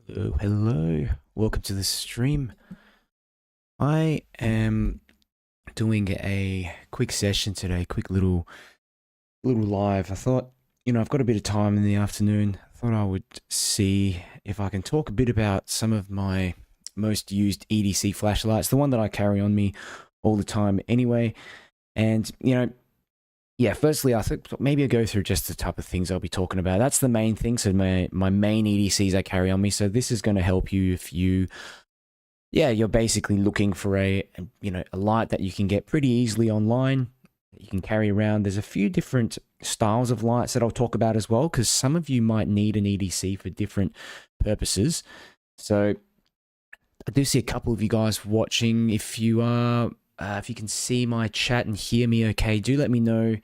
Hello. Welcome to the stream. I am doing a quick session today, quick little live. I thought, I've got a bit of time in the afternoon. I thought I would see if I can talk a bit about some of my most used EDC flashlights, the one that I carry on me all the time anyway. And, yeah, firstly, I think maybe I'll go through just the type of things I'll be talking about. That's the main thing. So my main EDCs I carry on me. So this is going to help you if you're basically looking for a light that you can get pretty easily online, that you can carry around. There's a few different styles of lights that I'll talk about as well, because some of you might need an EDC for different purposes. So I do see a couple of you guys watching. If you can see my chat and hear me okay, do let me know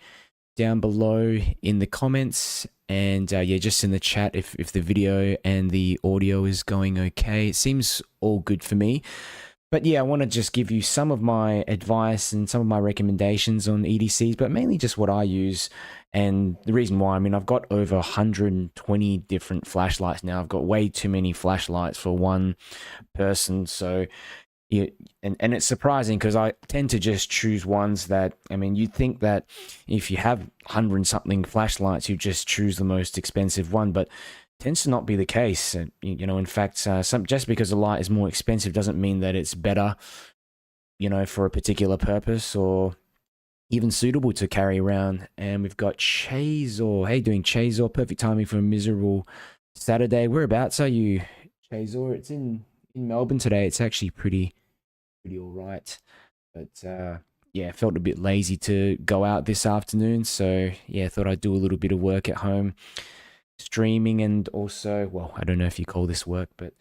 down below in the comments. And yeah, just in the chat if the video and the audio is going okay. It seems all good for me. But yeah, I want to just give you some of my advice and some of my recommendations on EDCs, but mainly just what I use. And the reason why, I've got over 120 different flashlights now. I've got way too many flashlights for one person. So yeah, and it's surprising because I tend to just choose ones that, you'd think that if you have 100-something flashlights, you just choose the most expensive one, but tends to not be the case. In fact, just because a light is more expensive doesn't mean that it's better, for a particular purpose or even suitable to carry around. And we've got Chazor. Hey, doing Chazor. Perfect timing for a miserable Saturday. Whereabouts are you, Chazor? It's in Melbourne today. It's actually pretty all right, but yeah, felt a bit lazy to go out this afternoon, so yeah, thought I'd do a little bit of work at home, streaming, and also, well, I don't know if you call this work, but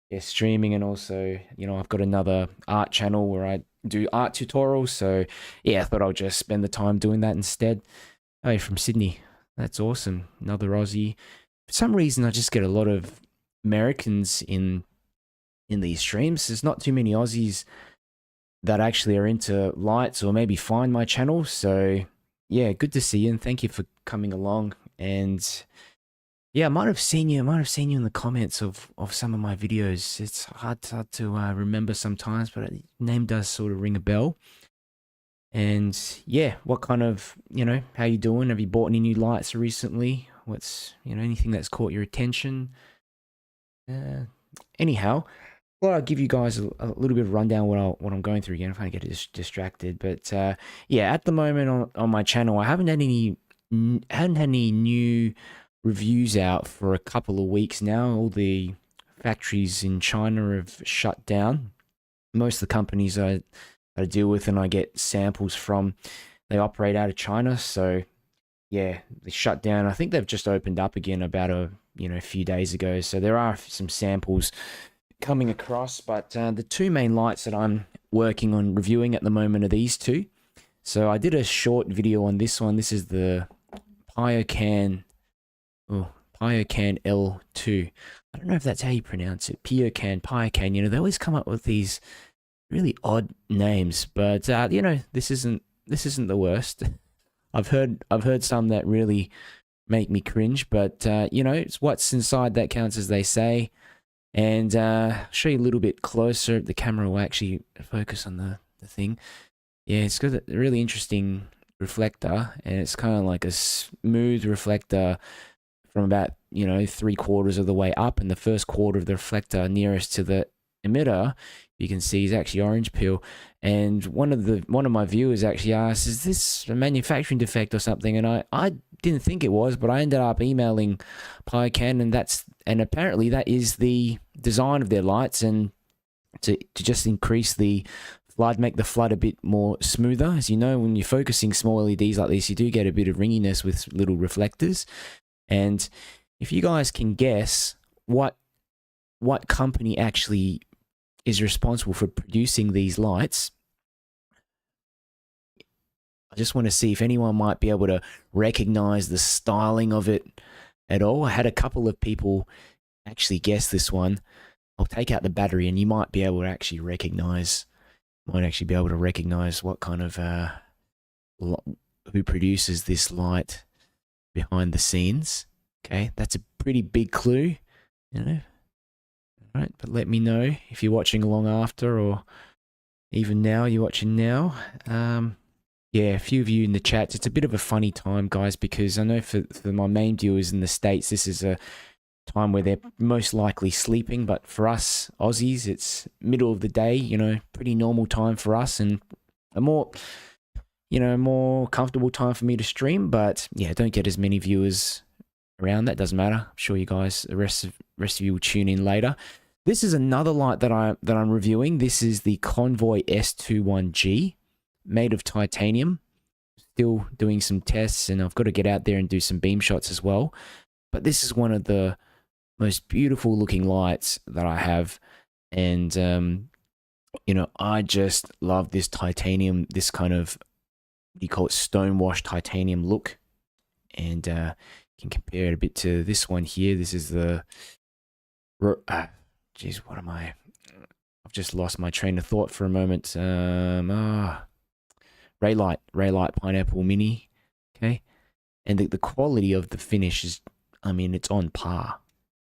yeah, streaming, and also, I've got another art channel where I do art tutorials, so yeah, I thought I'll just spend the time doing that instead. Oh, from Sydney. That's awesome. Another Aussie. For some reason, I just get a lot of Americans in these streams. There's not too many Aussies that actually are into lights or maybe find my channel. So yeah, good to see you and thank you for coming along. And yeah, I might have seen you in the comments of some of my videos. It's hard to remember sometimes, but your name does sort of ring a bell. And yeah, what kind of, how you doing? Have you bought any new lights recently? What's, anything that's caught your attention? Anyhow, well, I'll give you guys a little bit of rundown what I'm going through again. I'm trying to get distracted, but yeah, at the moment on my channel, I haven't had any new reviews out for a couple of weeks now. All the factories in China have shut down. Most of the companies I deal with and I get samples from, they operate out of China. So yeah, they shut down. I think they've just opened up again about a few days ago. So there are some samples coming across, but the two main lights that I'm working on reviewing at the moment are these two. So I did a short video on this one. This is the Pyocan L2. I don't know if that's how you pronounce it. Pyocan. They always come up with these really odd names, but this isn't the worst. I've heard some that really make me cringe, but it's what's inside that counts, as they say. And I'll show you a little bit closer. The camera will actually focus on the thing. Yeah, it's got a really interesting reflector, and it's kind of like a smooth reflector from about 3/4 of the way up, and the first quarter of the reflector nearest to the emitter, you can see, is actually orange peel. And one of my viewers actually asked, "Is this a manufacturing defect or something?" And I didn't think it was, but I ended up emailing Pyocan, and apparently that is the design of their lights, and to just increase the flood, make the flood a bit more smoother. As you know, when you're focusing small LEDs like this, you do get a bit of ringiness with little reflectors. And if you guys can guess what company actually is responsible for producing these lights, I just want to see if anyone might be able to recognize the styling of it at all. I had a couple of people actually guess this one. I'll take out the battery and you might be able to actually recognize what kind of who produces this light behind the scenes. Okay, that's a pretty big clue. right? But let me know if you're watching along after, or even now, you're watching now. Yeah, a few of you in the chats. It's a bit of a funny time, guys, because I know for my main viewers in the States, this is a time where they're most likely sleeping. But for us Aussies, it's middle of the day, you know, pretty normal time for us, and a more, you know, more comfortable time for me to stream. But yeah, don't get as many viewers around. That doesn't matter. I'm sure you guys, the rest of you will tune in later. This is another light that I'm reviewing. This is the Convoy S21G, made of titanium. Still doing some tests, and I've got to get out there and do some beam shots as well. But this is one of the most beautiful looking lights that I have, and you know, I just love this titanium, this kind of, what do you call it, stonewashed titanium look. And can compare it a bit to this one here. This is the geez, what am I? I've just lost my train of thought for a moment. Raylight Pineapple Mini. Okay, and the quality of the finish is, I mean, it's on par.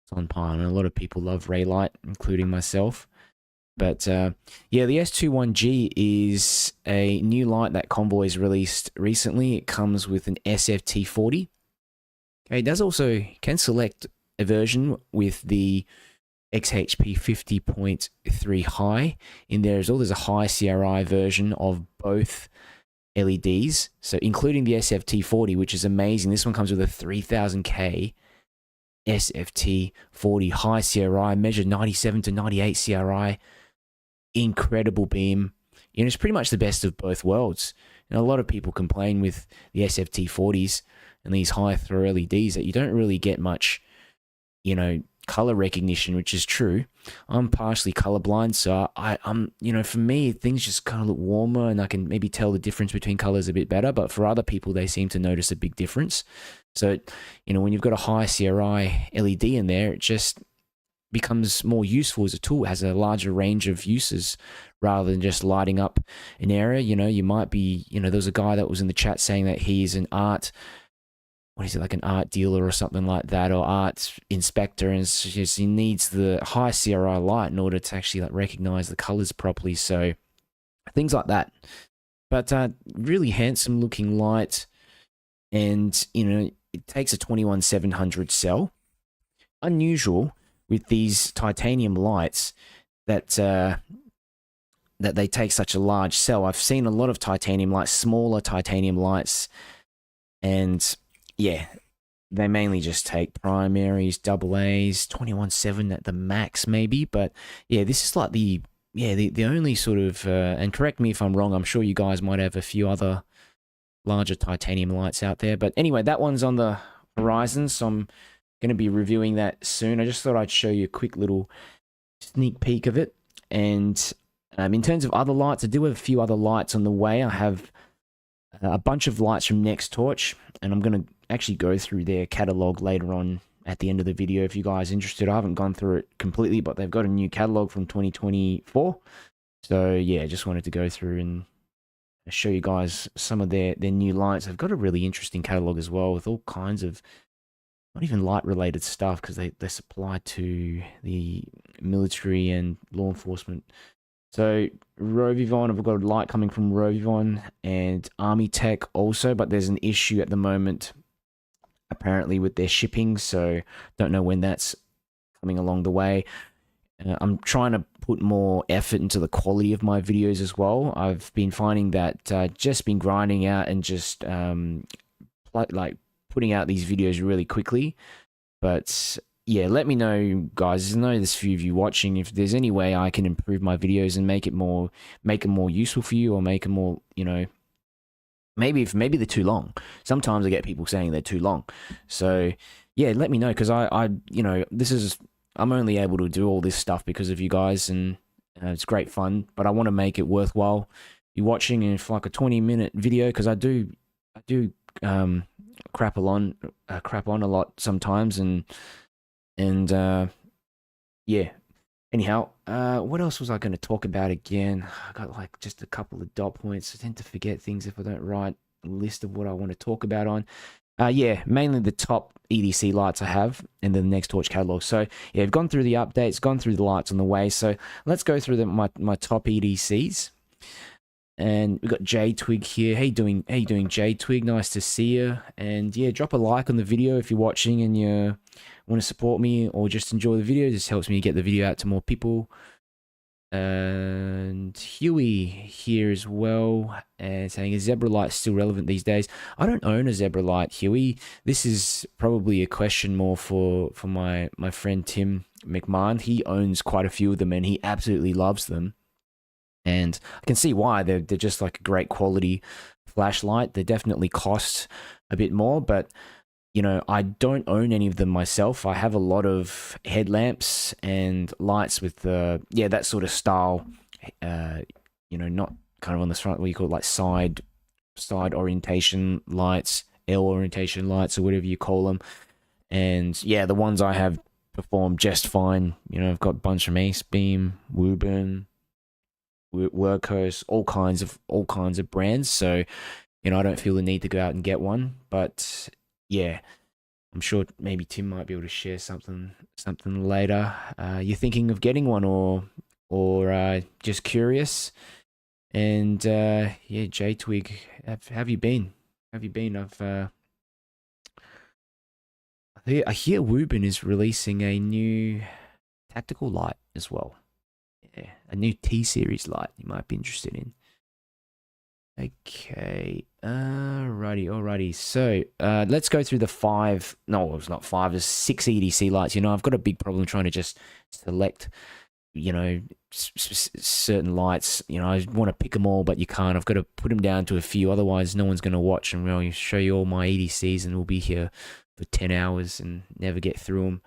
It's on par, and a lot of people love Raylight, including myself. But yeah, the S21G is a new light that Convoy's released recently. It comes with an SFT40. Okay, it does also, can select a version with the XHP 50.3 high in there as well. There's a high CRI version of both LEDs, so including the SFT40, which is amazing. This one comes with a 3000K SFT40 high CRI, measured 97 to 98 CRI. Incredible beam. You know, it's pretty much the best of both worlds. And a lot of people complain with the SFT40s and these high throw LEDs that you don't really get much, you know, color recognition, which is true. I'm partially colorblind, so I'm, you know, for me, things just kind of look warmer, and I can maybe tell the difference between colors a bit better. But for other people, they seem to notice a big difference. So, you know, when you've got a high CRI LED in there, it just becomes more useful as a tool. It has a larger range of uses rather than just lighting up an area. You know, you might be, you know, there was a guy that was in the chat saying that he's an art, what is it, like an art dealer or something like that, or art inspector, and it's just, he needs the high CRI light in order to actually like recognize the colors properly. So things like that. But really handsome looking light, and you know, it takes a 21700 cell. Unusual with these titanium lights that that they take such a large cell. I've seen a lot of titanium lights, smaller titanium lights, and yeah, they mainly just take primaries, double A's, 21.7 at the max maybe. But yeah, this is like the only sort of, and correct me if I'm wrong, I'm sure you guys might have a few other larger titanium lights out there. But anyway, that one's on the horizon, so I'm going to be reviewing that soon. I just thought I'd show you a quick little sneak peek of it. And in terms of other lights, I do have a few other lights on the way. I have a bunch of lights from Nextorch, and I'm going to actually go through their catalog later on at the end of the video if you guys are interested. I haven't gone through it completely, but they've got a new catalog from 2024. So yeah, just wanted to go through and show you guys some of their new lights. They've got a really interesting catalog as well, with all kinds of, not even light related stuff, because they supply to the military and law enforcement. So Rovivon, I've got a light coming from Rovivon and Army Tech also, but there's an issue at the moment apparently with their shipping, so don't know when that's coming along the way. I'm trying to put more effort into the quality of my videos as well. I've been finding that just been grinding out and just like putting out these videos really quickly. But yeah, let me know, guys. I know there's a few of you watching. If there's any way I can improve my videos and make them more useful for you, or make them more, you know, maybe they're too long. Sometimes I get people saying they're too long. So yeah, let me know, because I you know, I'm only able to do all this stuff because of you guys, and it's great fun. But I want to make it worthwhile you watching, and for like a 20-minute video, because I do crap on a lot sometimes, and yeah. Anyhow, what else was I going to talk about again? I got like just a couple of dot points. I tend to forget things if I don't write a list of what I want to talk about on. Yeah, mainly the top EDC lights I have in the Nextorch catalog. So yeah, I've gone through the updates, gone through the lights on the way. So let's go through my top EDCs. And we've got J Twig here. How you doing? How you doing, J Twig? Nice to see you. And yeah, drop a like on the video if you're watching and you want to support me or just enjoy the video. This helps me get the video out to more people. And Huey here as well, and saying, is zebra light still relevant these days? I don't own a zebra light, Huey. This is probably a question more for my friend Tim McMahon. He owns quite a few of them and he absolutely loves them. And I can see why. They're just like a great quality flashlight. They definitely cost a bit more, but you know, I don't own any of them myself. I have a lot of headlamps and lights with that sort of style. You know, not kind of on the front, what you call it, like side orientation lights, L orientation lights, or whatever you call them. And yeah, the ones I have perform just fine. You know, I've got a bunch from Ace Beam, Wuben, Workhorse, all kinds of brands. So, you know, I don't feel the need to go out and get one. But yeah, I'm sure maybe Tim might be able to share something later. You're thinking of getting one, or just curious? And yeah, J Twig, have you been? I hear Wuben is releasing a new tactical light as well. Yeah, a new T-series light you might be interested in. Okay, alrighty. So, let's go through the 5. No, it's not 5. There's 6 EDC lights. You know, I've got a big problem trying to just select, you know, certain lights. You know, I want to pick them all, but you can't. I've got to put them down to a few. Otherwise, no one's going to watch and really show you all my EDCs, and we'll be here for 10 hours and never get through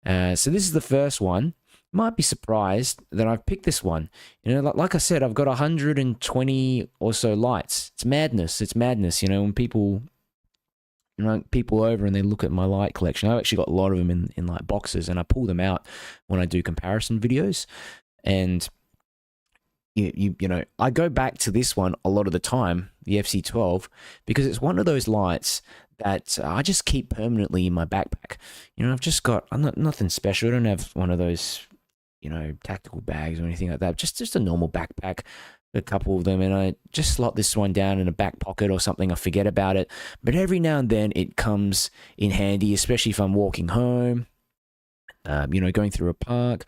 them. So this is the first one. Might be surprised that I've picked this one. You know, like I said, I've got 120 or so lights. It's madness. You know, when people over and they look at my light collection, I've actually got a lot of them in like boxes, and I pull them out when I do comparison videos. And you know, I go back to this one a lot of the time, the FC12, because it's one of those lights that I just keep permanently in my backpack. You know, I'm not nothing special. I don't have one of those, you know, tactical bags or anything like that. Just a normal backpack, a couple of them, and I just slot this one down in a back pocket or something. I forget about it, but every now and then it comes in handy, especially if I'm walking home, you know, going through a park,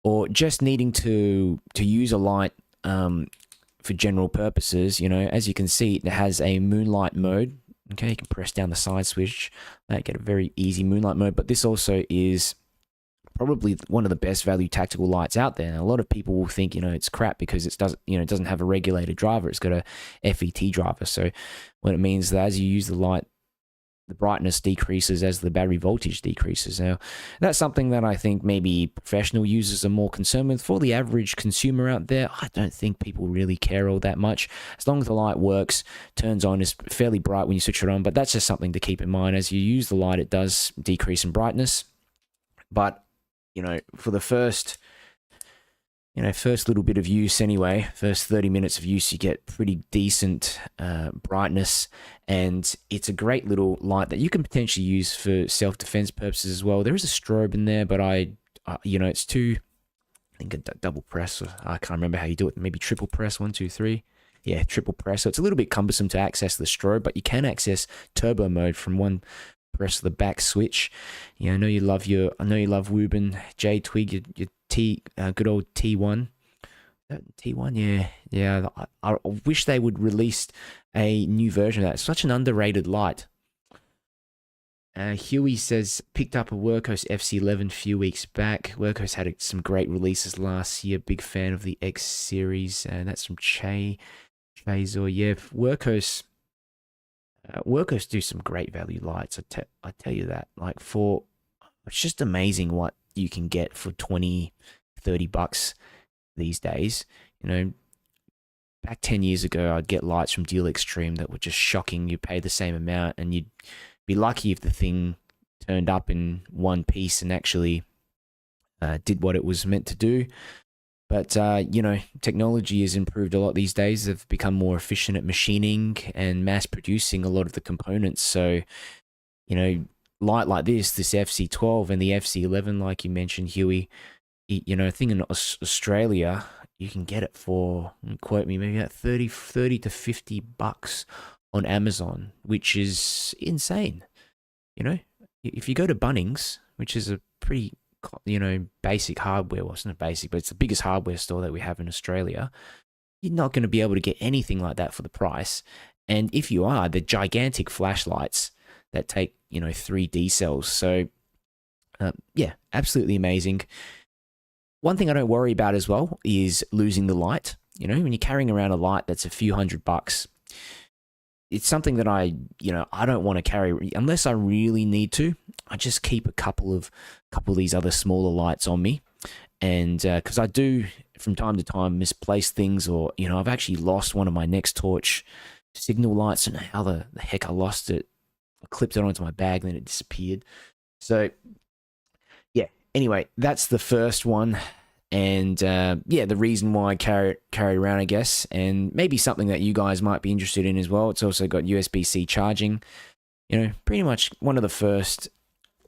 or just needing to use a light for general purposes. You know, as you can see, it has a moonlight mode. Okay, you can press down the side switch, get a very easy moonlight mode. But this also is probably one of the best value tactical lights out there. And a lot of people will think, you know, it's crap because it doesn't have a regulated driver. It's got a FET driver. So what it means that as you use the light, the brightness decreases as the battery voltage decreases. Now, that's something that I think maybe professional users are more concerned with. For the average consumer out there, I don't think people really care all that much. As long as the light works, turns on, is fairly bright when you switch it on. But that's just something to keep in mind. As you use the light, it does decrease in brightness. But you know, for the first little bit of use anyway, first 30 minutes of use, you get pretty decent brightness, and it's a great little light that you can potentially use for self-defense purposes as well. There is a strobe in there, but you know, it's too, I think a double press, or I can't remember how you do it, maybe triple press, 1, 2, 3. Yeah, triple press. So it's a little bit cumbersome to access the strobe, but you can access turbo mode from one press the back switch. Yeah, I know you love Wuben, J Twig, your good old T1. T1, yeah. I wish they would release a new version of that. It's such an underrated light. Huey says, picked up a Workhorse FC11 a few weeks back. Workhorse had some great releases last year. Big fan of the X series, and that's from Chazor. Yeah, Workhorse do some great value lights. I tell you that. Like, it's just amazing what you can get for 20, 30 bucks these days. You know, back 10 years ago, I'd get lights from Deal Extreme that were just shocking. You pay the same amount, and you'd be lucky if the thing turned up in one piece and actually did what it was meant to do. But, you know, technology has improved a lot these days. They've become more efficient at machining and mass producing a lot of the components. So, you know, light like this FC12 and the FC11, like you mentioned, Huey, you know, I think in Australia, you can get it for, quote me, maybe about 30 to $50 on Amazon, which is insane. You know, if you go to Bunnings, which is a pretty, you know, basic hardware, well, it's not basic, but it's the biggest hardware store that we have in Australia, you're not going to be able to get anything like that for the price. And if you are, the gigantic flashlights that take, you know, 3D cells. So, yeah, absolutely amazing. One thing I don't worry about as well is losing the light. You know, when you're carrying around a light that's a few $100, it's something that I don't want to carry unless I really need to. I just keep a couple of these other smaller lights on me, and because I do from time to time misplace things, or you know, I've actually lost one of my Nextorch signal lights. I don't know how the heck I lost it. I clipped it onto my bag and then it disappeared. So yeah. Anyway, that's the first one. And yeah, the reason why I carry around, I guess, and maybe something that you guys might be interested in as well. It's also got USB-C charging. You know, pretty much one of the first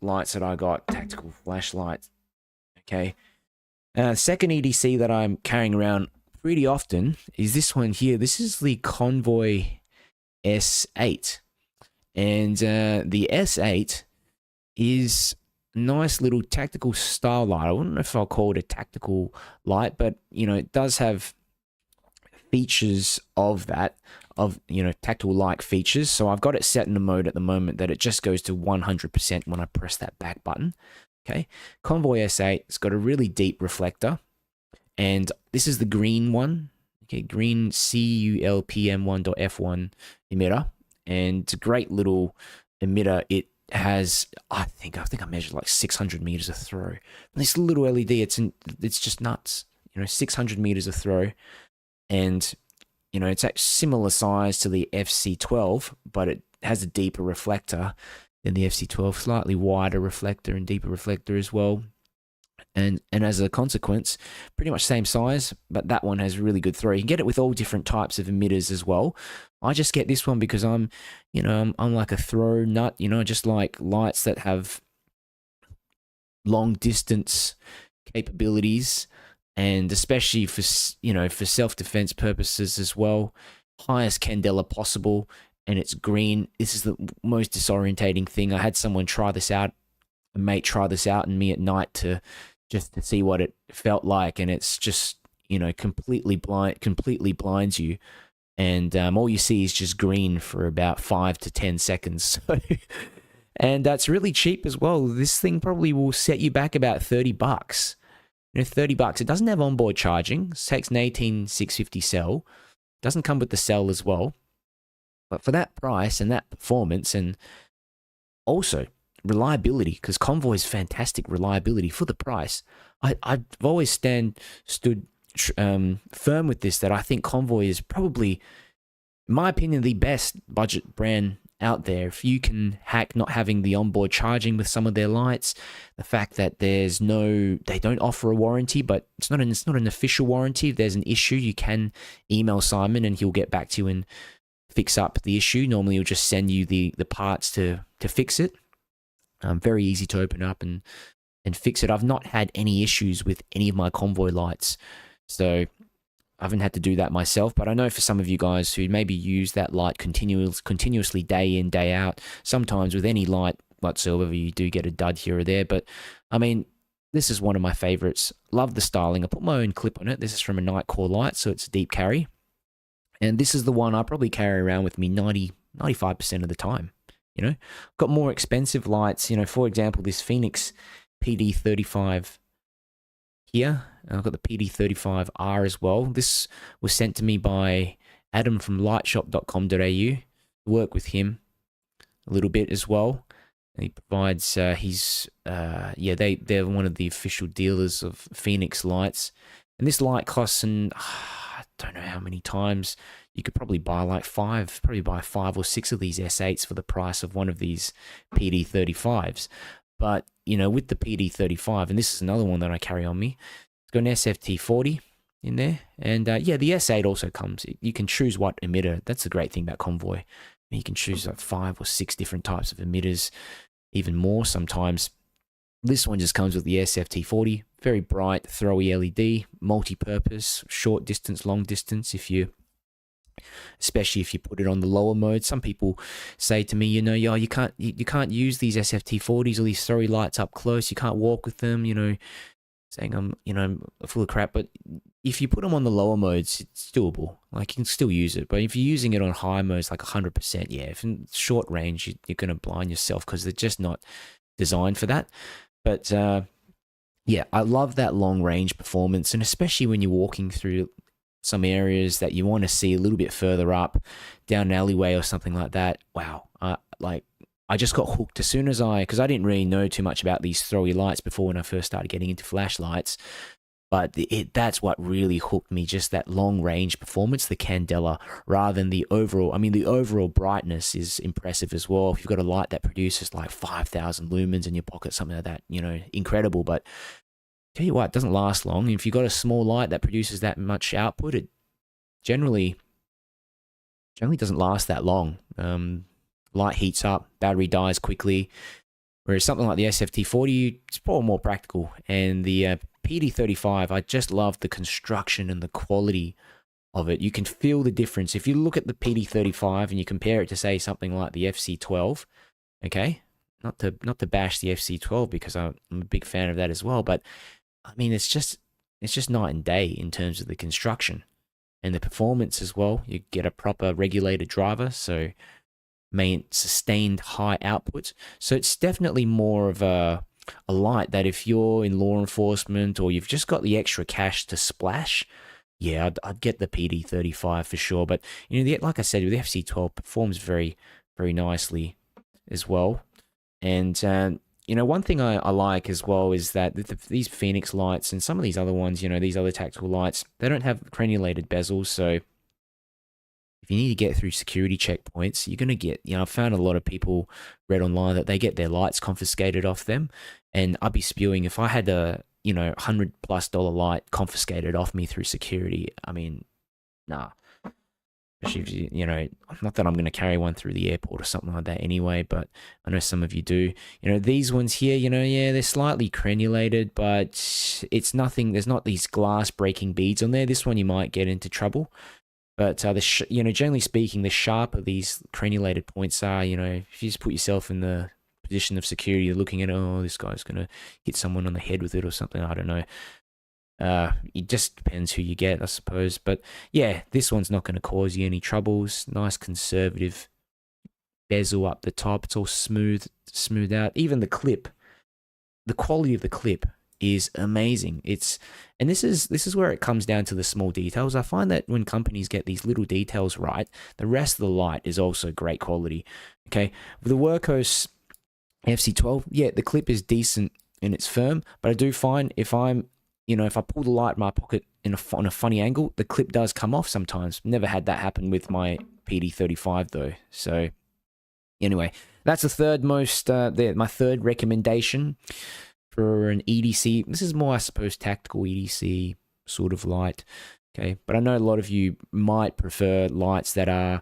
lights that I got, tactical flashlight. Okay. Second EDC that I'm carrying around pretty often is this one here. This is the Convoy S8. And the S8 is nice little tactical style light. I wouldn't know if I'll call it a tactical light, but you know, it does have features of that, of, you know, tactical like features. So I've got it set in a mode at the moment that it just goes to 100% when I press that back button. Okay. Convoy S8, it's got a really deep reflector, and this is the green one. Okay, green CULPM1.F1 emitter, and it's a great little emitter. It has, I think I measured like 600 meters of throw. And this little LED, it's just nuts. You know, 600 meters of throw, and you know, it's at similar size to the FC12, but it has a deeper reflector than the FC12, slightly wider reflector and deeper reflector as well. And as a consequence, pretty much same size, but that one has really good throw. You can get it with all different types of emitters as well. I just get this one because I'm like a throw nut. You know, I just like lights that have long distance capabilities, and especially for, you know, for self-defense purposes as well. Highest candela possible, and it's green. This is the most disorientating thing. I had someone try this out, a mate try this out, and me at night just to see what it felt like, and it's just, you know, completely blinds you, and all you see is just green for about 5 to 10 seconds. So, and that's really cheap as well. This thing probably will set you back about $30. You know, $30. It doesn't have onboard charging. It takes an 18650 cell. Doesn't come with the cell as well. But for that price and that performance, and also reliability, because Convoy is fantastic reliability for the price. I've always stood firm with this, that I think Convoy is probably, in my opinion, the best budget brand out there. If you can hack not having the onboard charging with some of their lights, the fact that they don't offer a warranty, but it's not an official warranty. If there's an issue, you can email Simon and he'll get back to you and fix up the issue. Normally he'll just send you the parts to fix it. Very easy to open up and fix it. I've not had any issues with any of my Convoy lights, so I haven't had to do that myself. But I know for some of you guys who maybe use that light continuously day in, day out, sometimes with any light whatsoever, you do get a dud here or there. But I mean, this is one of my favorites. Love the styling. I put my own clip on it. This is from a Nightcore light, so it's a deep carry. And this is the one I probably carry around with me 95% of the time. You know, got more expensive lights. You know, for example, this Phoenix PD35 here. I've got the PD35R as well. This was sent to me by Adam from liteshop.com.au. Work with him a little bit as well. And he provides they're one of the official dealers of Phoenix lights. And this light costs, and I don't know how many times. You could probably buy five or six of these S8s for the price of one of these PD35s. But, you know, with the PD35, and this is another one that I carry on me, it's got an SFT40 in there. And yeah, the S8 also comes. You can choose what emitter. That's the great thing about Convoy. You can choose like 5 or 6 different types of emitters. even more sometimes. This one just comes with the SFT40, very bright, throwy LED, multi-purpose, short distance, long distance. Especially if you put it on the lower mode. Some people say to me, yo, you can't use these SFT40s or these throwy lights up close. You can't walk with them, saying I'm full of crap. But if you put them on the lower modes, it's doable. Like, you can still use it. But if you're using it on high modes, like 100%, yeah, if in short range, you're going to blind yourself because they're just not designed for that. But yeah, I love that long range performance, and especially when you're walking through some areas that you want to see a little bit further up, down an alleyway or something like that. Wow, I just got hooked as soon as because I didn't really know too much about these throwy lights before when I first started getting into flashlights. But that's what really hooked me, just that long range performance, the candela, rather than the overall. I mean, the overall brightness is impressive as well. If you've got a light that produces like 5,000 lumens in your pocket, something like that, incredible. But tell you what, it doesn't last long. If you've got a small light that produces that much output, it generally doesn't last that long. Light heats up, battery dies quickly. Whereas something like the SFT40, it's probably more practical. And the PD35, I just love the construction and the quality of it. You can feel the difference. If you look at the PD35 and you compare it to, say, something like the FC12, okay? Not to bash the FC12 because I'm a big fan of that as well, but I mean, it's just night and day in terms of the construction and the performance as well. You get a proper regulated driver, so sustained high output. So it's definitely more of a light that if you're in law enforcement or you've just got the extra cash to splash, yeah, I'd get the PD35 for sure. But like I said, the FC12 performs very, very nicely as well. And one thing I like as well is that these Phoenix lights and some of these other ones, these other tactical lights, they don't have crenulated bezels. So if you need to get through security checkpoints, you're going to get, I've found a lot of people read online that they get their lights confiscated off them. And I'd be spewing if I had a, $100+ light confiscated off me through security. I mean, nah. Especially if not that I'm going to carry one through the airport or something like that anyway, but I know some of you do. These ones here, yeah, they're slightly crenulated, but it's nothing. There's not these glass breaking beads on there. This one you might get into trouble. But generally speaking, the sharper these crenulated points are, if you just put yourself in the position of security, you're looking at, oh, this guy's going to hit someone on the head with it or something. I don't know. It just depends who you get, I suppose. But yeah, this one's not going to cause you any troubles. Nice conservative bezel up the top. It's all smooth out. Even the clip, the quality of the clip is amazing. And this is where it comes down to the small details. I find that when companies get these little details right, the rest of the light is also great quality. Okay, with the Workhorse FC12, yeah, the clip is decent and it's firm, but I do find if I pull the light in my pocket on a funny angle, the clip does come off sometimes. Never had that happen with my PD35 though. So anyway, that's the third most, my third recommendation for an EDC. This is more, I suppose, tactical EDC sort of light. Okay, but I know a lot of you might prefer lights that are,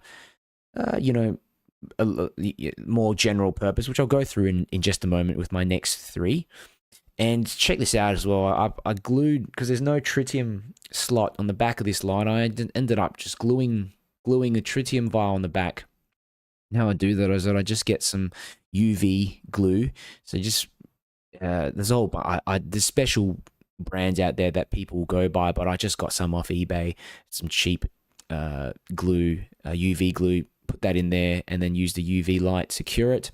more general purpose, which I'll go through in just a moment with my next three. And check this out as well. I glued, because there's no tritium slot on the back of this light, I ended up just gluing a tritium vial on the back. How I do that is that I just get some UV glue. So just there's special brands out there that people go by, but I just got some off eBay, some cheap glue, UV glue. Put that in there, and then use the UV light to cure it.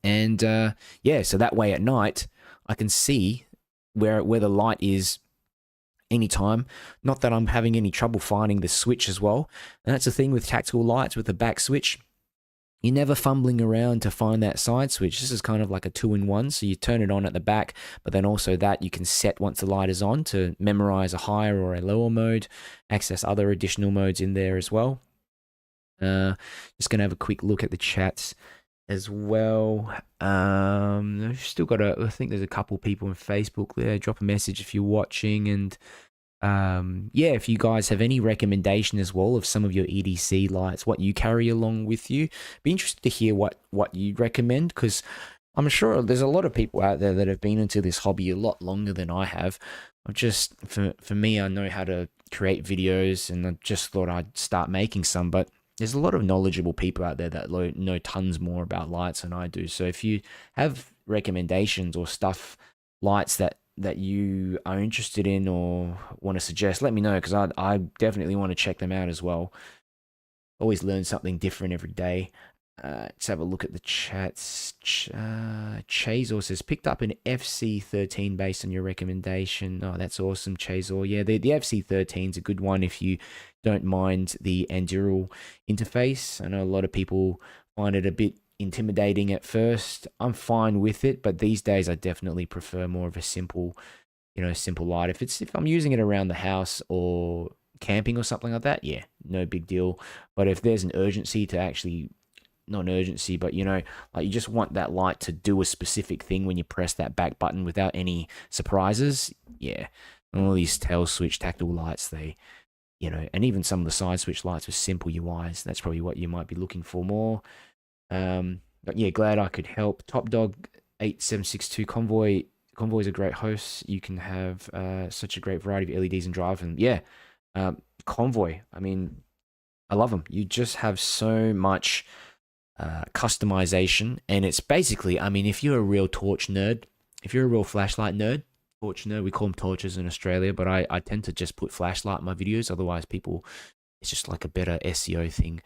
And yeah, so that way at night I can see where the light is anytime. Not that I'm having any trouble finding the switch as well. And that's the thing with tactical lights with the back switch. You're never fumbling around to find that side switch. This is kind of like a 2-in-1. So you turn it on at the back, but then also that you can set once the light is on to memorize a higher or a lower mode, access other additional modes in there as well. Just going to have a quick look at the chats as well. I've still got I think there's a couple people on Facebook there. Drop a message if you're watching. And yeah, if you guys have any recommendation as well of some of your EDC lights, what you carry along with you, be interested to hear what you recommend, because I'm sure there's a lot of people out there that have been into this hobby a lot longer than I have. I've just, for me, I know how to create videos, and I just thought I'd start making some. But there's a lot of knowledgeable people out there that know tons more about lights than I do. So if you have recommendations or stuff, lights that you are interested in or want to suggest, let me know, because I definitely want to check them out as well. Always learn something different every day. Let's have a look at the chats. Chazor says, picked up an FC13 based on your recommendation. Oh, that's awesome, Chazor. Yeah, the FC13 is a good one if you don't mind the Anduril interface. I know a lot of people find it a bit intimidating at first. I'm fine with it, but these days I definitely prefer more of a simple, simple light. If I'm using it around the house or camping or something like that, yeah, no big deal. But if there's an urgency to actually, not an urgency, but like you just want that light to do a specific thing when you press that back button without any surprises, yeah. And all these tail switch tactile lights, they, and even some of the side switch lights with simple UIs, that's probably what you might be looking for more. But yeah, glad I could help. Top Dog 8762 Convoy's a great host. You can have such a great variety of LEDs and drive, and yeah, Convoy, I mean, I love them. You just have so much customization, and it's basically, I mean, if you're a real torch nerd, if you're a real flashlight nerd, torch nerd, we call them torches in Australia, but I tend to just put flashlight in my videos. Otherwise, people, it's just like a better SEO thing,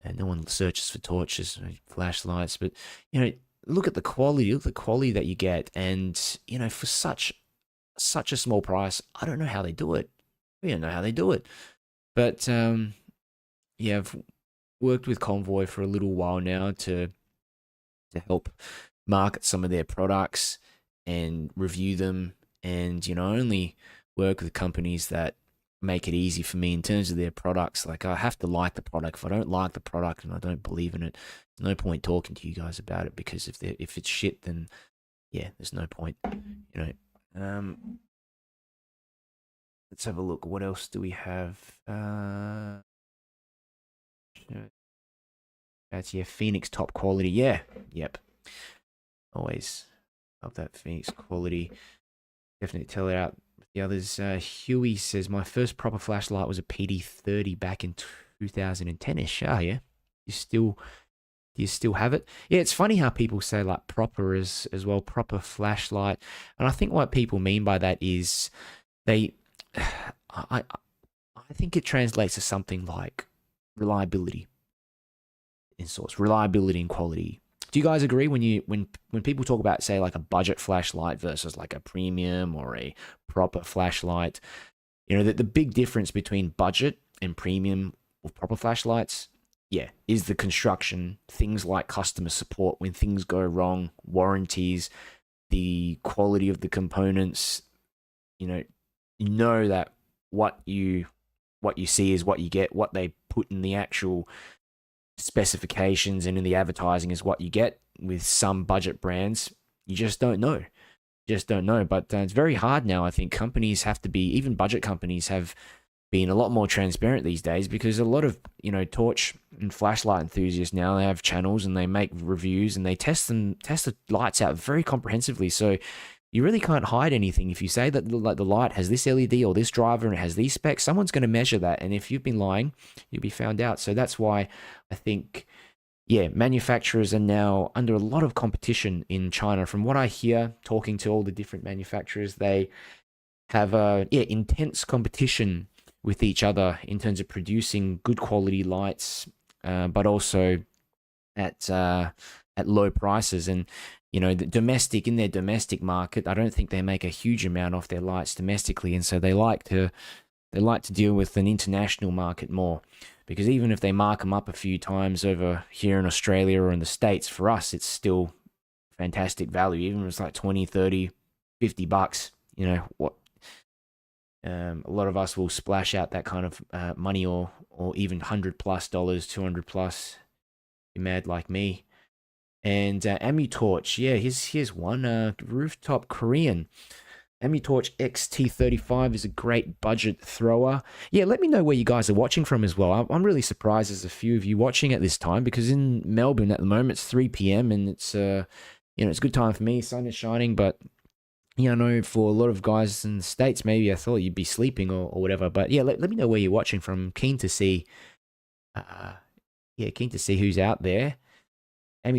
and no one searches for torches, flashlights. But look at the quality, that you get, and for such a small price, I don't know how they do it. We don't know how they do it, but yeah, I've worked with Convoy for a little while now to help market some of their products and review them, and only work with companies that make it easy for me in terms of their products. Like, I have to like the product. If I don't like the product and I don't believe in it, there's no point talking to you guys about it, because if it's shit, then yeah, there's no point. Let's have a look. What else do we have? That's, yeah, Phoenix top quality. Yeah, yep. Always love that Phoenix quality. Definitely tell it out with the others. Huey says, my first proper flashlight was a PD30 back in 2010-ish. Ah, yeah. Do you still have it? Yeah, it's funny how people say like proper as well, proper flashlight. And I think what people mean by that is I think it translates to something like reliability in source, reliability and quality. Do you guys agree when people talk about, say, like a budget flashlight versus like a premium or a proper flashlight, that the big difference between budget and premium or proper flashlights, yeah, is the construction, things like customer support when things go wrong, warranties, the quality of the components. That what you see is what you get. What they put in the actual specifications and in the advertising is what you get. With some budget brands, you just don't know. But it's very hard now. I think companies have to be, even budget companies have been a lot more transparent these days, because a lot of torch and flashlight enthusiasts now, they have channels and they make reviews and they test the lights out very comprehensively. So you really can't hide anything. If you say that like the light has this LED or this driver and it has these specs, someone's going to measure that, and if you've been lying, you'll be found out. So that's why I think, yeah, manufacturers are now under a lot of competition in China. From what I hear, talking to all the different manufacturers, they have intense competition with each other in terms of producing good quality lights, but also at low prices. And in their domestic market, I don't think they make a huge amount off their lights domestically, and so they like to deal with an international market more, because even if they mark them up a few times over here in Australia or in the States, for us it's still fantastic value. Even if it's like 20, 30, 50 bucks, what a lot of us will splash out that kind of money, or even $100+ dollars, $200+. You're mad like me. And AmuTorch, yeah, here's one, rooftop Korean. AmuTorch XT35 is a great budget thrower. Yeah, let me know where you guys are watching from as well. I'm really surprised there's a few of you watching at this time, because in Melbourne at the moment it's 3 p.m. and it's it's a good time for me. Sun is shining, but I know for a lot of guys in the States, maybe I thought you'd be sleeping or whatever. But yeah, let me know where you're watching from. Keen to see, keen to see who's out there.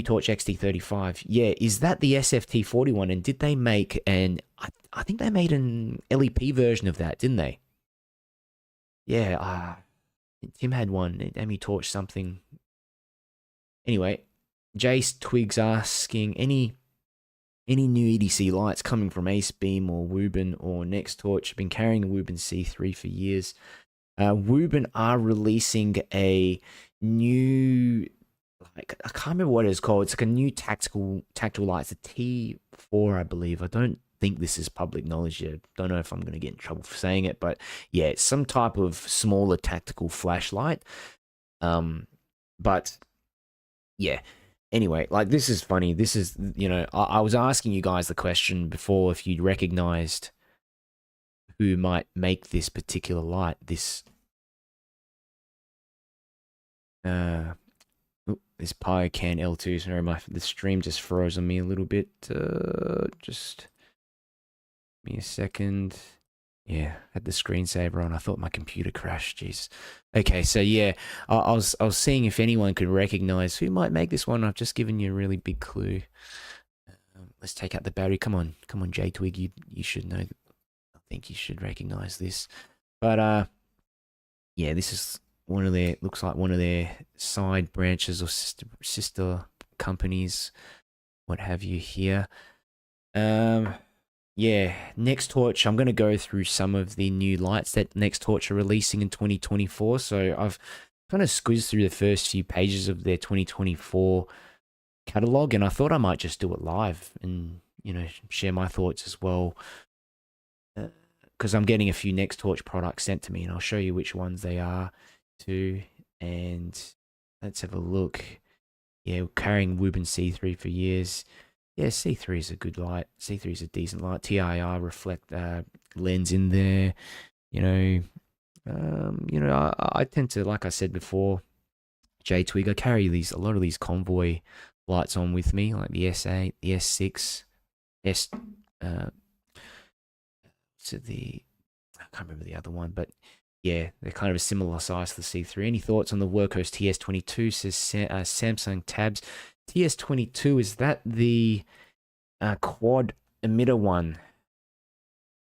Torch XT35. Yeah, is that the SFT41? And did they make I think they made an LEP version of that, didn't they? Yeah, Tim had one. Torch something. Anyway, Jace Twigs asking any new EDC lights coming from AceBeam or Wuben or Nextorch. I've been carrying a Wuben C3 for years. Wuben are releasing a new, like, I can't remember what it's called. It's like a new tactical light. It's a T4, I believe. I don't think this is public knowledge yet. Don't know if I'm going to get in trouble for saying it, but yeah, it's some type of smaller tactical flashlight. But yeah. Anyway, like, this is funny. This is, I was asking you guys the question before if you'd recognized who might make this particular light. This this Piocan L2. Sorry, the stream just froze on me a little bit. Just give me a second. Yeah, had the screensaver on. I thought my computer crashed. Jeez. Okay, so yeah, I was seeing if anyone could recognize who might make this one. I've just given you a really big clue. Let's take out the battery. Come on, J Twig. You should know. I think you should recognize this. But yeah, this is looks like one of their side branches or sister companies, what have you here. Yeah, Nextorch, I'm going to go through some of the new lights that Nextorch are releasing in 2024. So I've kind of squeezed through the first few pages of their 2024 catalog, and I thought I might just do it live and, share my thoughts as well. Because I'm getting a few Nextorch products sent to me, and I'll show you which ones they are too. And let's have a look. Yeah, carrying Wuben C3 for years. Yeah, C3 is a good light. C3 is a decent light. TIR reflect lens in there. I tend to, like I said before, J Twig, I carry a lot of these convoy lights on with me, like the S8, the S6, I can't remember the other one, but yeah, they're kind of a similar size to the C3. Any thoughts on the Workhorse TS22? Says Samsung Tabs. TS22, is that the quad emitter one?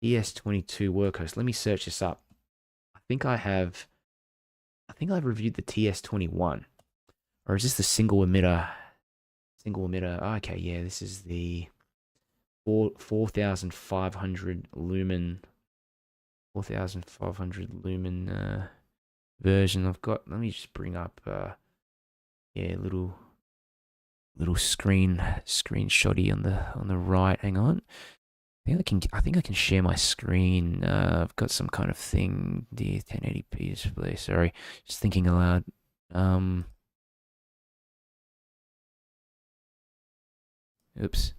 TS22 Workhorse. Let me search this up. I think I've reviewed the TS21. Or is this the single emitter? Oh, okay, yeah, this is the 4,500 lumen. 4,500 lumen version I've got. Let me just bring up little screenshotty on the right. Hang on. I think I can share my screen. I've got some kind of thing. The 1080p display. Sorry, just thinking aloud. Oops.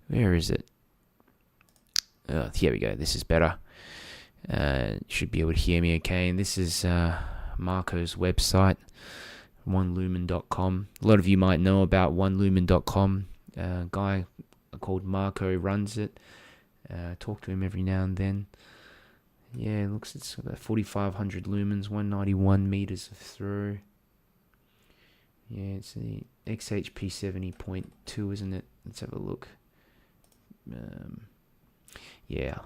Where is it? Here we go. This is better. Should be able to hear me okay. And this is Marco's website, onelumen.com. A lot of you might know about onelumen.com. A guy called Marco runs it. Talk to him every now and then. Yeah, it's about 4,500 lumens, 191 meters of through. Yeah, it's the XHP 70.2, isn't it? Let's have a look. Yeah,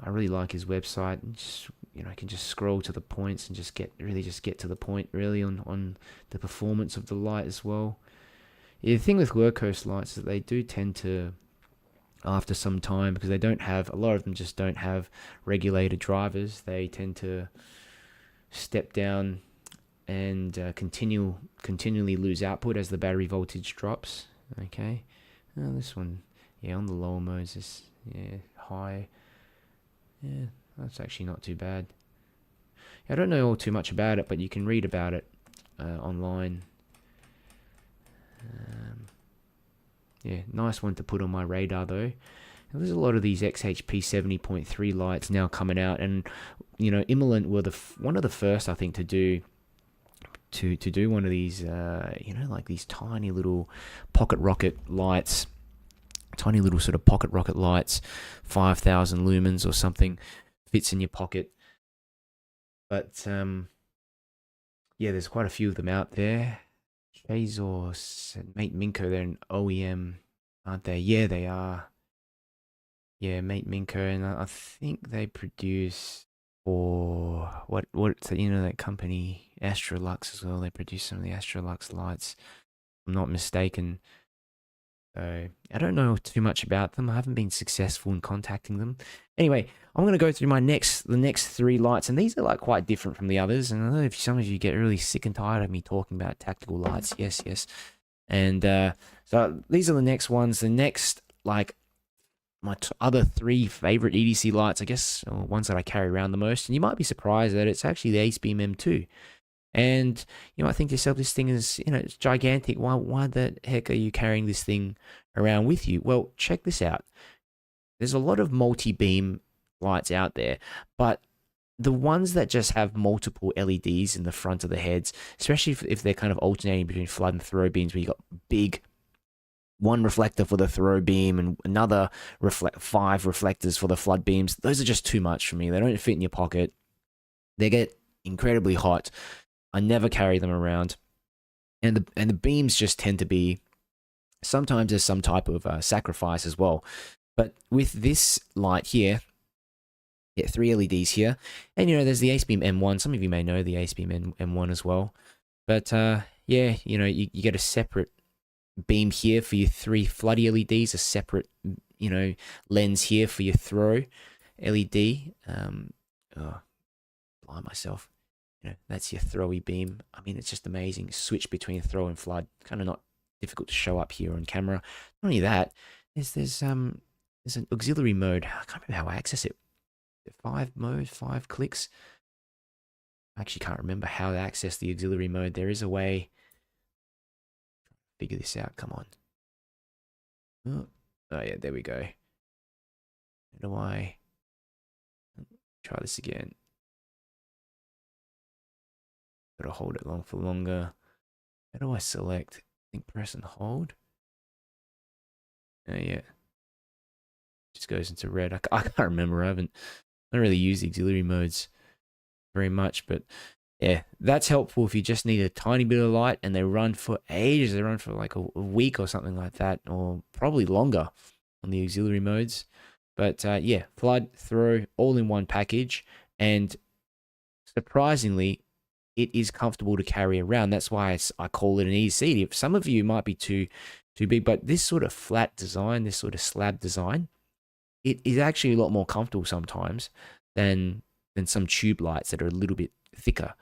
I really like his website. And just, I can just scroll to the points and just get to the point really on the performance of the light as well. Yeah, the thing with Workhorse lights is that they do tend to, after some time, because a lot of them just don't have regulated drivers, they tend to step down and continually lose output as the battery voltage drops. Okay, this one, yeah, on the lower modes is high. Yeah, that's actually not too bad. I don't know all too much about it, but you can read about it online. Yeah, nice one to put on my radar though. There's a lot of these XHP 70.3 lights now coming out, and Imalent were one of the first, I think, to do one of these, like these tiny little pocket rocket lights tiny little sort of pocket rocket lights, 5,000 lumens or something, fits in your pocket. But yeah, there's quite a few of them out there. Bezos and Mate Minko, they're an OEM, aren't they? Yeah, they are. Yeah, Mate Minko, and I think they produce for what's that, that company Astrolux as well. They produce some of the Astrolux lights, if I'm not mistaken. So I don't know too much about them. I haven't been successful in contacting them. Anyway, I'm gonna go through the next 3 lights, and these are like quite different from the others. And I know if some of you get really sick and tired of me talking about tactical lights. Yes, yes. And so these are the next ones. The next, like, my other 3 favorite EDC lights, I guess, or ones that I carry around the most. And you might be surprised that it's actually the Ace Beam M2. And you might think to yourself, this thing is, it's gigantic. Why the heck are you carrying this thing around with you? Well, check this out. There's a lot of multi-beam lights out there, but the ones that just have multiple LEDs in the front of the heads, especially if they're kind of alternating between flood and throw beams, where you got big one reflector for the throw beam and another 5 reflectors for the flood beams, those are just too much for me. They don't fit in your pocket. They get incredibly hot. I never carry them around, and the beams just tend to be, sometimes there's some type of sacrifice as well. But with this light here, yeah, 3 LEDs here, and there's the Ace Beam M1. Some of you may know the Ace Beam M1 as well, but yeah, you get a separate beam here for your 3 floody LEDs, a separate lens here for your throw LED. Oh, blind myself. That's your throwy beam. I mean, it's just amazing. Switch between throw and flood. Kind of not difficult to show up here on camera. Not only that, there's an auxiliary mode. I can't remember how I access it. 5 clicks. I actually can't remember how to access the auxiliary mode. There is a way. Figure this out. Come on. Oh yeah, there we go. How do I try this again? Gotta hold it long for longer. How do I select? I think press and hold. Oh yeah. Just goes into red. I can't remember. I don't really use the auxiliary modes very much, but yeah, that's helpful if you just need a tiny bit of light and they run for ages. They run for like a week or something like that, or probably longer on the auxiliary modes. But yeah, flood, throw, all in one package, and surprisingly, it is comfortable to carry around. That's why I call it an EDC. Some of you might be too big, but this sort of flat design, this sort of slab design, it is actually a lot more comfortable sometimes than some tube lights that are a little bit thicker.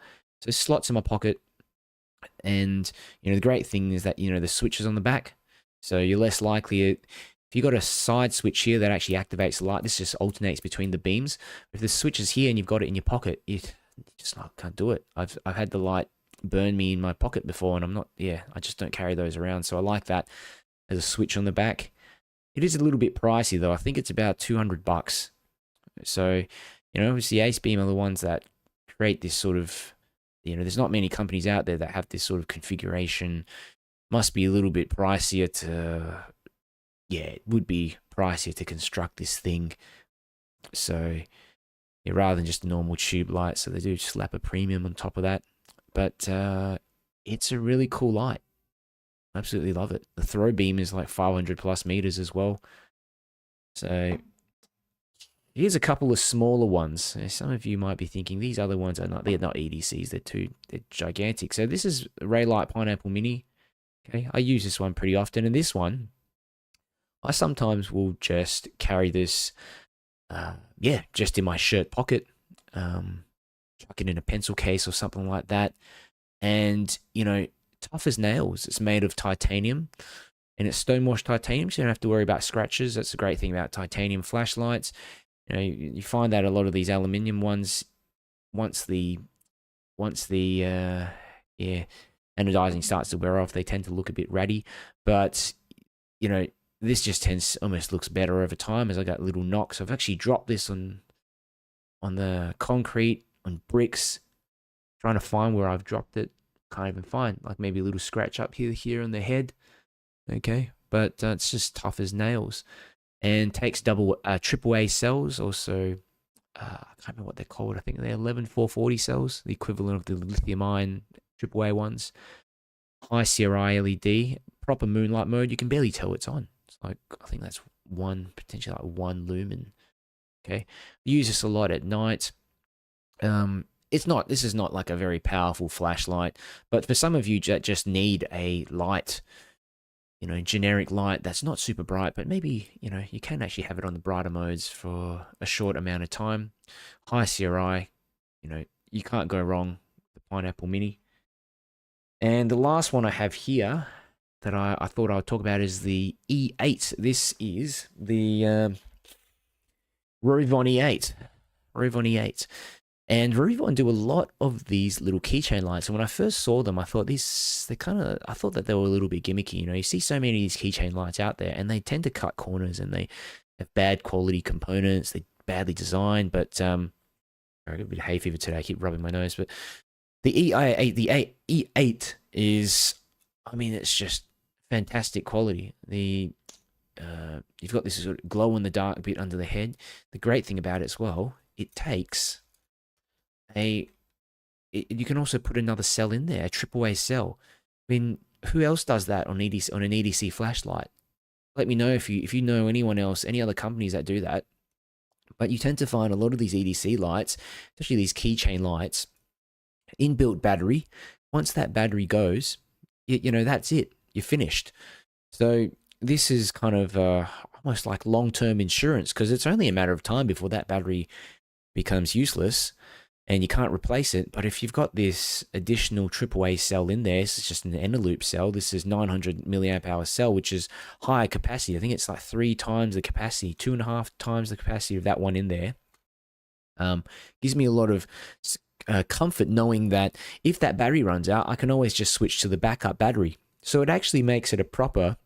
So slots in my pocket, and the great thing is that the switch is on the back, so you're less likely. If you got a side switch here that actually activates the light, this just alternates between the beams. If the switch is here and you've got it in your pocket, you just can't do it. I've had the light burn me in my pocket before, and I just don't carry those around. So I like that as a switch on the back. It is a little bit pricey though. I think it's about $200. So, obviously Ace Beam are the ones that create this sort of, there's not many companies out there that have this sort of configuration. Must be a little bit pricier to, it would be pricier to construct this thing. So, yeah, rather than just a normal tube light, so they do slap a premium on top of that. But it's a really cool light. Absolutely love it. The throw beam is like 500 plus meters as well. So here's a couple of smaller ones. Some of you might be thinking these other ones they're not EDCs. They're gigantic. So this is Raylight Pineapple Mini. Okay, I use this one pretty often, and this one I sometimes will just carry this. Just in my shirt pocket. Chuck it in a pencil case or something like that. And tough as nails. It's made of titanium, and it's stonewashed titanium, so you don't have to worry about scratches. That's the great thing about titanium flashlights. You find that a lot of these aluminium ones, once the anodizing starts to wear off, they tend to look a bit ratty. But this just almost looks better over time, as I got little knocks. I've actually dropped this on the concrete, on bricks, trying to find where I've dropped it. Can't even find, like maybe a little scratch up here on the head. Okay, but it's just tough as nails, and takes triple A cells. Also, I can't remember what they're called. I think they're 11440 cells, the equivalent of the lithium ion triple A ones. High CRI LED, proper moonlight mode. You can barely tell it's on. It's like, I think that's potentially like 1 lumen. Okay, use this a lot at night. This is not like a very powerful flashlight, but for some of you that just need a light, generic light that's not super bright, but maybe, you can actually have it on the brighter modes for a short amount of time. High CRI, you can't go wrong with the Pineapple Mini. And the last one I have here that I thought I would talk about is the E8. This is the Wuben E8. Wuben E8. And Wuben do a lot of these little keychain lights. And when I first saw them, I thought I thought that they were a little bit gimmicky. You see so many of these keychain lights out there, and they tend to cut corners, and they have bad quality components. They're badly designed, but I got a bit of hay fever today. I keep rubbing my nose, but the E8 is, it's just fantastic quality. You've got this sort of glow in the dark bit under the head. The great thing about it as well, it takes you can also put another cell in there, a AAA cell. Who else does that on an EDC flashlight? Let me know if you know anyone else, any other companies that do that. But you tend to find a lot of these EDC lights, especially these keychain lights, inbuilt battery. Once that battery goes, that's it. You're finished. So this is kind of almost like long-term insurance, because it's only a matter of time before that battery becomes useless and you can't replace it. But if you've got this additional AAA cell in there, it's just an inner loop cell. This is 900 milliamp hour cell, which is higher capacity. I think it's like 3 times the capacity, 2.5 times the capacity of that one in there. Gives me a lot of comfort knowing that if that battery runs out, I can always just switch to the backup battery. So it actually makes it a proper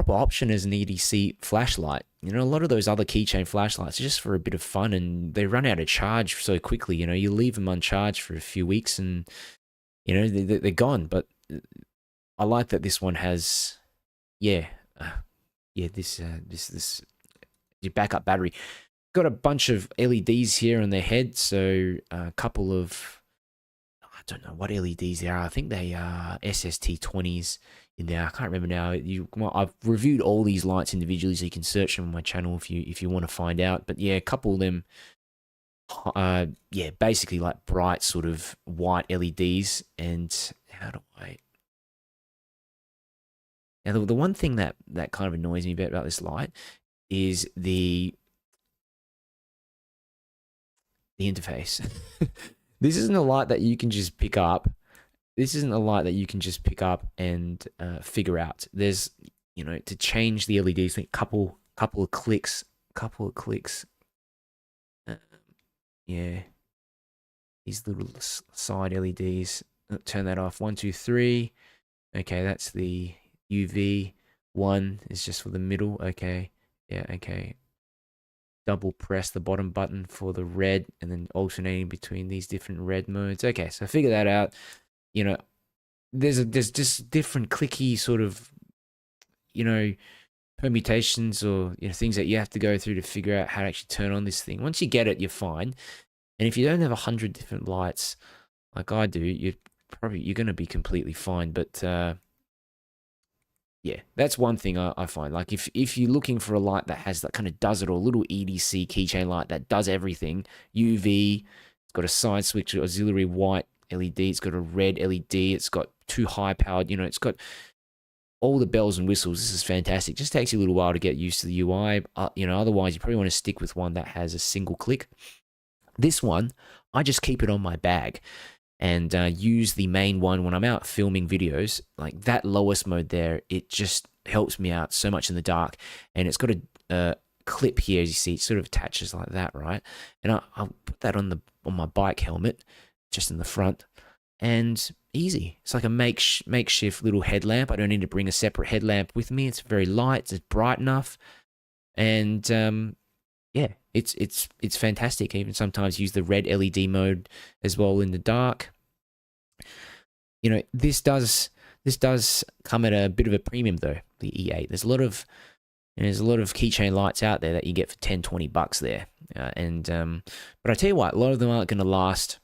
option as an EDC flashlight. A lot of those other keychain flashlights are just for a bit of fun, and they run out of charge so quickly. You leave them uncharged for a few weeks and they're gone. But I like that this one has this your backup battery. Got a bunch of LEDs here on their head, so a couple of, I don't know what LEDs they are. I think they are SST20s in there. I can't remember now. I've reviewed all these lights individually, so you can search them on my channel if you want to find out. But yeah, a couple of them, basically like bright sort of white LEDs. And how do I? Now the one thing that kind of annoys me a bit about this light is the interface. This isn't a light that you can just pick up. This isn't a light that you can just pick up and figure out. There's, to change the LEDs, I think couple of clicks. Yeah, these little side LEDs. Turn that off. 1, 2, 3. Okay, that's the UV. 1 is just for the middle. Okay, yeah, okay. Double press the bottom button for the red, and then alternating between these different red modes. Okay, so figure that out. There's just different clicky sort of, permutations or things that you have to go through to figure out how to actually turn on this thing. Once you get it, you're fine. And if you don't have 100 different lights like I do, you're going to be completely fine. But yeah, that's one thing I find. Like if you're looking for a light that has that kind of does it all, little EDC keychain light that does everything, UV, it's got a side switch, auxiliary white LED, it's got a red LED, it's got 2 high powered, it's got all the bells and whistles. This is fantastic. Just takes you a little while to get used to the UI. Otherwise you probably want to stick with one that has a single click. This one, I just keep it on my bag and use the main one when I'm out filming videos. Like that lowest mode there, it just helps me out so much in the dark. And it's got a clip here, as you see. It sort of attaches like that, right? And I'll put that on my bike helmet, just in the front, and easy. It's like a makeshift little headlamp. I don't need to bring a separate headlamp with me. It's very light. It's bright enough, and yeah, it's fantastic. I even sometimes use the red LED mode as well in the dark. This does This does come at a bit of a premium though, the E8. There's a lot of keychain lights out there that you get for 10, 20 bucks there. But I tell you what, a lot of them aren't going to last.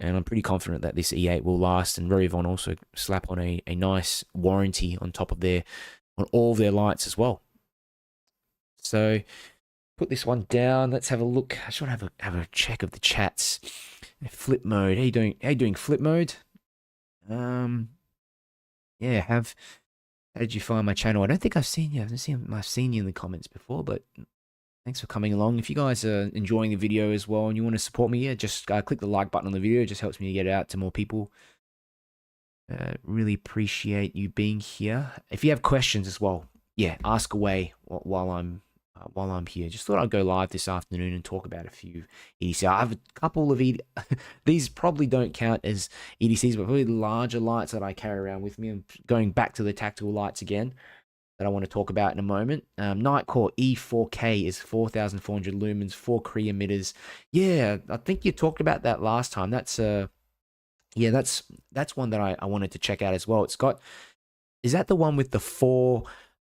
And I'm pretty confident that this E8 will last. And Revivon also slap on a nice warranty on top of on all of their lights as well. So put this one down. Let's have a look. I just want to have a check of the chats. Flip mode. How you doing? How you doing, flip mode? Yeah, how did you find my channel? I don't think I've seen you. I've seen you in the comments before, but thanks for coming along. If you guys are enjoying the video as well and you want to support me, yeah, just click the like button on the video. It just helps me to get it out to more people. Really appreciate you being here. If you have questions as well, yeah, ask away while I'm here. Just thought I'd go live this afternoon and talk about a few EDC. I have a couple of these probably don't count as EDCs, but really larger lights that I carry around with me. I'm going back to the tactical lights again that I want to talk about in a moment. Nightcore E4K is 4,400 lumens, 4 Cree emitters. Yeah, I think you talked about that last time. That's yeah, that's one that I wanted to check out as well. It's got, is that the one with the 4?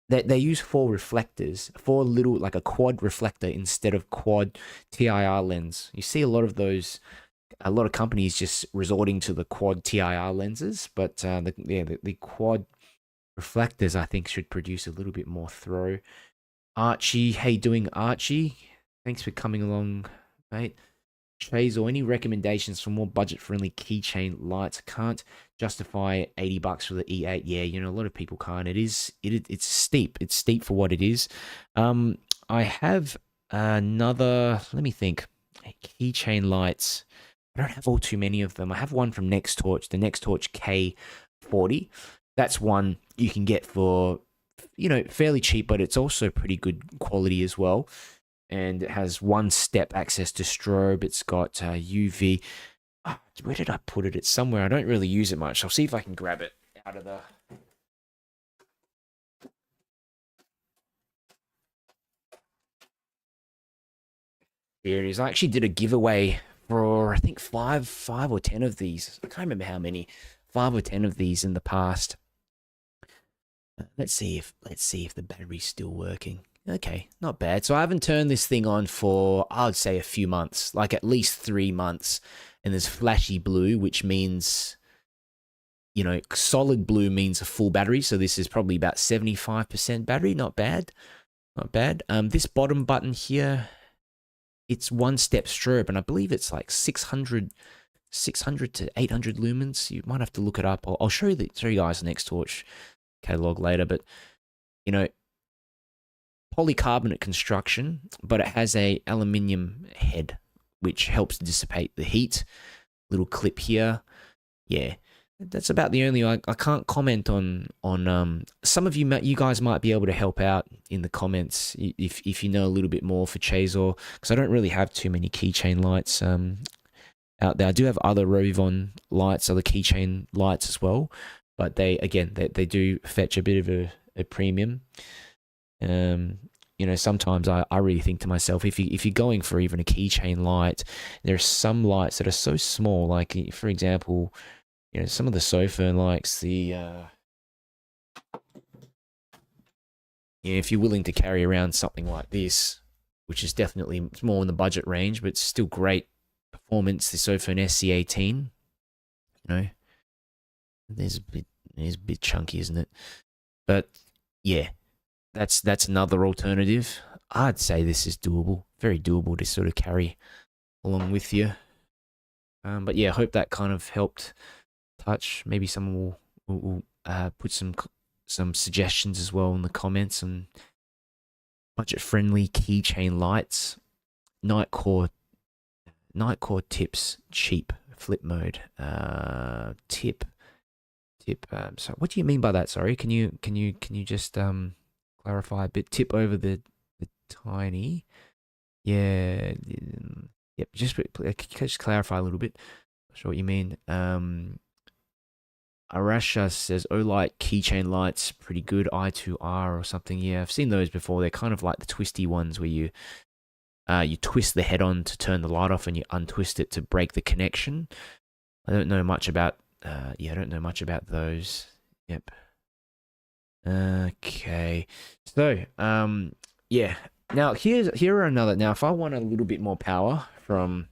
They use 4 reflectors, 4 little, like a quad reflector instead of quad TIR lens. You see a lot of those, a lot of companies just resorting to the quad TIR lenses, but the quad reflectors I think should produce a little bit more throw. Archie, how you doing, Archie? Thanks for coming along, mate. Chase, or any recommendations for more budget-friendly keychain lights? I can't justify 80 bucks for the E8. Yeah, you know, a lot of people can't. It's steep. It's steep for what it is. I have another, let me think, keychain lights. I don't have all too many of them. I have one from Nextorch, the Nextorch K40. That's one you can get for, you know, fairly cheap, but it's also pretty good quality as well. And it has one-step access to strobe. It's got UV. Oh, where did I put it? It's somewhere. I don't really use it much. I'll see if I can grab it out of the... Here it is. I actually did a giveaway for, I think, 5 or 10 of these. I can't remember how many. 5 or 10 of these in the past. Let's see if the battery's still working. Okay, not bad. So I haven't turned this thing on for, I'd say, a few months, like at least 3 months. And there's flashy blue, which means, you know, solid blue means a full battery. So this is probably about 75% battery. Not bad. Not bad. This bottom button here, it's one-step strobe, and I believe it's like 600 to 800 lumens. You might have to look it up. I'll show you guys the Nextorch catalog later, but, you know, polycarbonate construction, but it has a aluminium head which helps dissipate the heat. Little clip here. Yeah, that's about the only. I can't comment on some of you guys might be able to help out in the comments if you know a little bit more for Chazor, because I don't really have too many keychain lights out there. I do have other Revivon lights, other keychain lights as well, but they do fetch a bit of a premium. You know, sometimes I really think to myself, if you're going for even a keychain light, there are some lights that are so small, like, for example, you know, some of the Sofern lights, if you're willing to carry around something like this, which is definitely more in the budget range, but it's still great performance, the Sofern SC18, you know, it's a bit chunky, isn't it? But yeah, that's another alternative. I'd say this is doable, very doable to sort of carry along with you. But yeah, I hope that kind of helped touch. Maybe someone will put some suggestions as well in the comments on budget-friendly keychain lights. Nightcore tips cheap flip mode. Tip. So what do you mean by that? Sorry, can you just clarify a bit? Tip over the tiny. Yeah. Yep. Just clarify a little bit. Not sure what you mean. Arasha says, Olight keychain lights, pretty good. I2R or something. Yeah, I've seen those before. They're kind of like the twisty ones where you twist the head on to turn the light off and you untwist it to break the connection. I don't know much about I don't know much about those. Yep. Okay. So, yeah. Now here are another. Now, if I want a little bit more power from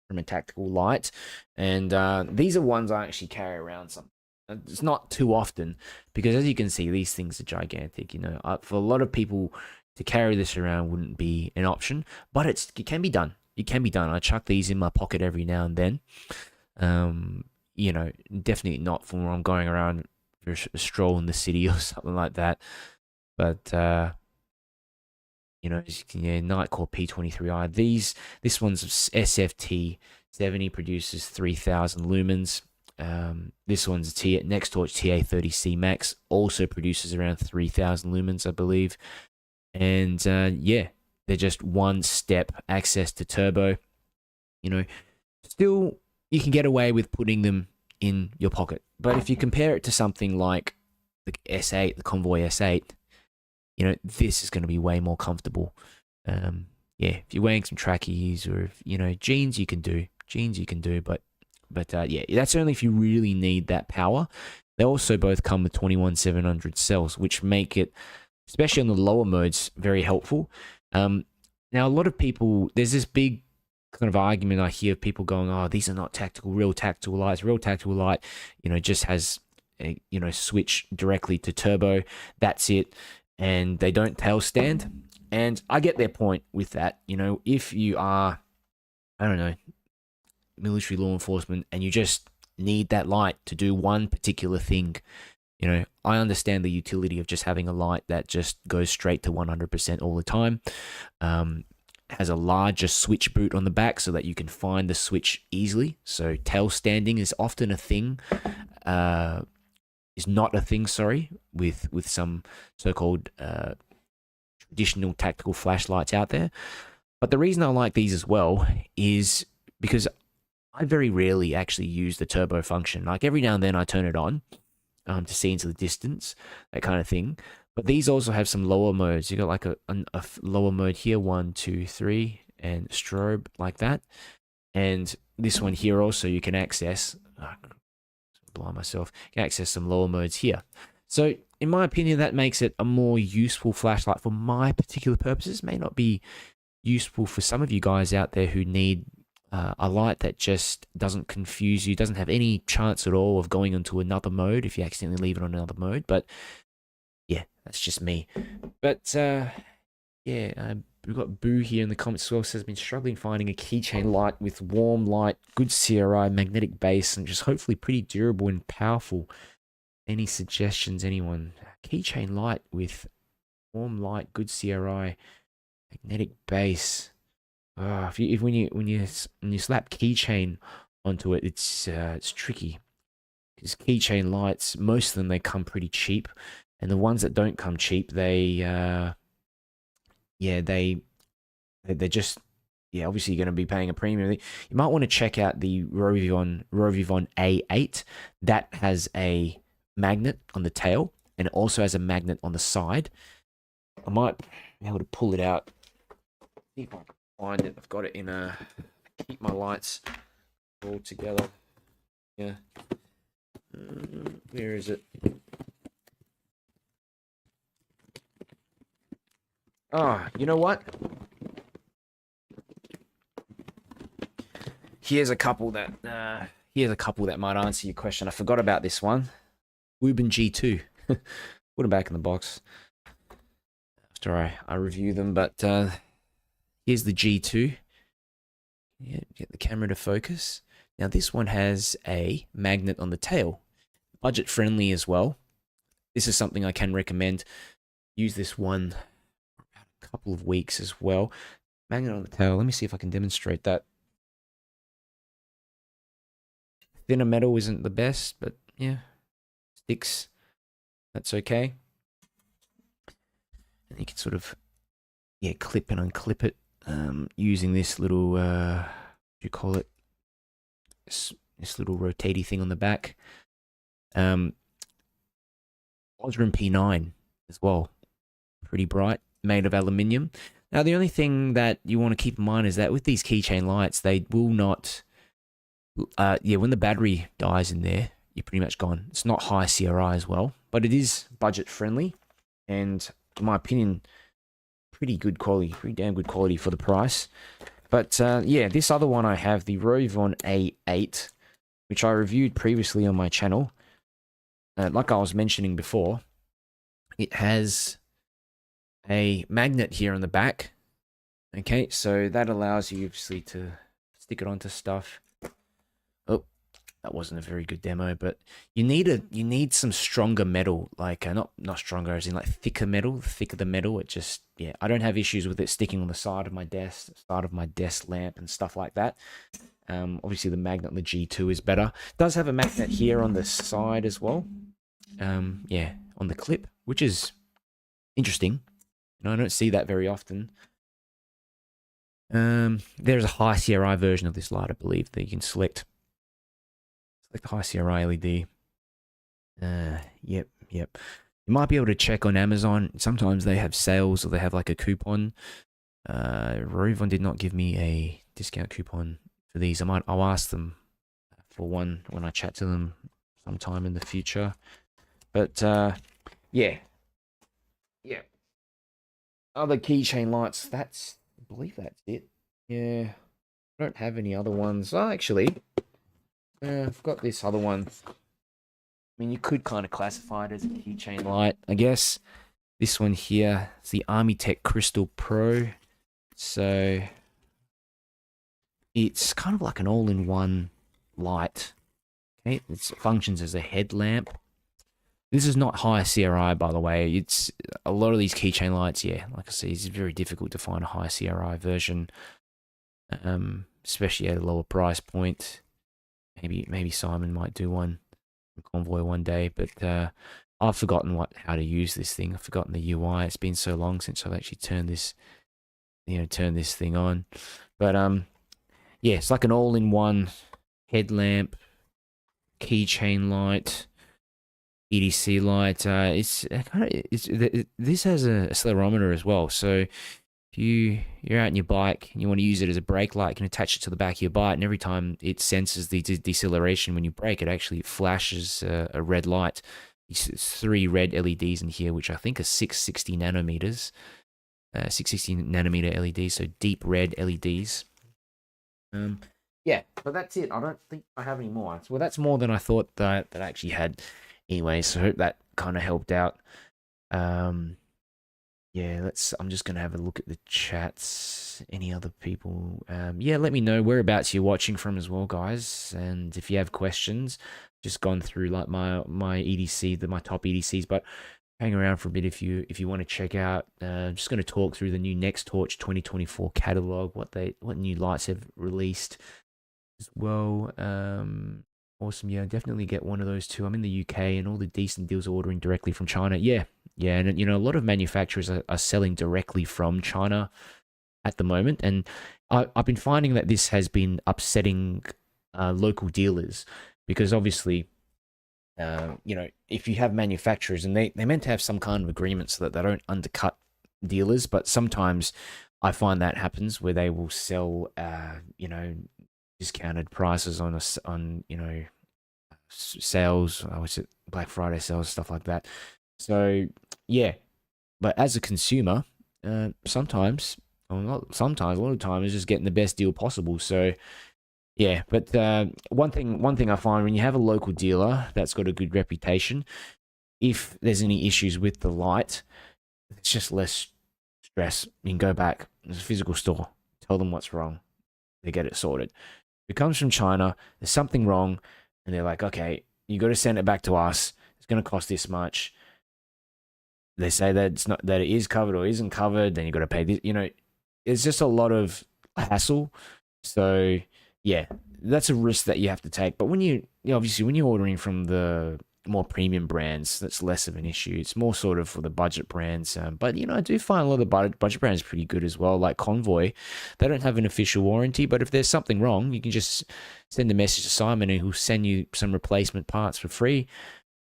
a tactical light, and these are ones I actually carry around some. It's not too often because, as you can see, these things are gigantic. You know, for a lot of people to carry this around wouldn't be an option, but it can be done. It can be done. I chuck these in my pocket every now and then. You know, definitely not from where I'm going around for a stroll in the city or something like that. But you know, yeah, Nightcore P23i. This one's SFT 70, produces 3,000 lumens. This one's Nextorch TA30C Max, also produces around 3,000 lumens, I believe. And yeah, they're just one step access to turbo. You know, still you can get away with putting them in your pocket, but if you compare it to something like the S8, the Convoy S8, you know, this is going to be way more comfortable. Yeah, if you're wearing some trackies or if, you know, jeans, you can do, but yeah, that's only if you really need that power. They also both come with 21700 cells, which make it, especially on the lower modes, very helpful. Now, a lot of people, there's this big kind of argument I hear of people going, oh, these are not tactical, real tactical lights. Real tactical light, you know, just has a, you know, switch directly to turbo. That's it. And they don't tail stand. And I get their point with that. You know, if you are, I don't know, military law enforcement and you just need that light to do one particular thing, you know, I understand the utility of just having a light that just goes straight to 100% all the time. Has a larger switch boot on the back so that you can find the switch easily. So tail standing is often a thing, is not a thing, sorry, with some so-called traditional tactical flashlights out there. But the reason I like these as well is because I very rarely actually use the turbo function. Like every now and then I turn it on to see into the distance, that kind of thing. But these also have some lower modes. You got like a lower mode here, 1, 2, 3, and strobe like that. And this one here also you can access. Blind myself. You can access some lower modes here. So in my opinion, that makes it a more useful flashlight for my particular purposes. May not be useful for some of you guys out there who need a light that just doesn't confuse you, doesn't have any chance at all of going into another mode if you accidentally leave it on another mode. But yeah, that's just me. But yeah, we've got Boo here in the comments as well. Says, been struggling finding a keychain light with warm light, good CRI, magnetic base, and just hopefully pretty durable and powerful. Any suggestions, anyone? Keychain light with warm light, good CRI, magnetic base. When you slap keychain onto it, it's tricky because keychain lights, most of them, they come pretty cheap, and the ones that don't come cheap, they're just, yeah, obviously you're going to be paying a premium. You might want to check out the Rovivon A8. That has a magnet on the tail and it also has a magnet on the side. I might be able to pull it out. See if I can find it. I've got it in a, keep my lights all together. Yeah. Where is it? Ah, you know what? Here's a couple that might answer your question. I forgot about this one. Wuben G2. Put them back in the box after I review them. But here's the G2. Yeah, get the camera to focus. Now this one has a magnet on the tail. Budget friendly as well. This is something I can recommend. Use this one for about a couple of weeks as well. Magnet on the tail. Let me see if I can demonstrate that. Thinner metal isn't the best, but yeah, sticks. That's okay. And you can sort of, yeah, clip and unclip it using this little, what do you call it? This little rotatey thing on the back. Osram P9 as well. Pretty bright, made of aluminium. Now, the only thing that you want to keep in mind is that with these keychain lights, they will not, when the battery dies in there, you're pretty much gone. It's not high CRI as well, but it is budget friendly, and in my opinion, pretty good quality, pretty damn good quality for the price. But yeah, this other one I have, the Rovon A8, which I reviewed previously on my channel. Like I was mentioning before, it has a magnet here on the back. Okay, so that allows you obviously to stick it onto stuff. Oh, that wasn't a very good demo, but you need some stronger metal, like not stronger as in like thicker metal. The thicker the metal, it just, yeah, I don't have issues with it sticking on the side of my desk lamp and stuff like that. Obviously the magnet on the G2 is better. It does have a magnet here on the side as well. Yeah, on the clip, which is interesting. You know, I don't see that very often. There's a high CRI version of this light, I believe, that you can select the high CRI LED. Yep. You might be able to check on Amazon. Sometimes they have sales or they have like a coupon. Rovon did not give me a discount coupon for these. I'll ask them for one when I chat to them sometime in the future. But yeah. Other keychain lights. I believe that's it. Yeah, I don't have any other ones. Oh, actually, I've got this other one. I mean, you could kind of classify it as a keychain light, I guess. This one here is the Armitech Crystal Pro. So it's kind of like an all-in-one light. Okay, it functions as a headlamp. This is not high CRI, by the way. It's a lot of these keychain lights, yeah, like I said, it's very difficult to find a high CRI version, especially at a lower price point. Maybe Simon might do one from Convoy one day, but I've forgotten how to use this thing. I've forgotten the UI. It's been so long since I've actually turned this thing on. But yeah, it's like an all-in-one headlamp, keychain light, EDC light. This has a accelerometer as well. So if you're out on your bike and you want to use it as a brake light, you can attach it to the back of your bike, and every time it senses the deceleration when you brake, it actually flashes a red light. It's 3 red LEDs in here, which I think are 660 nanometers. 660 nanometer LEDs, so deep red LEDs. Yeah, but that's it. I don't think I have any more. Well, that's more than I thought that I actually had. Anyway, so I hope that kind of helped out. Yeah, I'm just gonna have a look at the chats. Any other people? Yeah, let me know whereabouts you're watching from as well, guys. And if you have questions, just gone through like my EDC, my top EDCs, but hang around for a bit if you want to check out. Just going to talk through the new Nextorch 2024 catalog, what new lights have released as well. Awesome. Yeah, definitely get one of those too. I'm in the UK and all the decent deals are ordering directly from China. Yeah, and you know, a lot of manufacturers are selling directly from China at the moment, and I've been finding that this has been upsetting local dealers, because obviously, you know, if you have manufacturers and they're meant to have some kind of agreement so that they don't undercut dealers, but sometimes I find that happens where they will sell, you know, discounted prices on you know, sales, what's it, Black Friday sales, stuff like that. So yeah, but as a consumer, sometimes, well, not sometimes, a lot of the time is just getting the best deal possible. So yeah, but one thing I find when you have a local dealer that's got a good reputation, if there's any issues with the light, it's just less stress. You can go back, there's a physical store, tell them what's wrong, they get it sorted. If it comes from China, there's something wrong, and they're like, okay, you got to send it back to us. It's going to cost this much. They say that it's not, that it is covered or isn't covered. Then you got to pay this. You know, it's just a lot of hassle. So yeah, that's a risk that you have to take. But when you know, obviously when you're ordering from the more premium brands, that's less of an issue. It's more sort of for the budget brands. But you know, I do find a lot of the budget brands pretty good as well. Like Convoy, they don't have an official warranty, but if there's something wrong, you can just send a message to Simon and he'll send you some replacement parts for free.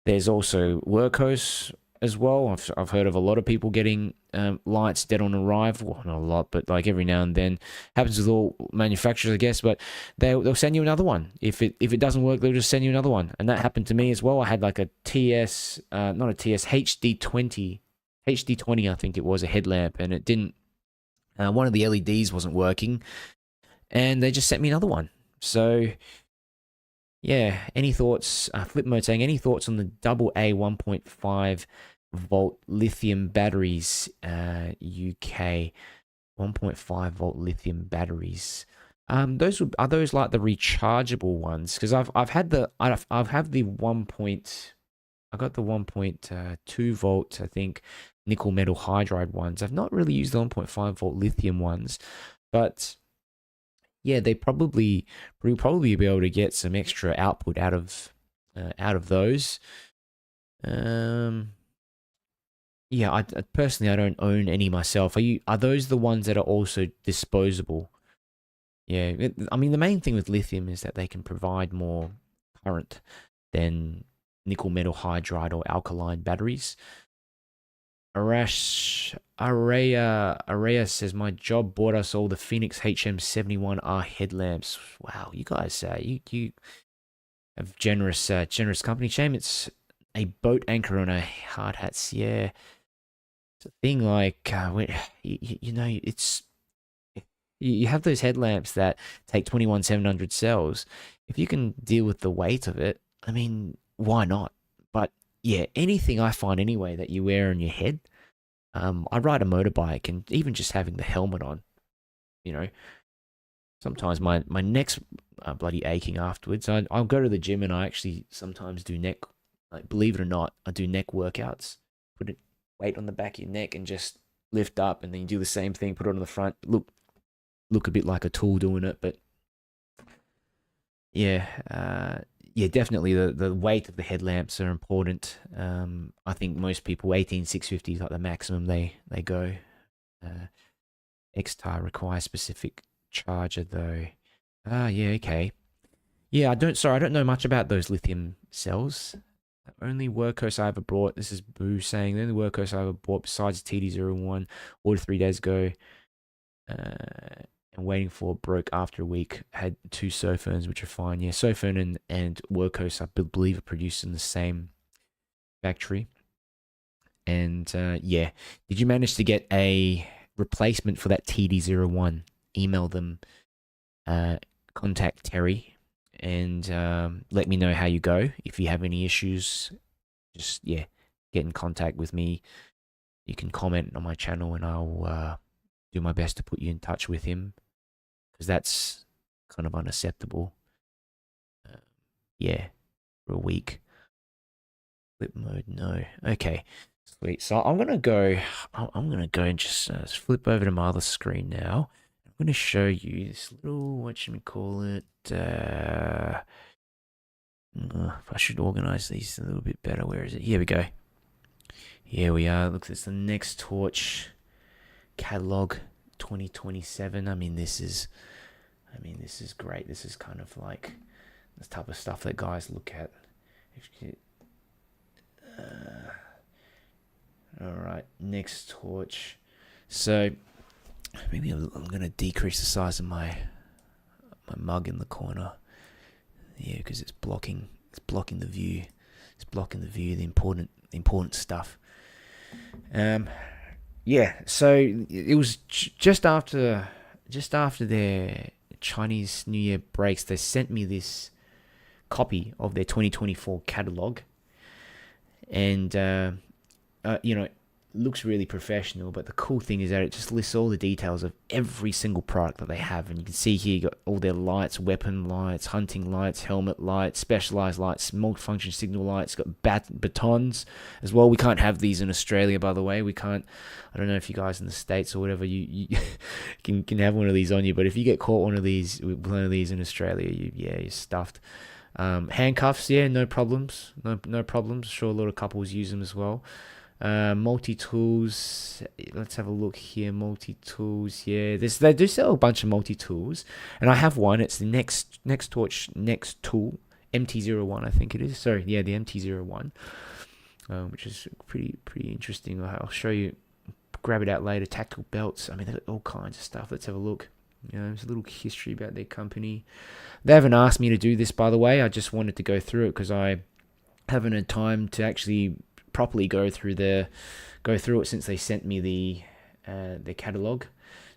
There's also Workhorse as well. I've heard of a lot of people getting lights dead on arrival. Well, not a lot, but like every now and then. Happens with all manufacturers, I guess. But they'll send you another one. If it doesn't work, they'll just send you another one. And that happened to me as well. I had like a TS, not a TS, HD20, I think it was, a headlamp, and it didn't. One of the LEDs wasn't working, and they just sent me another one. So yeah, any thoughts? Flip Mode saying, any thoughts on the AA 1.5 volt lithium batteries? UK 1.5 volt lithium batteries. Are those like the rechargeable ones? Because I've had the I've had the I got the 1.2 volt, I think, nickel metal hydride ones. I've not really used the 1.5 volt lithium ones, but yeah, we'll probably be able to get some extra output out of those. Yeah, I personally, I don't own any myself. Are those the ones that are also disposable? Yeah, I mean, the main thing with lithium is that they can provide more current than nickel metal hydride or alkaline batteries. Araya says, my job bought us all the Phoenix HM71R headlamps. Wow, you guys, you have generous company. Shame it's a boat anchor on a hard hats. Yeah, it's a thing like it's you have those headlamps that take 21,700 cells. If you can deal with the weight of it, I mean, why not? But yeah, anything I find anyway that you wear on your head. I ride a motorbike, and even just having the helmet on, sometimes my neck's bloody aching afterwards. I'll go to the gym, and I actually sometimes do neck, like, believe it or not, I do neck workouts. Put a weight on the back of your neck and just lift up, and then you do the same thing, put it on the front. Look a bit like a tool doing it, but yeah, definitely the weight of the headlamps are important. I think most people 18650 is like the maximum they go. X-Tar requires specific charger though. Yeah, okay. Yeah, I don't know much about those lithium cells. Only workhorse I ever bought. This is Boo saying, the only workhorse I ever bought besides TD01 ordered 3 days ago. And waiting for broke after a week. Had 2 Sopherns, which are fine. Yeah, Sophern and Workhorse, I believe, are produced in the same factory. And yeah, did you manage to get a replacement for that TD01? Email them, contact Terry, and let me know how you go. If you have any issues, just get in contact with me. You can comment on my channel, and I'll do my best to put you in touch with him, because that's kind of unacceptable. Yeah, for a week. Flip mode, no. Okay, sweet. So I'm gonna go and just flip over to my other screen now. I'm gonna show you this little, what should we call it? If I should organize these a little bit better. Where is it? Here we go. Here we are. Look, it's the Nextorch catalog 2027. I mean, this is great. This is kind of like the type of stuff that guys look at. All right, Nextorch. So maybe I'm gonna decrease the size of my mug in the corner. Yeah, because it's blocking the view. It's blocking the view. The important stuff. Yeah, so it was just after their Chinese New Year breaks. They sent me this copy of their 2024 catalog, and looks really professional. But the cool thing is that it just lists all the details of every single product that they have, and you can see here you got all their lights, weapon lights, hunting lights, helmet lights, specialized lights, multifunction signal lights, got batons as well. We can't have these in Australia, by the way. We can't. I don't know if you guys in the States or whatever, you can have one of these on you, but if you get caught one of these in Australia, you're stuffed. Handcuffs, yeah, no problems. No problems. Sure, a lot of couples use them as well. Multi-tools, let's have a look here. Multi-tools, yeah, they do sell a bunch of multi-tools, and I have one. It's the Nextorch Next Tool MT01, I think it is. Sorry, yeah, the MT01. which is pretty interesting. I'll show you, grab it out later. Tactical belts. I mean, they've got all kinds of stuff. Let's have a look. There's a little history about their company. They haven't asked me to do this, by the way. I just wanted to go through it because I haven't had time to actually properly go through it since they sent me their catalog.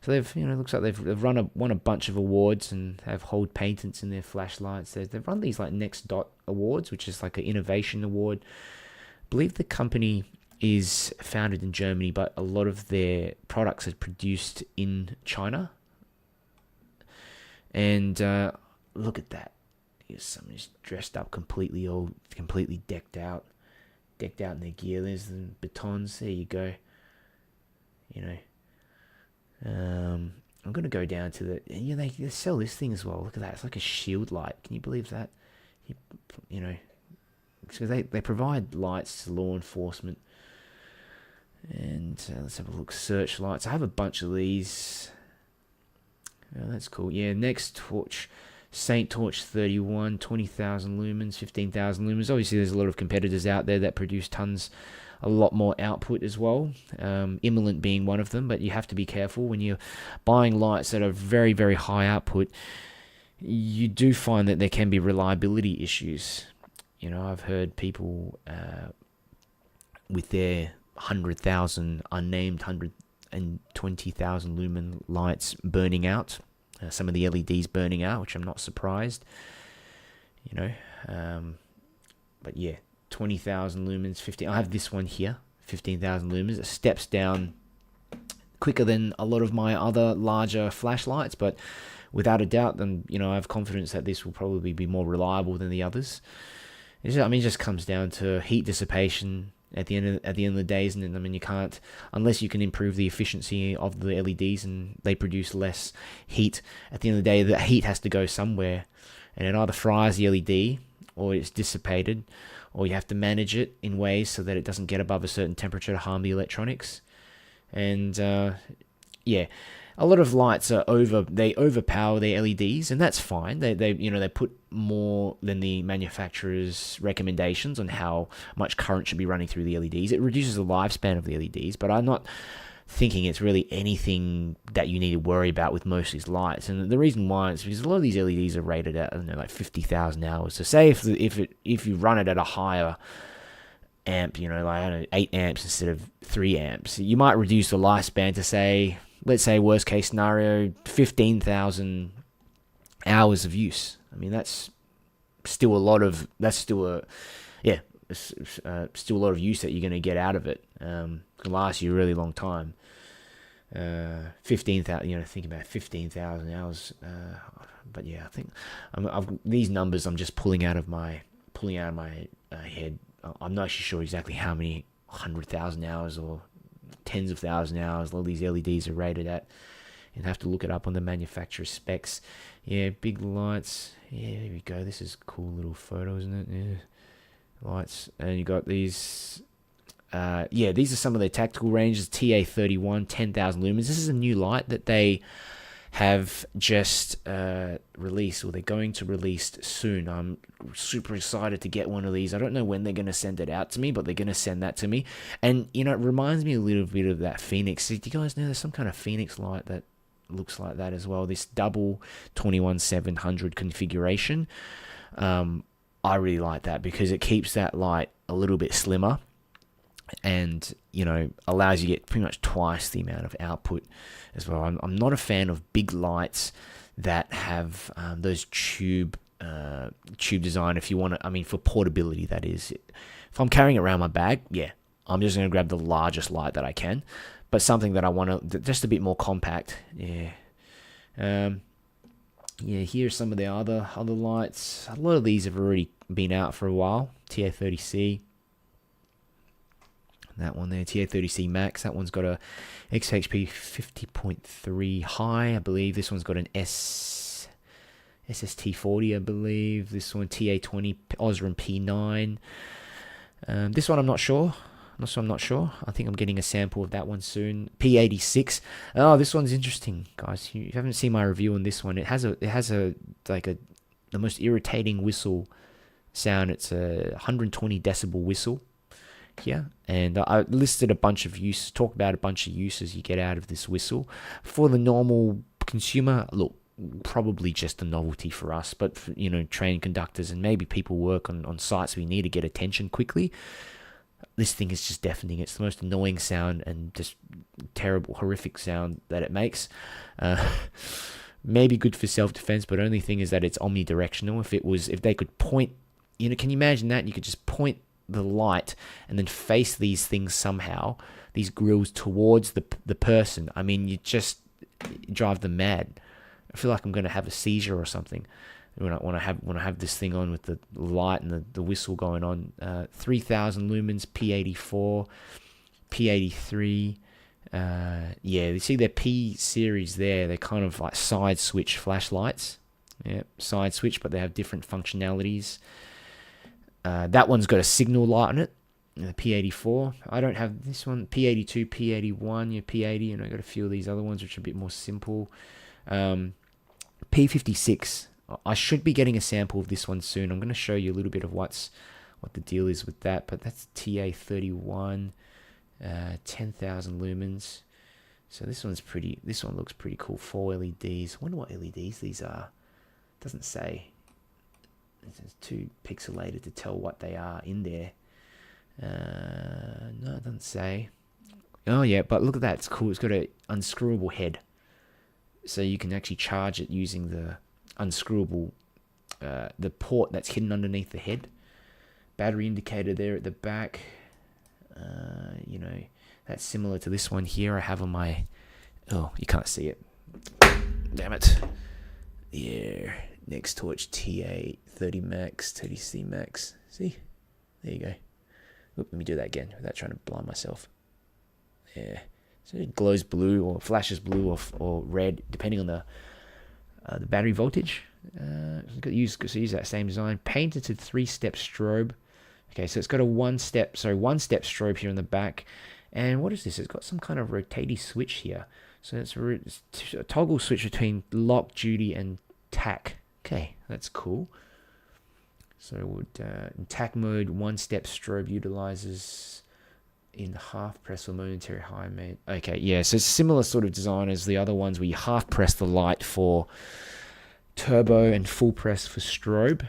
So they've, looks like they've won a bunch of awards and have hold patents in their flashlights. They've run these like Nextorch awards, which is like an innovation award. I believe the company is founded in Germany, but a lot of their products are produced in China. And look at that. Here's someone's dressed up completely decked out in their gear. There's the batons. There you go. I'm gonna go down to they sell this thing as well. Look at that. It's like a shield light. Can you believe that? So they provide lights to law enforcement. And let's have a look. Searchlights. I have a bunch of these. Oh, that's cool. Yeah, Nextorch, Saint Torch 31, 20,000 lumens, 15,000 lumens. Obviously, there's a lot of competitors out there that produce a lot more output as well. Imalent being one of them, but you have to be careful when you're buying lights that are very, very high output. You do find that there can be reliability issues. I've heard people with their 100,000 unnamed 120,000 lumen lights burning out. Some of the LEDs burning out, which I'm not surprised. But yeah, 20,000 lumens, 15. I have this one here, 15,000 lumens. It steps down quicker than a lot of my other larger flashlights, but without a doubt, then I have confidence that this will probably be more reliable than the others. It just comes down to heat dissipation at the end of the day, isn't it? I mean, you can't, unless you can improve the efficiency of the LEDs and they produce less heat. At the end of the day, the heat has to go somewhere, and it either fries the LED or it's dissipated, or you have to manage it in ways so that it doesn't get above a certain temperature to harm the electronics. And a lot of lights they overpower their LEDs, and that's fine. They put more than the manufacturer's recommendations on how much current should be running through the LEDs. It reduces the lifespan of the LEDs, but I'm not thinking it's really anything that you need to worry about with most of these lights. And the reason why is because a lot of these LEDs are rated at like 50,000 hours. So say if you run it at a higher amp, like 8 amps instead of 3 amps, you might reduce the lifespan to let's say worst case scenario, 15,000 hours of use. I mean, that's still a lot of use that you're going to get out of it. Can last you a really long time. 15,000, think about 15,000 hours. But yeah, I think these numbers I'm just pulling out of my head. I'm not actually sure exactly how many 100,000 hours or tens of thousand hours all these LEDs are rated at, and have to look it up on the manufacturer's specs. Yeah, big lights. Yeah, there we go. This is a cool little photo, isn't it? Yeah, lights. And you got these. These are some of their tactical ranges. TA31, 10,000 lumens. This is a new light that they have just released, or they're going to release soon. I'm super excited to get one of these. I don't know when they're going to send it out to me, but they're going to send that to me. And, it reminds me a little bit of that Phoenix. Do you guys know there's some kind of Phoenix light that looks like that as well? This double 21700 configuration. I really like that because it keeps that light a little bit slimmer and, allows you to get pretty much twice the amount of output as well. I'm not a fan of big lights that have those tube design. If you want to, for portability, that is. If I'm carrying it around my bag, yeah, I'm just going to grab the largest light that I can. But something that I want to, just a bit more compact, yeah. Here's some of the other lights. A lot of these have already been out for a while. TA30C. That one there, TA30C Max. That one's got a XHP 50.3 high, I believe. This one's got an SST40, I believe. This one, TA20 Osram P9. This one I'm not sure. I'm not sure. I think I'm getting a sample of that one soon. P86. Oh, this one's interesting, guys. You haven't seen my review on this one. It has the most irritating whistle sound. It's a 120 decibel whistle. here, and I listed a bunch of uses, talked about a bunch of uses you get out of this whistle. For the normal consumer, look, probably just a novelty for us, but for, trained conductors and maybe people work on sites we need to get attention quickly, this thing is just deafening. It's the most annoying sound and just terrible, horrific sound that it makes. Maybe good for self-defense, but only thing is that it's omnidirectional. If they could point, can you imagine that? You could just point the light and then face these things somehow, these grills towards the person. I mean, you just drive them mad. I feel like I'm going to have a seizure or something when I have this thing on with the light and the whistle going on. 3000 lumens, P84, P83. You see their P series there. They're kind of like side switch flashlights. Yeah, side switch, but they have different functionalities. That one's got a signal light on it. The P84. I don't have this one. P82, P81, P80, and I got a few of these other ones which are a bit more simple. P56. I should be getting a sample of this one soon. I'm going to show you a little bit of what the deal is with that. But that's TA31, 10,000 lumens. So this one looks pretty cool. 4 LEDs. I wonder what LEDs these are. It doesn't say. It's too pixelated to tell what they are in there. No, it doesn't say. Oh yeah, but look at that. It's cool. It's got an unscrewable head. So you can actually charge it using the unscrewable, the port that's hidden underneath the head. Battery indicator there at the back. That's similar to this one here I have on my... Oh, you can't see it. Damn it. Yeah, Nextorch TA30 Max, 30C Max. See? There you go. Oop, let me do that again without trying to blind myself. Yeah. So it glows blue or flashes blue or red, depending on the battery voltage. Use that same design. Painted to 3-step strobe. Okay, so it's got a one-step strobe here on the back. And what is this? It's got some kind of rotating switch here. So it's a toggle switch between lock, duty, and tack. Okay, that's cool. So in tack mode, one-step strobe utilizes in half press or momentary high mode. Okay, yeah, so it's similar sort of design as the other ones where you half press the light for turbo and full press for strobe.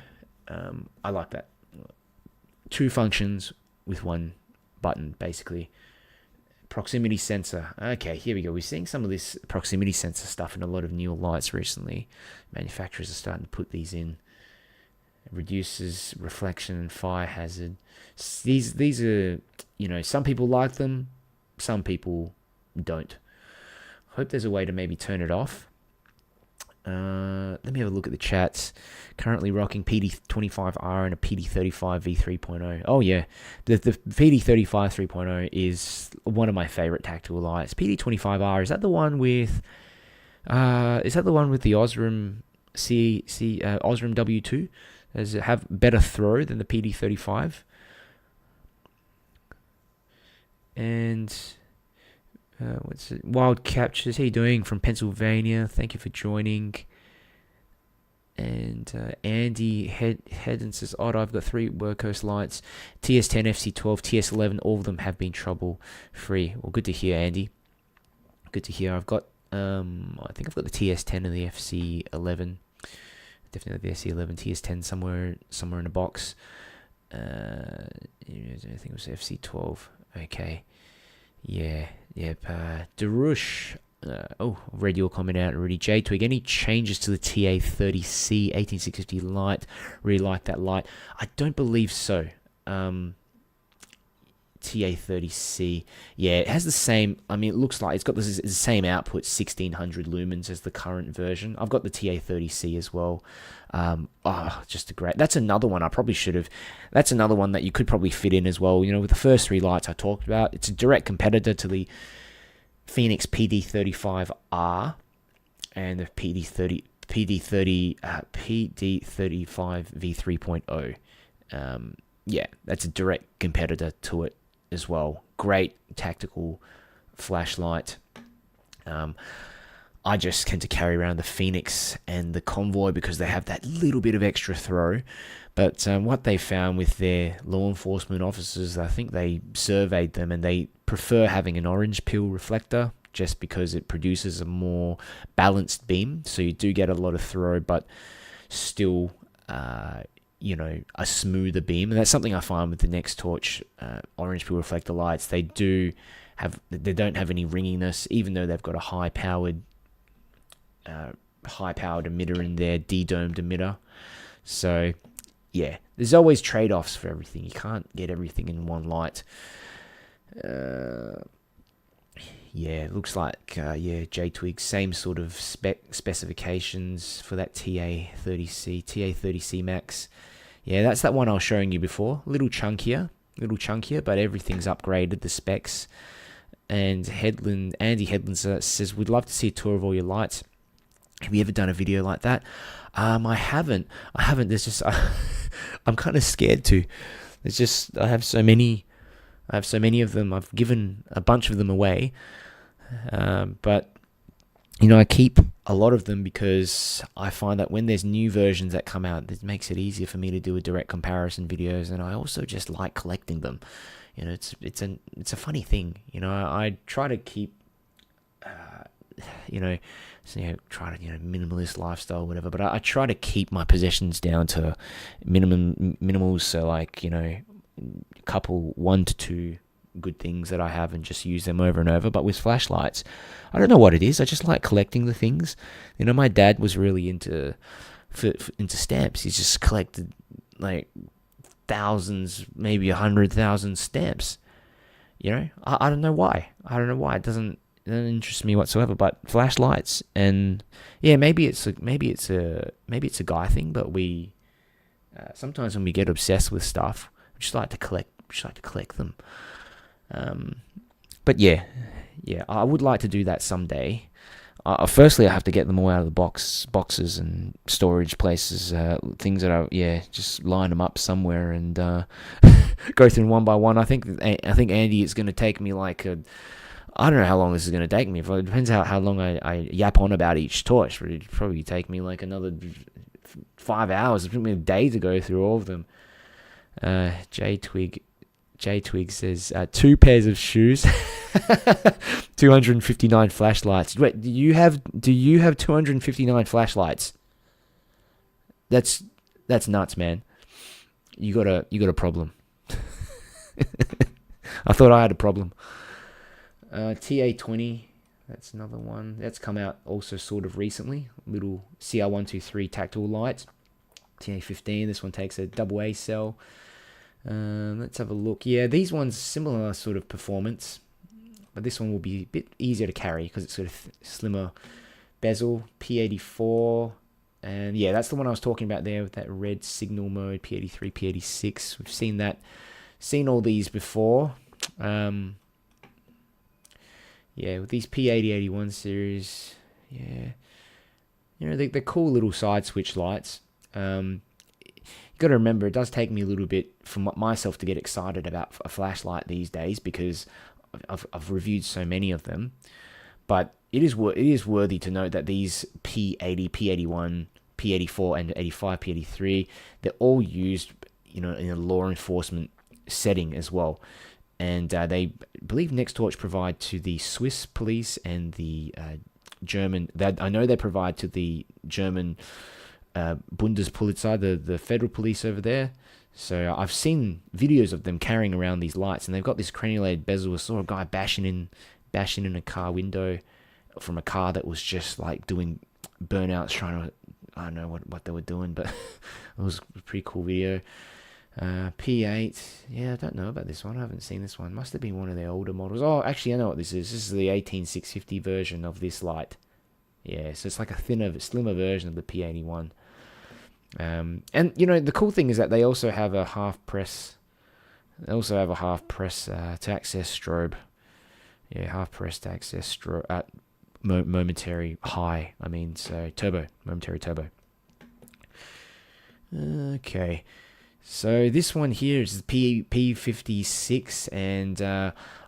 I like that. 2 functions with 1 button, basically. Proximity sensor. Okay, here we go. We're seeing some of this proximity sensor stuff in a lot of new lights recently. Manufacturers are starting to put these in. It reduces reflection and fire hazard. These are, some people like them, some people don't. Hope there's a way to maybe turn it off. Let me have a look at the chats. Currently rocking PD25R and a PD35 V3.0. Oh yeah, the PD35 3.0 is one of my favorite tactical lights. PD25R, is that the one with the Osram Osram W2? Does it have better throw than the PD35? And what's it? Wild Captures, how you doing from Pennsylvania? Thank you for joining. And Andy Hedden says, Odd, I've got 3 workhorse lights, TS10, FC12, TS11, all of them have been trouble free. Well, good to hear, Andy. Good to hear. I've got I think I've got the TS10 and the FC11. Definitely the FC11, TS10 somewhere in a box. I think it was FC12. Okay. Yeah. Yep. Darush. I've read your comment out already. J Twig, any changes to the TA30C 18650 light? Really like that light. I don't believe so. TA30C. Yeah, it has the same. I mean, it looks like it's got the same output, 1600 lumens as the current version. I've got the TA30C as well. Just a great. That's another one I probably should have. That's another one that you could probably fit in as well. With the first 3 lights I talked about, it's a direct competitor to the Phoenix PD35R and the PD35 V3.0. Yeah, that's a direct competitor to it as well. Great tactical flashlight. I just tend to carry around the Phoenix and the Convoy because they have that little bit of extra throw. But what they found with their law enforcement officers, I think they surveyed them and they prefer having an orange peel reflector just because it produces a more balanced beam. So you do get a lot of throw, but still, a smoother beam. And that's something I find with the Nextorch orange peel reflector lights. They don't have any ringiness, even though they've got a high-powered emitter in there, D-domed emitter. So yeah, there's always trade-offs for everything. You can't get everything in one light. It looks like J-Twig, same sort of specifications for that TA30C Max. Yeah, that's that one I was showing you before. Little chunkier, but everything's upgraded, the specs. And Andy Headland says, we'd love to see a tour of all your lights. Have you ever done a video like that? I haven't. There's just, I'm kind of scared to. It's just, I have so many of them. I've given a bunch of them away. But, I keep a lot of them because I find that when there's new versions that come out, it makes it easier for me to do a direct comparison videos. And I also just like collecting them. It's a funny thing. I try to keep, try to, minimalist lifestyle, whatever. But I try to keep my possessions down to minimals. So like, a couple, 1 to 2 good things that I have and just use them over and over. But with flashlights, I don't know what it is. I just like collecting the things. My dad was really into stamps. He's just collected like thousands, maybe 100,000 stamps. I don't know why. It doesn't interest me whatsoever. But flashlights, and yeah, maybe it's a guy thing. But we sometimes when we get obsessed with stuff, we just like to collect them. But yeah, I would like to do that someday. Firstly, I have to get them all out of the boxes and storage places, things that just line them up somewhere and go through them one by one. I think Andy, it's going to take me I don't know how long this is going to take me. It depends how long I yap on about each torch. But it'd probably take me like another 5 hours. It took me a day to go through all of them. J-Twig says, 2 pairs of shoes, 259 flashlights. Wait, do you have 259 flashlights? That's nuts, man. You got a problem. I thought I had a problem. TA20, that's another one. That's come out also sort of recently. Little CR123 tactile light. TA15, this one takes a AA cell. Let's have a look. Yeah, these ones similar sort of performance, but this one will be a bit easier to carry because it's sort of slimmer bezel. P84, and yeah, that's the one I was talking about there with that red signal mode. P83, P86. We've seen all these before. Yeah, with these P8081 series, yeah, they're cool little side switch lights. You got to remember, it does take me a little bit for myself to get excited about a flashlight these days because I've reviewed so many of them. But it is worthy to note that these P80, P81, P84, and 85, P83, they're all used, in a law enforcement setting as well. And they believe Nextorch provide to the Swiss police and the German. I know they provide to the German Bundespolizei, the federal police over there. So I've seen videos of them carrying around these lights, and they've got this crenulated bezel. I saw a guy bashing in a car window from a car that was just like doing burnouts, trying to, I don't know what they were doing, but it was a pretty cool video. P8, yeah, I don't know about this one. I haven't seen this one. Must have been one of their older models. Oh, actually, I know what this is. This is the 18650 version of this light. Yeah, so it's like a slimmer version of the P81. And the cool thing is that they also have a half press. They also have a half press to access strobe. Yeah, half press to access strobe. Momentary high. So momentary turbo. Okay, so this one here is the P56, and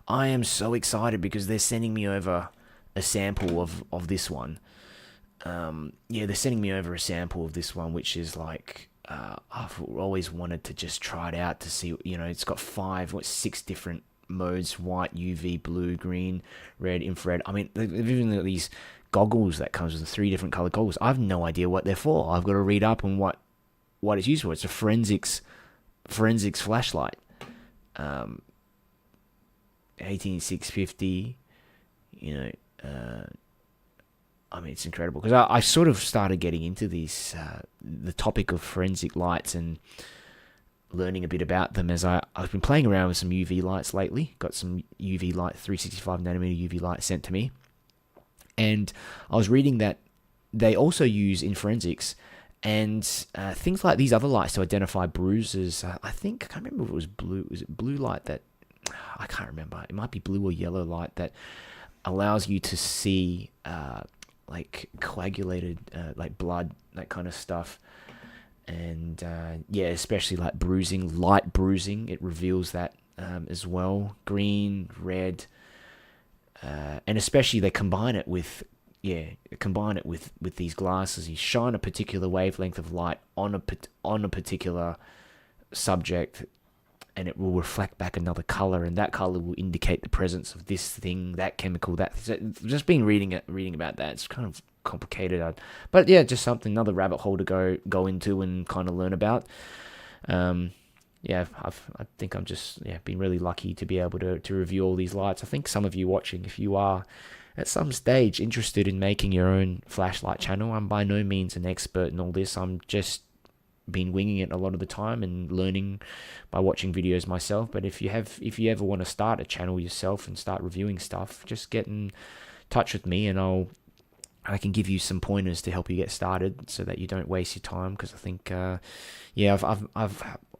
I am so excited because they're sending me over a a sample of this one. Yeah, they're sending me over a sample of this one, which is like, I've always wanted to just try it out to see, it's got 6 different modes: white, UV, blue, green, red, infrared. I mean, they've even got these goggles that comes with 3 different color goggles. I have no idea what they're for. I've got to read up on what it's used for. It's a forensics flashlight. 18650, I mean, it's incredible, because I sort of started getting into these, the topic of forensic lights and learning a bit about them as I've been playing around with some UV lights lately. Got some UV light, 365 nanometer UV light sent to me. And I was reading that they also use in forensics and things like these other lights to identify bruises. I can't remember if it was blue. Was it blue light that, I can't remember. It might be blue or yellow light that allows you to see like coagulated like blood, that kind of stuff. And yeah, especially like bruising, light bruising, it reveals that as well. Green, red, and especially they combine it with these glasses. You shine a particular wavelength of light on a particular subject, and it will reflect back another color, and that color will indicate the presence of this thing, that chemical, that. So just been reading about that. It's kind of complicated, but yeah, just another rabbit hole to go into and kind of learn about. Yeah, I think I'm just been really lucky to be able to review all these lights. I think some of you watching, if you are at some stage interested in making your own flashlight channel, I'm by no means an expert in all this. I'm just been winging it a lot of the time and learning by watching videos myself. But if you ever want to start a channel yourself and start reviewing stuff, just get in touch with me, and I can give you some pointers to help you get started so that you don't waste your time. Because I think I've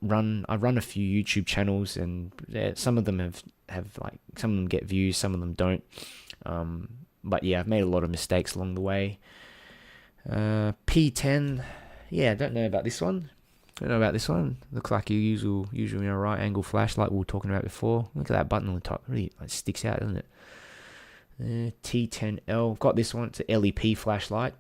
run a few YouTube channels, and some of them have some of them get views, some of them don't. But yeah, I've made a lot of mistakes along the way. P10, yeah, I don't know about this one. Looks like your usual right angle flashlight we were talking about before. Look at that button on the top, really sticks out, doesn't it? T10L, got this one. It's an LEP flashlight.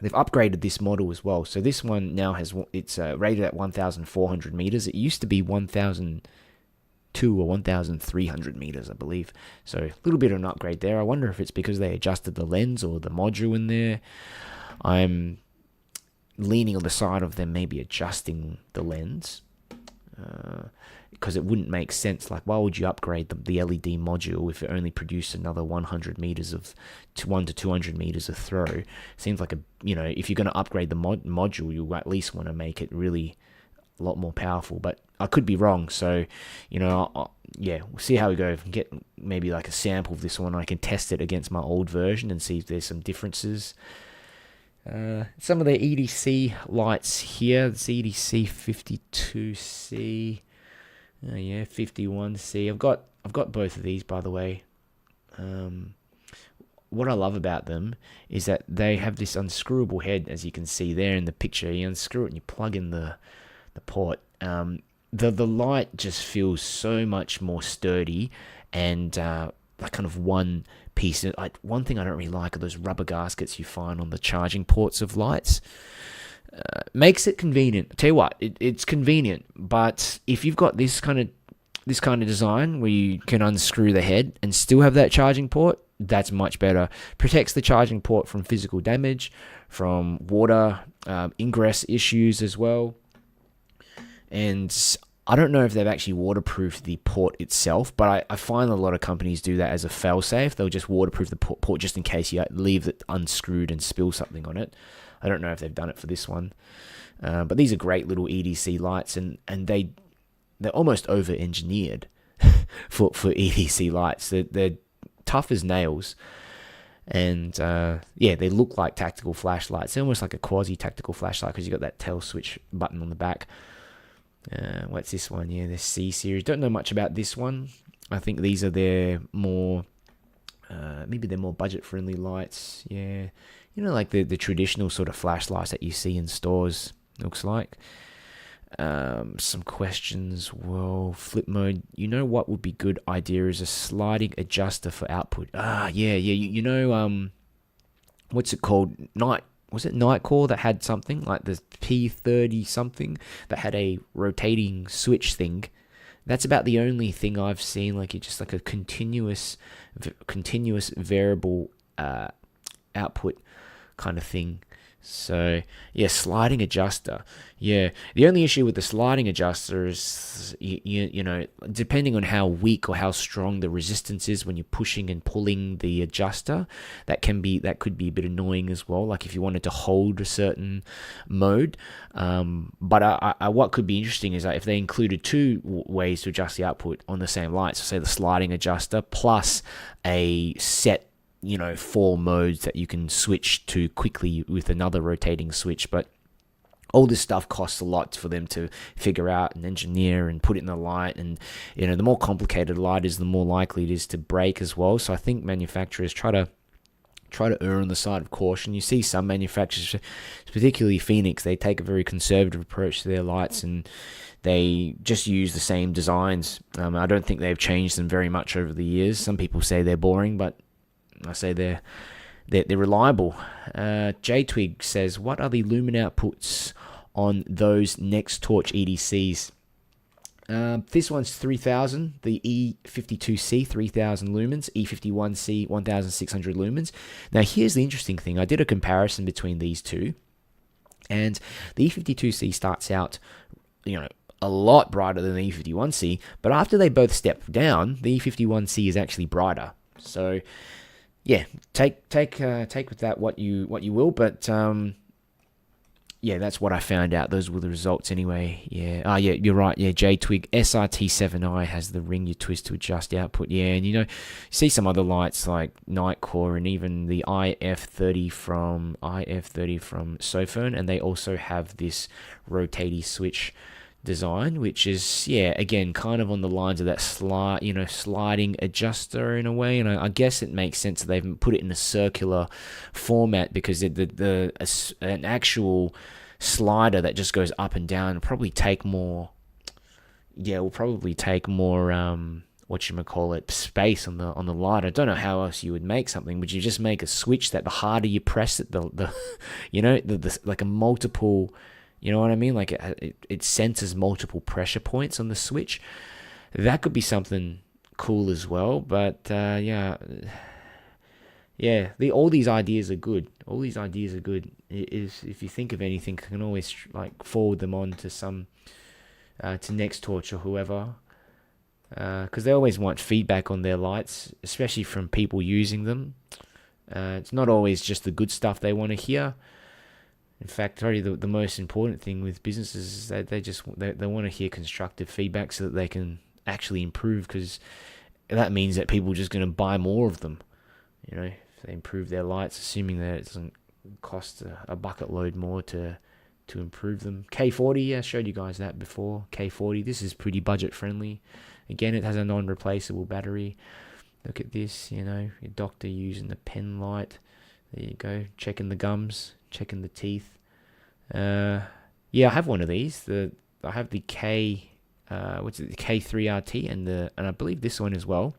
They've upgraded this model as well. So this one now it's rated at 1,400 meters. It used to be 1,002 or 1,300 meters, I believe. So a little bit of an upgrade there. I wonder if it's because they adjusted the lens or the module in there. I'm leaning on the side of them maybe adjusting the lens, because it wouldn't make sense. Like, why would you upgrade the LED module if it only produced another 100 meters of 1 to 200 meters of throw? Seems like if you're going to upgrade the module, you at least want to make it really a lot more powerful. But I could be wrong, so we'll see how we go. If I can get maybe like a sample of this one, I can test it against my old version and see if there's some differences. Some of the EDC lights here. It's EDC 52C. 51C. I've got both of these, by the way. What I love about them is that they have this unscrewable head, as you can see there in the picture. You unscrew it and you plug in the port. The light just feels so much more sturdy, and like kind of one piece. One thing I don't really like are those rubber gaskets you find on the charging ports of lights. Makes it convenient. I tell you what, it's convenient, but if you've got this kind of design where you can unscrew the head and still have that charging port, that's much better. Protects the charging port from physical damage, from water ingress issues as well. And I don't know if they've actually waterproofed the port itself, but I find a lot of companies do that as a fail-safe. They'll just waterproof the port just in case you leave it unscrewed and spill something on it. I don't know if they've done it for this one. But these are great little EDC lights, and they're almost over-engineered for EDC lights. They're tough as nails. And they look like tactical flashlights. They're almost like a quasi-tactical flashlight because you've got that tail switch button on the back. What's this one? Yeah, the C series. Don't know much about this one. I think these are their more, maybe they're more budget-friendly lights. Yeah, like the traditional sort of flashlights that you see in stores. Looks like. Some questions. Well, flip mode. You know what would be good idea is a sliding adjuster for output. Yeah. What's it called? Was it Nightcore that had something like the P30 something that had a rotating switch thing? That's about the only thing I've seen. Like it's just like a continuous variable output kind of thing. So yeah, sliding adjuster. Yeah, the only issue with the sliding adjuster is you know, depending on how weak or how strong the resistance is when you're pushing and pulling the adjuster, that could be a bit annoying as well. Like if you wanted to hold a certain mode. But what could be interesting is that if they included two ways to adjust the output on the same light, so say the sliding adjuster plus a set, you know, 4 modes that you can switch to quickly with another rotating switch. But all this stuff costs a lot for them to figure out and engineer and put it in the light. And, you know, the more complicated the light is, the more likely it is to break as well. So I think manufacturers try to err on the side of caution. You see some manufacturers, particularly Phoenix, they take a very conservative approach to their lights and they just use the same designs. I don't think they've changed them very much over the years. Some people say they're boring, but I say they're reliable. JTwig says, what are the lumen outputs on those Nextorch EDCs? This one's 3000, the E52C 3000 lumens, E51C 1600 lumens. Now here's the interesting thing. I did a comparison between these two, and the E52C starts out, you know, a lot brighter than the E51C, but after they both step down, the E51C is actually brighter. So yeah, take with that what you will, but yeah, that's what I found out. Those were the results anyway. Yeah. Yeah, you're right. Yeah, JTwig SRT7i has the ring you twist to adjust output. Yeah, and you know, you see some other lights like Nightcore and even the IF30 from Sofern, and they also have this rotating switch design, which is, yeah, again, kind of on the lines of that sliding adjuster in a way. And I guess it makes sense that they've put it in a circular format, because an actual slider that just goes up and down will probably take more space on the light. I don't know how else you would make something. Would you just make a switch that the harder you press it, the like a multiple, you know what I mean? Like it senses multiple pressure points on the switch. That could be something cool as well. But yeah, all these ideas are good. If you think of anything, you can always like forward them on to some to Nextorch or whoever, because they always want feedback on their lights, especially from people using them. It's not always just the good stuff they want to hear. In fact, probably the most important thing with businesses is that they want to hear constructive feedback so that they can actually improve, because that means that people are just going to buy more of them. You know, if they improve their lights, assuming that it doesn't cost a bucket load more to improve them. K40, yeah, I showed you guys that before. K40, this is pretty budget friendly. Again, it has a non-replaceable battery. Look at this, you know, your doctor using the pen light. There you go, checking the gums, checking the teeth. Yeah, I have one of these. I have the the K3RT and I believe this one as well.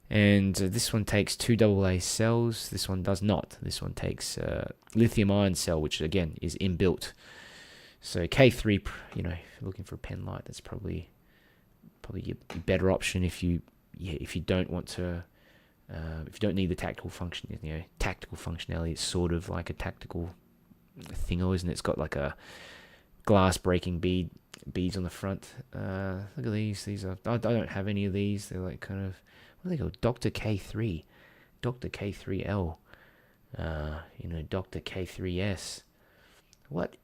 And this one takes 2 AA cells. This one does not. This one takes lithium ion cell, which again is inbuilt. So K3, you know, if you're looking for a pen light, that's probably your better option if you don't want to. If you don't need the tactical functionality, it's sort of like a tactical thingo, isn't it? It's got like a glass breaking beads on the front. Look at these. I don't have any of these. They're like kind of, what do they called? Dr. K3, Dr. K3L, Dr. K3S. What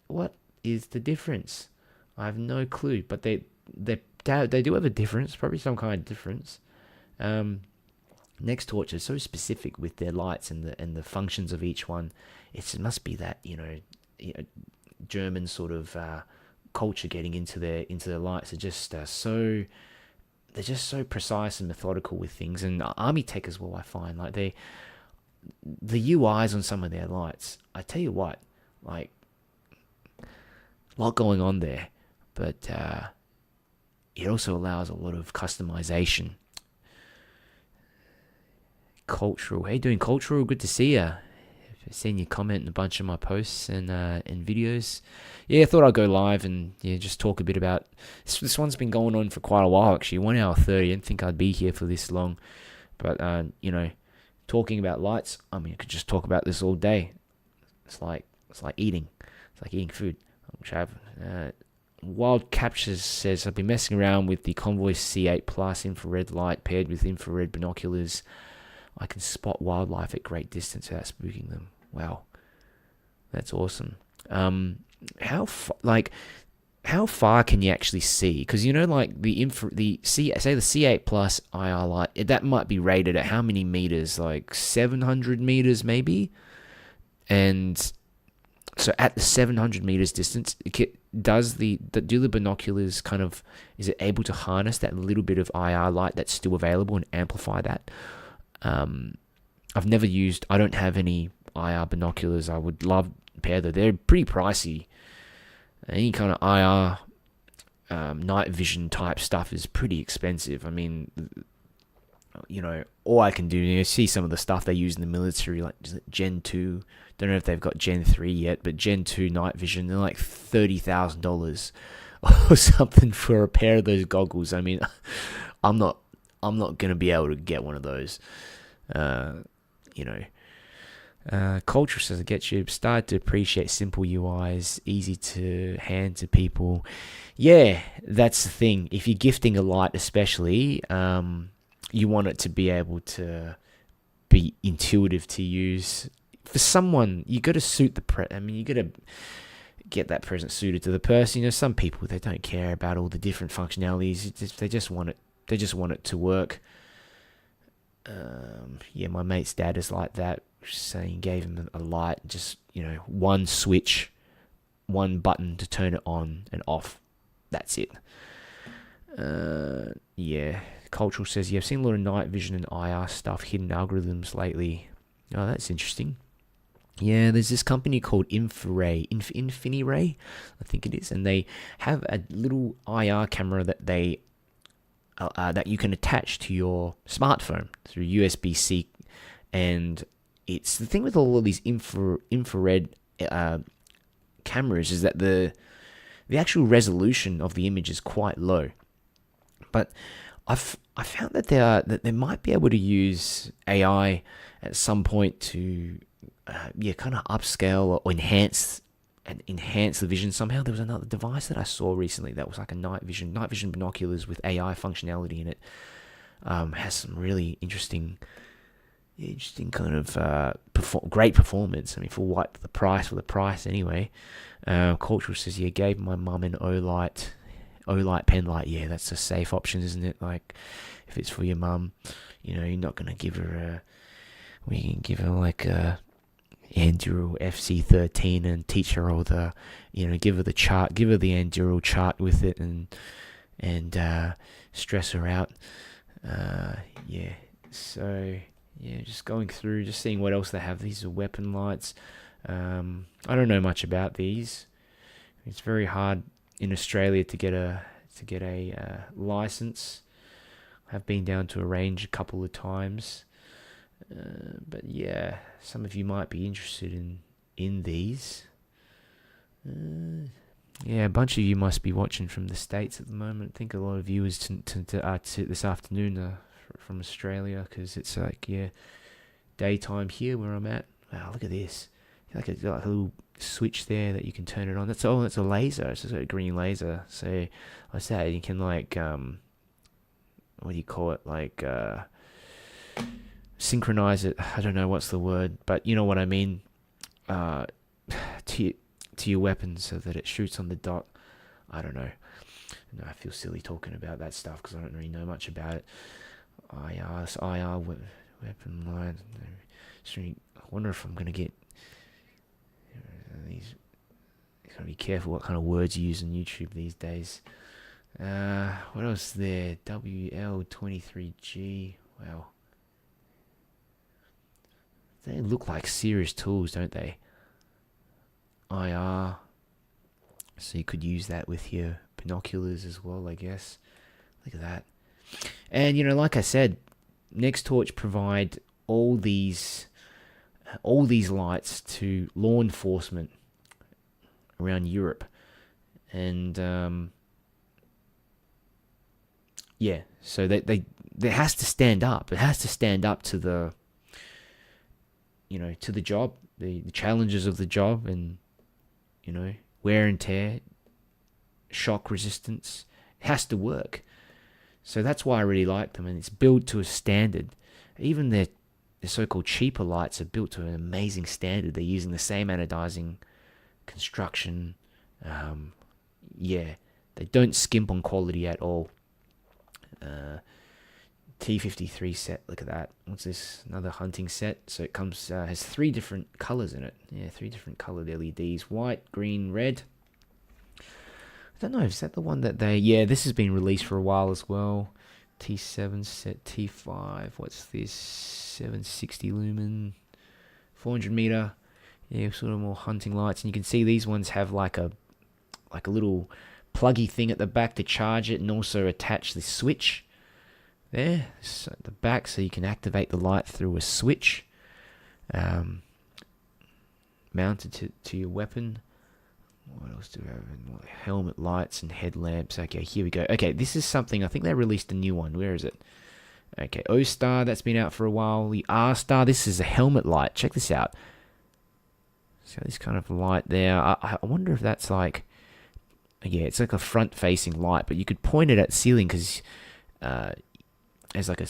is the difference? I have no clue. But they do have a difference. Probably some kind of difference. Nextorch is so specific with their lights and the functions of each one. It must be that German sort of culture getting into their lights. They're just so precise and methodical with things. And Army Tech as well, I find, like the UIs on some of their lights. I tell you what, like a lot going on there, but it also allows a lot of customization. Cultural, hey, doing cultural? Good to see ya. I've seen you comment in a bunch of my posts and videos. Yeah, I thought I'd go live and just talk a bit about this. One's been going on for quite a while actually. 1 hour 30. I didn't think I'd be here for this long, but talking about lights. I mean, I could just talk about this all day. It's like eating. It's like eating food. Which I have. Wild Captures says I've been messing around with the Convoy C8 Plus infrared light paired with infrared binoculars. I can spot wildlife at great distance without spooking them. Wow, that's awesome. How far can you actually see? Because like the C8 Plus IR light, that might be rated at how many meters? Like 700 meters maybe. And so at the 700 meters distance, do the binoculars kind of, is it able to harness that little bit of IR light that's still available and amplify that? I've never used, I don't have any IR binoculars. I would love a pair though. They're pretty pricey. Any kind of IR night vision type stuff is pretty expensive. I mean, all I can do, see some of the stuff they use in the military, like Gen 2. Don't know if they've got Gen 3 yet, but Gen 2 night vision, they're like $30,000 or something for a pair of those goggles. I mean, I'm not gonna be able to get one of those. Culture says it gets you started to appreciate simple UIs, easy to hand to people. Yeah, that's the thing. If you're gifting a light, especially, you want it to be able to be intuitive to use. For someone, you got to suit the you got to get that present suited to the person. Some people, they don't care about all the different functionalities. They just want it. They just want it to work. My mate's dad is like that. Saying gave him a light, just one switch, one button to turn it on and off. That's it. Cultural says, I've seen a lot of night vision and IR stuff, hidden algorithms lately. Oh, that's interesting. Yeah, there's this company called Infiniray, I think it is, and they have a little IR camera that that you can attach to your smartphone through USB-C, and it's the thing with all of these infrared cameras is that the actual resolution of the image is quite low, but I found that they might be able to use AI at some point to kind of upscale or enhance the vision somehow. There was another device that I saw recently that was like a night vision binoculars with AI functionality in it. Has some really interesting kind of great performance. I mean, for the price anyway. Cultural says, gave my mum an Olight pen light. Yeah, that's a safe option, isn't it? Like, if it's for your mum, you're not gonna give her we can give her like a Anduril FC13 and teach her all the, give her the chart, give her the Anduril chart with it, and stress her out. So just going through, just seeing what else they have. These are weapon lights. I don't know much about these. It's very hard in Australia to get a license. I've been down to a range a couple of times. But yeah, some of you might be interested in these. A bunch of you must be watching from the States at the moment. I think a lot of viewers to this afternoon from Australia, because it's like daytime here where I'm at. Wow, look at this! Like a little switch there that you can turn it on. That's a laser. It's just a green laser. So what's that? You can like what do you call it? Like synchronize it. I don't know what's the word, but you know what I mean. To your weapon so that it shoots on the dot. I don't know. No, I feel silly talking about that stuff because I don't really know much about it. IR weapon line. I wonder if I'm gonna get these. Gotta be careful what kind of words you use on YouTube these days. What else is there? WL23G. Wow. They look like serious tools, don't they? IR. So you could use that with your binoculars as well, I guess. Look at that. And, you know, like I said, Nextorch provide all these lights to law enforcement around Europe. And, yeah, so they has to stand up. It has to stand up to the, you know, to the job, the challenges of the job, and, you know, wear and tear, shock resistance. It has to work. So that's why I really like them, and it's built to a standard. Even their so-called cheaper lights are built to an amazing standard. They're using the same anodizing construction. Yeah, they don't skimp on quality at all. T53 set, look at that. What's this? Another hunting set. So it comes has 3 different colors in it. Yeah, 3 different colored LEDs: white, green, red. I don't know, is that the one that they... Yeah, this has been released for a while as well. T7 set, T5. What's this? 760 lumen, 400 meter. Yeah, sort of more hunting lights. And you can see these ones have like a little pluggy thing at the back to charge it, and also attach the switch there, so at the back, so you can activate the light through a switch mounted to your weapon. What else do we have? Helmet lights and headlamps. Okay, here we go. Okay, this is something, I think they released a new one. Where is it? Okay, O-Star, that's been out for a while. The R-Star, this is a helmet light. Check this out. So this kind of light there. I wonder if that's like... Yeah, it's like a front-facing light, but you could point it at the ceiling, because as like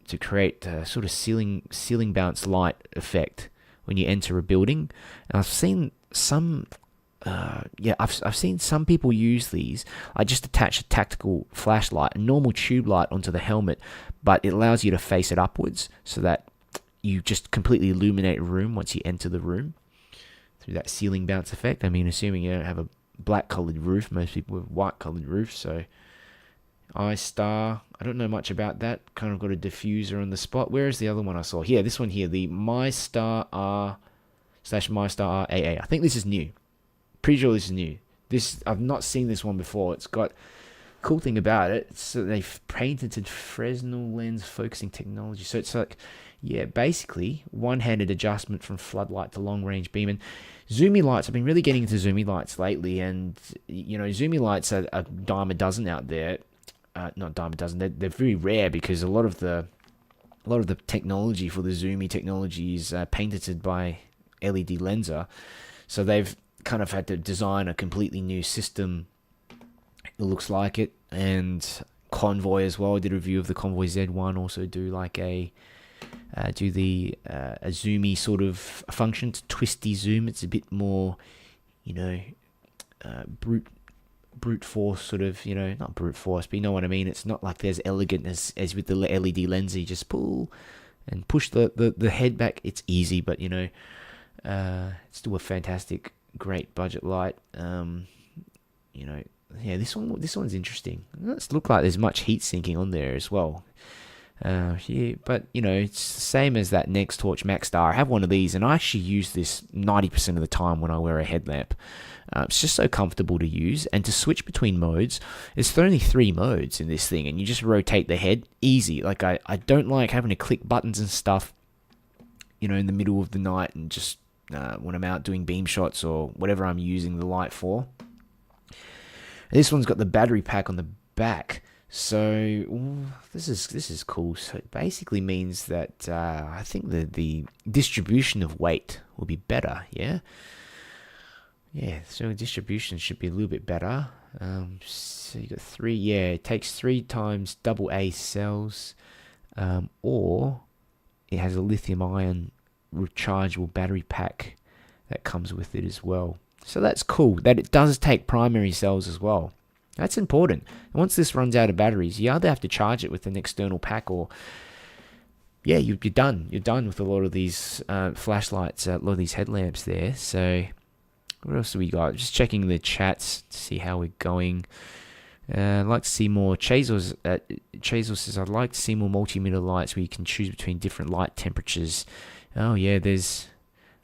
to create a sort of ceiling bounce light effect when you enter a building. And I've seen some... I've seen some people use these. I just attach a tactical flashlight, a normal tube light, onto the helmet, but it allows you to face it upwards so that you just completely illuminate a room once you enter the room through that ceiling bounce effect. I mean, assuming you don't have a black colored roof, most people have white colored roofs. So I-Star, I don't know much about that. Kind of got a diffuser on the spot. Where is the other one I saw? Here, this one here, the MyStar R/MyStar RAA. I think this is new. Pretty sure this is new. I've not seen this one before. It's got... Cool thing about it, so they've patented Fresnel lens focusing technology. So it's like, yeah, basically one-handed adjustment from floodlight to long-range beam. And zoomy lights, I've been really getting into zoomy lights lately, and you know, zoomy lights are a dime a dozen out there. Not dime a dozen. They're very rare, because a lot of the technology for the zoomy technology is patented by LED Lenser. So they've kind of had to design a completely new system. It looks like it. And Convoy as well. I did a review of the Convoy Z1. Also do like a zoomy sort of function. It's twisty zoom. It's a bit more, you know, brute force sort of, you know, not brute force, but you know what I mean. It's not like there's elegant as with the LED lens. You just pull and push the head back. It's easy, but you know, it's still a fantastic, great budget light. You know, yeah, this one's interesting. It doesn't look like there's much heat sinking on there as well. Yeah, but you know, it's the same as that Nextorch Max Star. I have one of these, and I actually use this 90% of the time when I wear a headlamp. It's just so comfortable to use, and to switch between modes. There's only 3 modes in this thing, and you just rotate the head easy. Like I don't like having to click buttons and stuff, you know, in the middle of the night, and just when I'm out doing beam shots or whatever I'm using the light for. This one's got the battery pack on the back, so this is cool. So it basically means that I think the distribution of weight will be better. Yeah, so distribution should be a little bit better. So you got 3. Yeah, it takes 3 times AA cells, or it has a lithium-ion rechargeable battery pack that comes with it as well. So that's cool that it does take primary cells as well. That's important. Once this runs out of batteries, you either have to charge it with an external pack, or yeah, you're done. You're done with a lot of these flashlights, a lot of these headlamps there. So what else do we got? Just checking the chats to see how we're going. I'd like to see more. Chazor says, I'd like to see more multimeter lights where you can choose between different light temperatures. Oh yeah, there's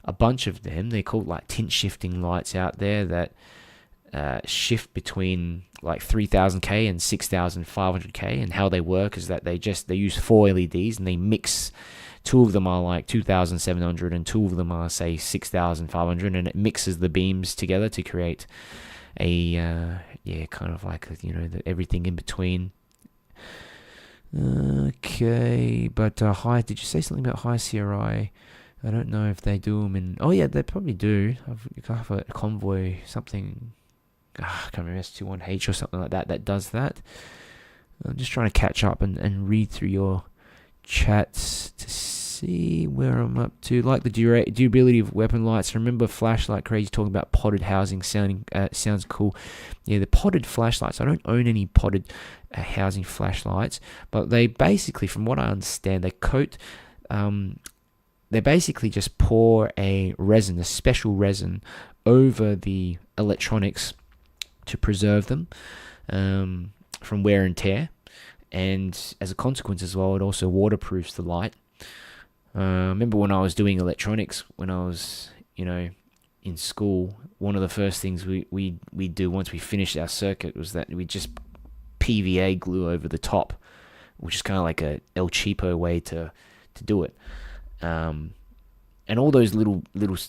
a bunch of them. They're called like tint shifting lights out there that shift between like 3000K and 6500K, and how they work is that they use 4 LEDs and they mix. 2 of them are like 2700 and 2 of them are say 6500, and it mixes the beams together to create a kind of like everything in between. Okay, but high, did you say something about high CRI? I don't know if they do them in, oh yeah, they probably do. I have a convoy, something, I can't remember, S21H or something like that does that. I'm just trying to catch up and read through your chats to see where I'm up to. Like the durability of weapon lights. I remember Flashlight Crazy talking about potted housing, sounds cool. Yeah, the potted flashlights. I don't own any potted housing flashlights, but they basically, from what I understand, they coat. They basically just pour a special resin, over the electronics to preserve them from wear and tear. And as a consequence as well, it also waterproofs the light. I remember when I was doing electronics, when I was, in school, one of the first things we do once we finished our circuit was that we just PVA glue over the top, which is kind of like a El Cheapo way to do it. And all those little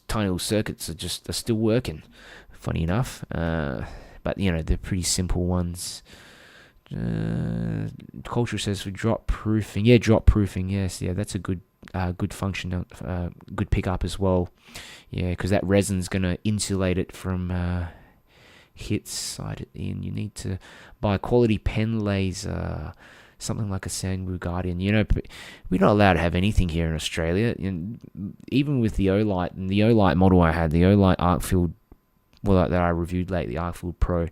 tiny little circuits are still working, funny enough. But they're pretty simple ones. Culture says for drop proofing. Yeah, drop proofing. Yes, yeah, that's a good function, good pickup as well. Yeah, because that resin's gonna insulate it from hits. And you need to buy a quality pen laser, something like a Sangwoo Guardian. We're not allowed to have anything here in Australia. And even with the Olight, and the Olight model I had, the Olight Arcfield, that I reviewed lately, the Arcfield Pro,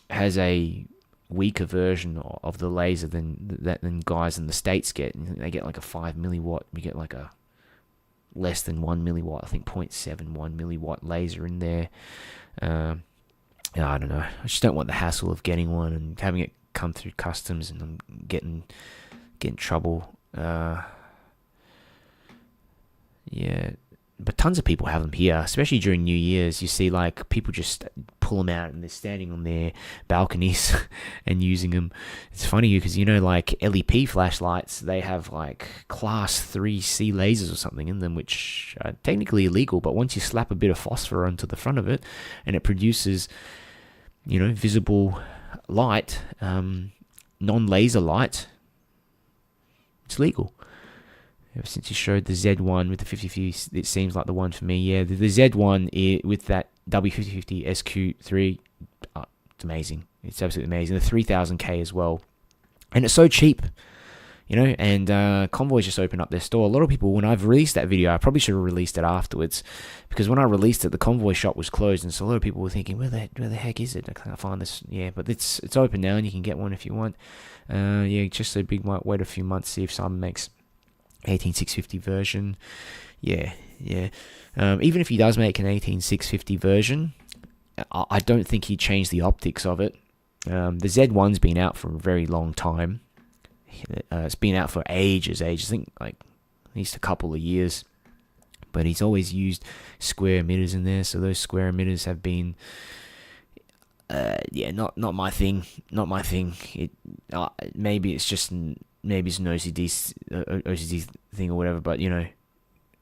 has a weaker version of the laser than guys in the States get. They get like a 5 milliwatt. We get like a less than 1 milliwatt, I think 0.71 milliwatt laser in there. I don't know. I just don't want the hassle of getting one and having it come through customs, and I'm getting trouble. Yeah, but tons of people have them here, especially during New Year's. You see, like, people just pull them out and they're standing on their balconies and using them. It's funny because, like LEP flashlights, they have like class 3C lasers or something in them, which are technically illegal, but once you slap a bit of phosphor onto the front of it and it produces, visible light, non-laser light, it's legal. Ever since you showed the Z1 with the 5050, it seems like the one for me. Yeah, the Z1 with that W5050 SQ3, it's amazing. It's absolutely amazing. The 3000K as well. And it's so cheap, and Convoy's just opened up their store. A lot of people, when I've released that video, I probably should have released it afterwards, because when I released it, the Convoy shop was closed, and so a lot of people were thinking, where the heck is it? I can't find this. Yeah, but it's open now, and you can get one if you want. Just so big might wait a few months, see if Simon makes 18650 version. Yeah. Even if he does make an 18650 version, I don't think he'd change the optics of it. The Z1's been out for a very long time. It's been out for ages. I think like at least a couple of years. But he's always used square emitters in there, so those square emitters have been not my thing. Not my thing. Maybe it's an OCD thing or whatever, but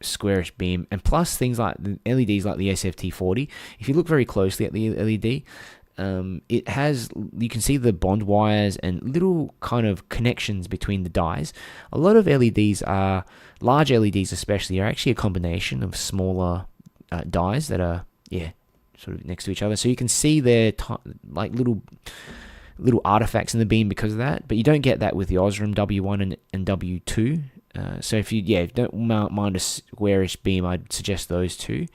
squarish beam, and plus things like the LEDs like the SFT40. If you look very closely at the LED, it has, you can see the bond wires and little kind of connections between the dies. A lot of LEDs are, large LEDs especially, are actually a combination of smaller dies that are sort of next to each other, so you can see their like little artifacts in the beam because of that, but you don't get that with the Osram W1 and W2. So if you don't mind a squarish beam, I'd suggest those two.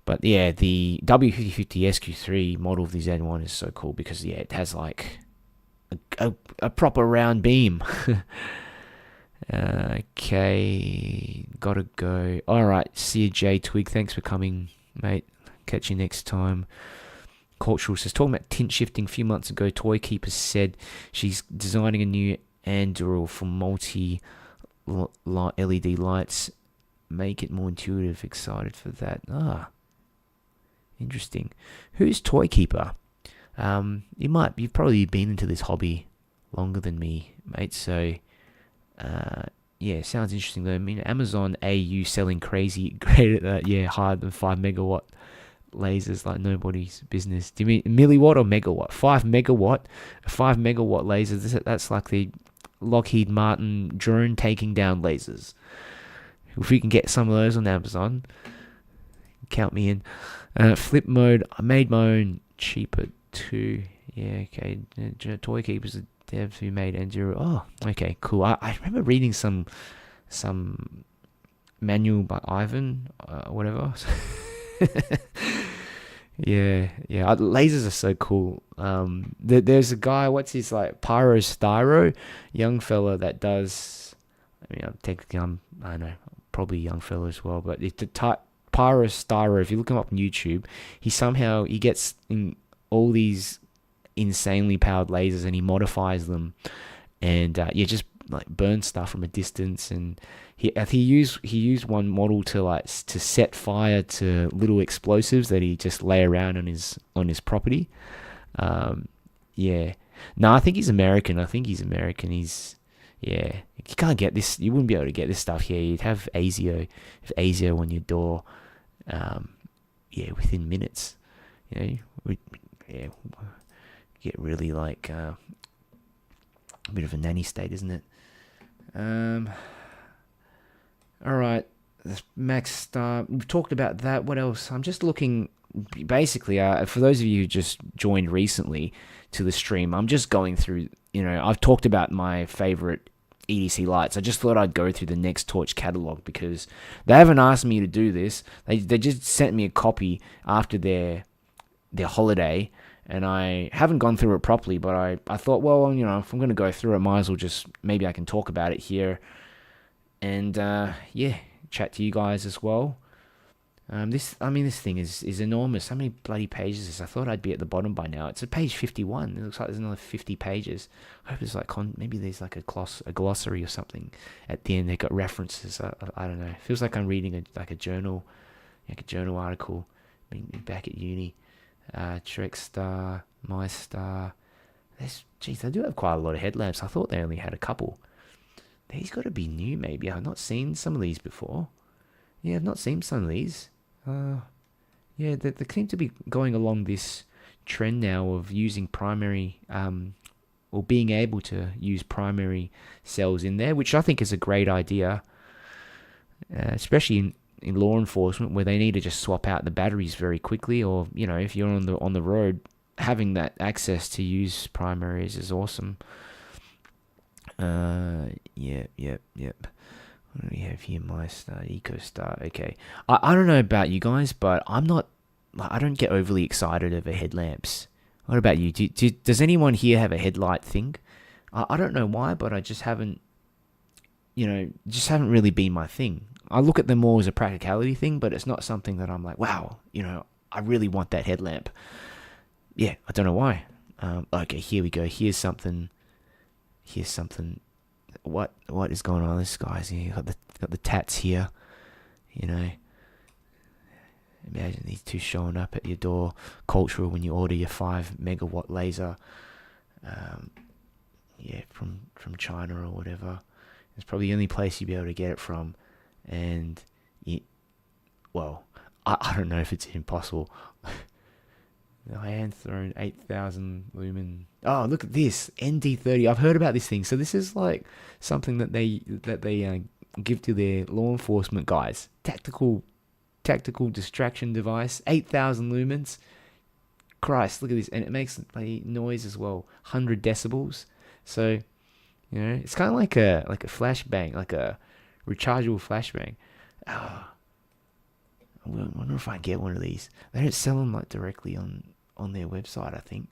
But yeah, the W5050 SQ3 model of the Z1 is so cool because it has like a proper round beam. Okay, gotta go. All right, see you, J Twig. Thanks for coming, mate. Catch you next time. Cultural says, talking about tint shifting, a few months ago, Toy Keeper said she's designing a new Anduril for multi LED lights. Make it more intuitive. Excited for that. Interesting. Who's Toy Keeper? You've probably been into this hobby longer than me, mate. So, yeah, sounds interesting though. I mean, Amazon AU selling crazy, great higher than 5 megawatt lasers like nobody's business. Do you mean milliwatt or megawatt? 5 megawatt, a 5 megawatt laser. That's like the Lockheed Martin drone taking down lasers. If we can get some of those on Amazon, count me in. Flip mode. I made my own cheaper too. Yeah, okay. Toy Keepers are devs who made Enduro. Oh, okay, cool. I remember reading some manual by Ivan, whatever. Yeah. Lasers are so cool. There's a guy. What's his like? Pyrostyro, young fella that does. I mean, I don't know, probably a young fella as well. But it's the type Pyrostyro. If you look him up on YouTube, he gets in all these insanely powered lasers and he modifies them, and just like burn stuff from a distance. And he used one model to set fire to little explosives that he just lay around on his property. Yeah, no, I think he's American. He's you can't get this. You wouldn't be able to get this stuff here. You'd have ASIO on your door. Within minutes. Get really like a bit of a nanny state, isn't it? All right, Max Star. We've talked about that. What else? I'm just looking. Basically, for those of you who just joined recently to the stream, I'm just going through. I've talked about my favorite EDC lights. I just thought I'd go through the Nextorch catalog because they haven't asked me to do this. They just sent me a copy after their holiday, and I haven't gone through it properly. But I thought, well, if I'm going to go through it, might as well maybe I can talk about it here, and chat to you guys as well. This thing is enormous. How many bloody pages is this? I thought I'd be at the bottom by now. It's at page 51. It looks like there's another 50 pages. I hope there's maybe there's like a glossary or something at the end. They've got references. I don't know. It feels like I'm reading a journal, like a journal article. I mean, back at uni. Trek Star, My Star. They do have quite a lot of headlamps. I thought they only had a couple. These got to be new, maybe. I've not seen some of these before. Yeah, I've not seen some of these. They seem to be going along this trend now of using primary, or being able to use primary cells in there, which I think is a great idea, especially in law enforcement where they need to just swap out the batteries very quickly, or if you're on the road, having that access to use primaries is awesome. Yep. What do we have here? My Star, Eco Star. Okay. I don't know about you guys, but I don't get overly excited over headlamps. What about you? Does anyone here have a headlight thing? I don't know why, but I just haven't really been my thing. I look at them more as a practicality thing, but it's not something that I'm like, wow, I really want that headlamp. Yeah, I don't know why. Okay, here we go. Here's something. What is going on? This guy's here. Got the tats here. Imagine these two showing up at your door. Cultural when you order your 5 megawatt laser. From China or whatever. It's probably the only place you'd be able to get it from. And I don't know if it's impossible. The hand thrown 8,000 lumen. Oh, look at this ND30. I've heard about this thing. So this is like something that they give to their law enforcement guys. Tactical distraction device. 8,000 lumens. Christ, look at this, and it makes like noise as well. 100 decibels. So it's kind of like a flashbang, like a rechargeable flashbang. I wonder if I can get one of these. They don't sell them like directly on their website, I think.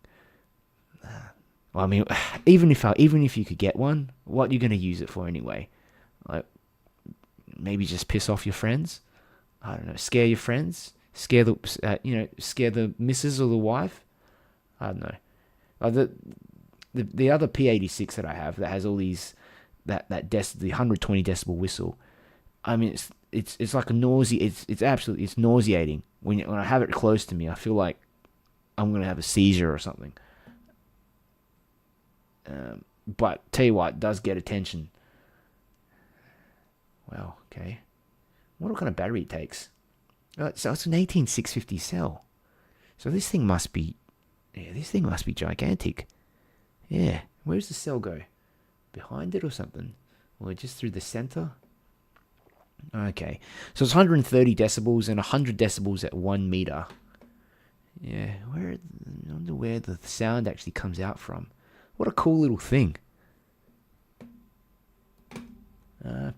Well, I mean, even if you could get one, what are you going to use it for anyway? Like, maybe just piss off your friends. I don't know, scare your friends, scare the missus or the wife. I don't know. The other P86 that I have that has all these the 120 decibel whistle. I mean, it's like a nausea. It's nauseating. when I have it close to me, I feel like I'm gonna have a seizure or something. But tell you what, it does get attention. Wow, okay. I wonder what kind of battery it takes. So it's an 18650 cell. So this thing must be, gigantic. Yeah, where's the cell go? Behind it or something? Or just through the center? Okay, so it's 130 decibels and 100 decibels at 1 meter. Yeah, I wonder where the sound actually comes out from. What a cool little thing.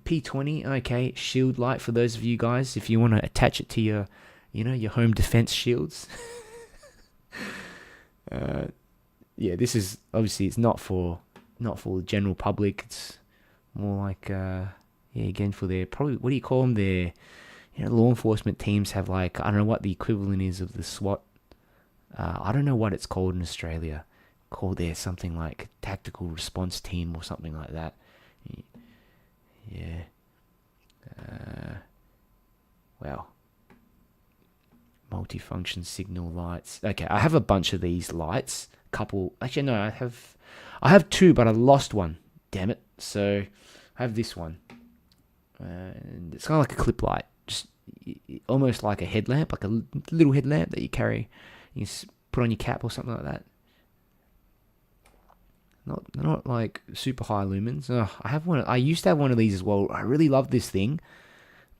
P20, okay, shield light for those of you guys if you want to attach it to your, your home defense shields. Yeah, this is obviously it's not for the general public. It's more like again for their probably what do you call them? Their law enforcement teams have like I don't know what the equivalent is of the SWAT. I don't know what it's called in Australia. Called there something like tactical response team or something like that. Yeah. Wow. Multifunction signal lights. Okay, I have a bunch of these lights. Couple. Actually, no, I have two, but I lost one. Damn it. So I have this one. And it's kind of like a clip light, just almost like a headlamp, like a little headlamp that you carry. You put on your cap or something like that. Not like super high lumens. I have one. I used to have one of these as well. I really love this thing,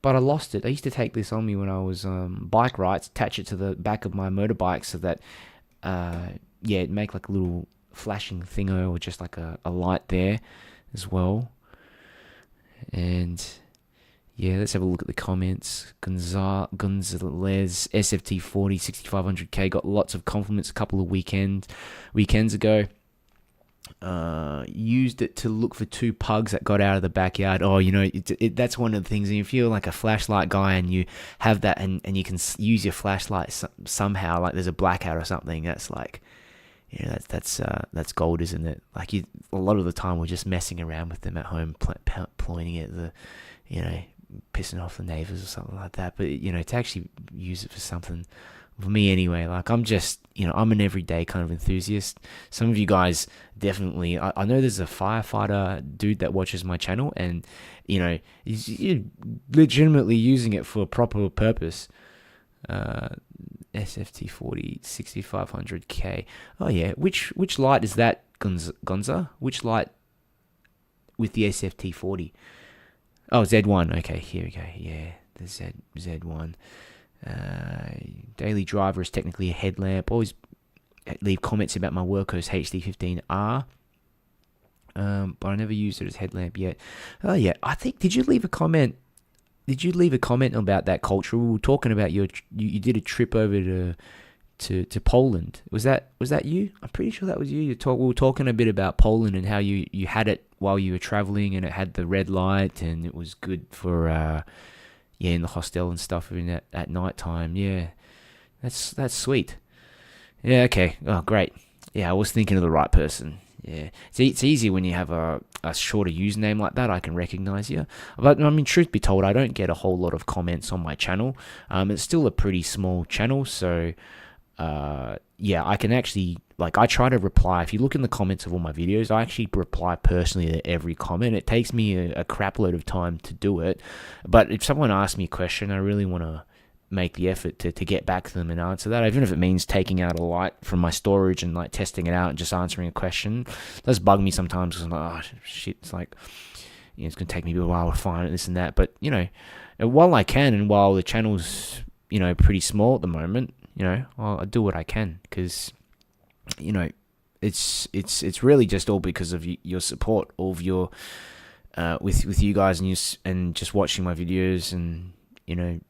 but I lost it. I used to take this on me when I was bike rides, attach it to the back of my motorbike so that it'd make like a little flashing thingo or just like a light there as well. And yeah, let's have a look at the comments. Gonzalez SFT40 6500K got lots of compliments a couple of weekends ago. Used it to look for two pugs that got out of the backyard. Oh, that's one of the things. And if you're like a flashlight guy and you have that and you can use your flashlight somehow, like there's a blackout or something, that's like, that's gold, isn't it? Like a lot of the time we're just messing around with them at home, pointing at the, pissing off the neighbors or something like that. But to actually use it for something. For me anyway, like I'm just, I'm an everyday kind of enthusiast. Some of you guys definitely, I know there's a firefighter dude that watches my channel and, he's legitimately using it for a proper purpose. SFT40 6500K. Oh yeah, which light is that, Gonza? Which light with the SFT40? Oh, Z1. Okay, here we go. Yeah, the Z1. Daily driver is technically a headlamp. Always leave comments about my Workhorse HD15R, but I never used it as headlamp yet. Oh yeah, I think did you leave a comment about that culture? We were talking about you did a trip over to Poland. Was that you? I'm pretty sure that was you. We were talking a bit about Poland and how you had it while you were traveling and it had the red light and it was good for in the hostel and stuff at night time. Yeah, that's sweet. Yeah, okay. Oh, great. Yeah, I was thinking of the right person. Yeah, it's easy when you have a shorter username like that. I can recognize you. But I mean, truth be told, I don't get a whole lot of comments on my channel. It's still a pretty small channel, so I can actually I try to reply. If you look in the comments of all my videos, I actually reply personally to every comment. It takes me a crap load of time to do it, but if someone asks me a question, I really want to make the effort to get back to them and answer that, even if it means taking out a light from my storage and testing it out and just answering a question. It does bug me sometimes because I'm like, oh shit, it's like it's gonna take me a while to find it, this and that. But while I can and while the channel's pretty small at the moment, I'll do what I can because it's really just all because of your support, all of your with you guys and just watching my videos and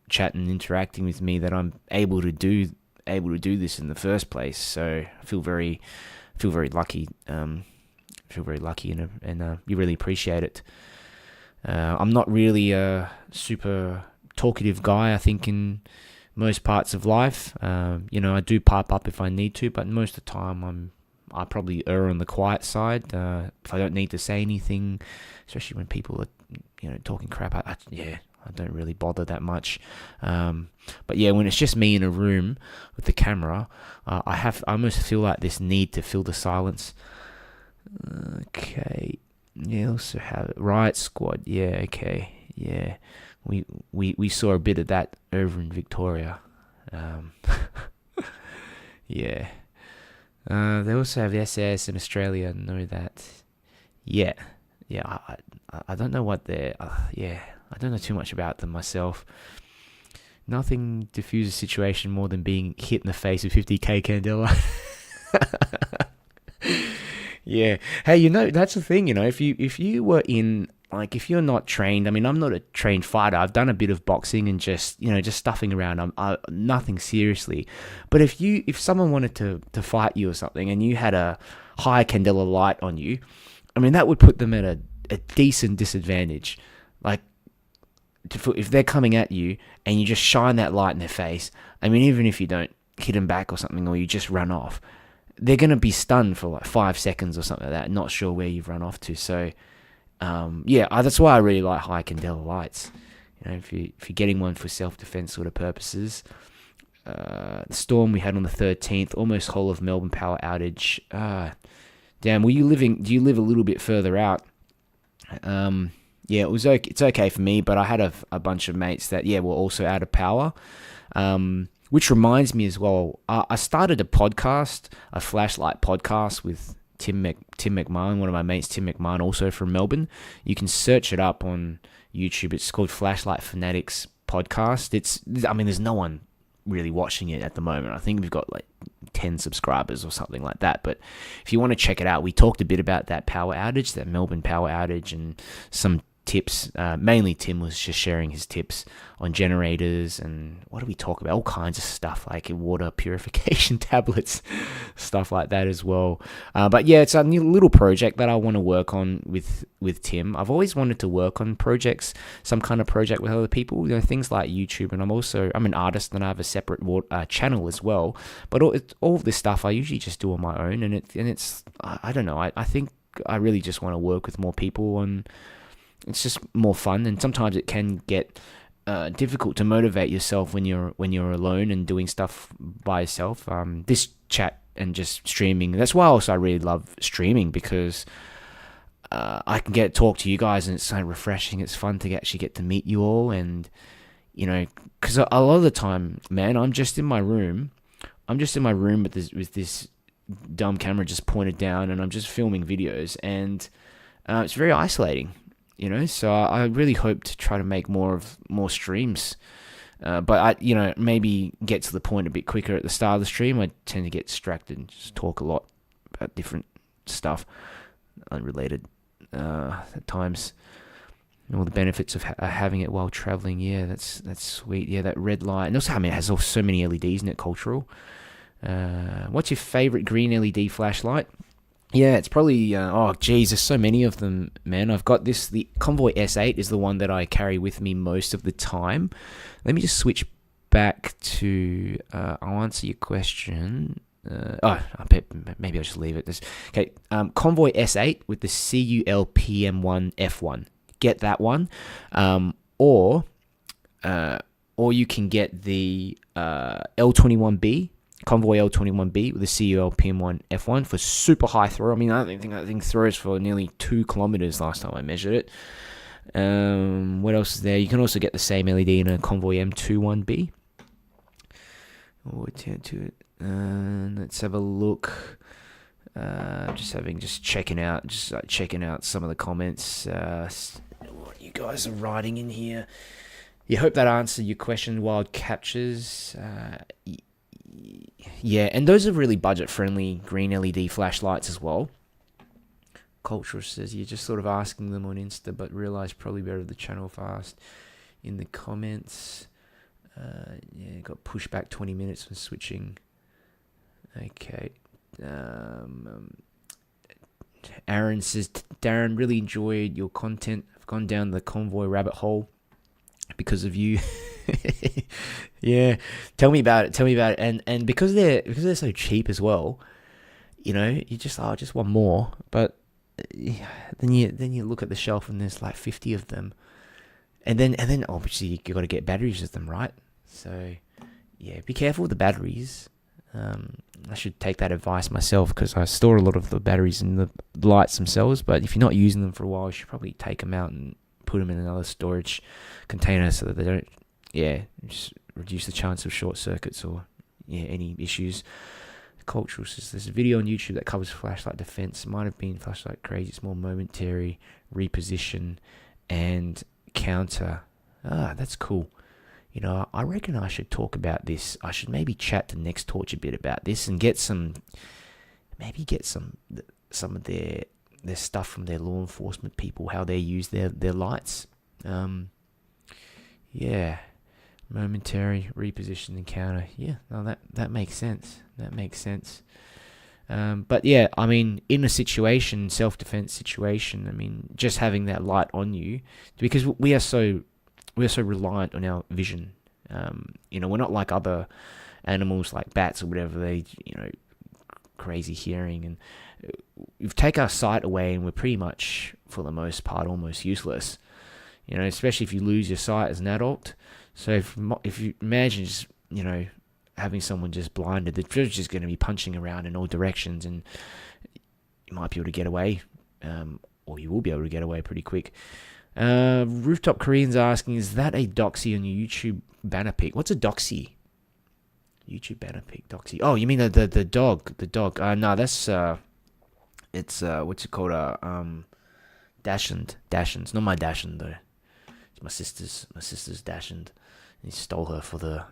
chatting and interacting with me that I'm able to do this in the first place. So I feel very lucky. And you really appreciate it. I'm not really a super talkative guy, I think, in most parts of life. I do pipe up if I need to, but most of the time I probably err on the quiet side. If I don't need to say anything, especially when people are talking crap, I don't really bother that much. But yeah, when it's just me in a room with the camera, I almost feel like this need to fill the silence. Okay. Yeah, also have Riot Squad. Yeah, okay. Yeah. We saw a bit of that over in Victoria. Yeah. They also have SS in Australia. I know that. Yeah. Yeah, I don't know what they're... yeah, I don't know too much about them myself. Nothing diffuses situation more than being hit in the face with 50k candela. Yeah. Hey, that's the thing, if you were in, like, if you're not trained, I mean, I'm not a trained fighter. I've done a bit of boxing and just stuffing around. I'm nothing seriously. But if someone wanted to fight you or something and you had a high candela light on you, I mean, that would put them at a decent disadvantage. Like, if they're coming at you and you just shine that light in their face, I mean, even if you don't hit them back or something, or you just run off, they're going to be stunned for like 5 seconds or something like that, not sure where you've run off to. So, that's why I really like high candela lights. If you're getting one for self-defense sort of purposes. The storm we had on the 13th, almost whole of Melbourne power outage. Damn, do you live a little bit further out? Yeah, it was okay. It's okay for me, but I had a bunch of mates that were also out of power. Which reminds me as well, I started a podcast, a flashlight podcast with Tim McMahon, one of my mates, Tim McMahon, also from Melbourne. You can search it up on YouTube. It's called Flashlight Fanatics Podcast. There's no one really watching it at the moment. I think we've got like 10 subscribers or something like that. But if you want to check it out, we talked a bit about that power outage, that Melbourne power outage, and some tips. Mainly Tim was just sharing his tips on generators, and what do we talk about? All kinds of stuff, like water purification tablets, stuff like that as well. But yeah, it's a new little project that I want to work on with Tim. I've always wanted to work on projects, some kind of project with other people, things like YouTube. And I'm an artist, and I have a separate channel as well. But all of this stuff I usually just do on my own, and it's I don't know. I think I really just want to work with more people, and it's just more fun. And sometimes it can get difficult to motivate yourself when you're alone and doing stuff by yourself. This chat and just streaming, that's why also I really love streaming, because I can talk to you guys, and it's so refreshing. It's fun to actually get to meet you all, and because a lot of the time, man, I'm just in my room with this dumb camera just pointed down, and I'm just filming videos, and it's very isolating. So I really hope to try to make more streams. But I, maybe get to the point a bit quicker at the start of the stream. I tend to get distracted and just talk a lot about different stuff, unrelated at times. All the benefits of having it while traveling. Yeah, that's sweet. Yeah, that red light. And also, it has so many LEDs in it, cultural. What's your favorite green LED flashlight? Yeah, it's probably, there's so many of them, man. I've got the Convoy S8 is the one that I carry with me most of the time. Let me just switch back to, I'll answer your question. Maybe I'll just leave it. Okay, Convoy S8 with the CULPM1 F1. Get that one. Or you can get the L21B. Convoy L21B with the CUL PM1 F1 for super high throw. I think that thing throws for nearly 2 kilometers last time I measured it. What else is there? You can also get the same LED in a Convoy M21B. Let's have a look. Just checking out some of the comments. What you guys are writing in here. Yeah, hope that answered your question. Wild captures. Yeah, and those are really budget-friendly green LED flashlights as well. Culture says you're just sort of asking them on Insta, but realise probably better the channel fast in the comments. Got pushed back 20 minutes for switching. Okay. Aaron says, Darren, really enjoyed your content. I've gone down the Convoy rabbit hole because of you. Yeah, tell me about it. And because they're so cheap as well, you just I just want more. But then you look at the shelf and there's like 50 of them, And then obviously you got to get batteries with them, right? So yeah, be careful with the batteries. I should take that advice myself because I store a lot of the batteries in the lights themselves. But if you're not using them for a while, you should probably take them out and put them in another storage container so that they don't, just reduce the chance of short circuits or any issues. Cultural says there's a video on YouTube that covers flashlight defense. Might have been Flashlight Crazy. It's more momentary, reposition, and counter. That's cool. I reckon I should talk about this. I should maybe chat to Nextorch a bit about this and get some of their stuff from their law enforcement people, how they use their lights. Momentary reposition and counter. Yeah, no, that makes sense. That makes sense. But yeah, I mean, in a situation, self-defense situation, I mean, just having that light on you, because we are so reliant on our vision. We're not like other animals like bats or whatever. They, crazy hearing, and we've taken our sight away, and we're pretty much, for the most part, almost useless. Especially if you lose your sight as an adult. So if you imagine just, having someone just blinded, they're just going to be punching around in all directions, and you might be able to get away, or you will be able to get away pretty quick. Rooftop Korean's asking, is that a doxy on your YouTube banner pic? What's a doxy? YouTube banner pic, doxy. Oh, you mean the dog? The dog. No, that's it's what's it called? Dachshund. It's not my Dachshund though. It's my sister's Dachshund. He stole her for the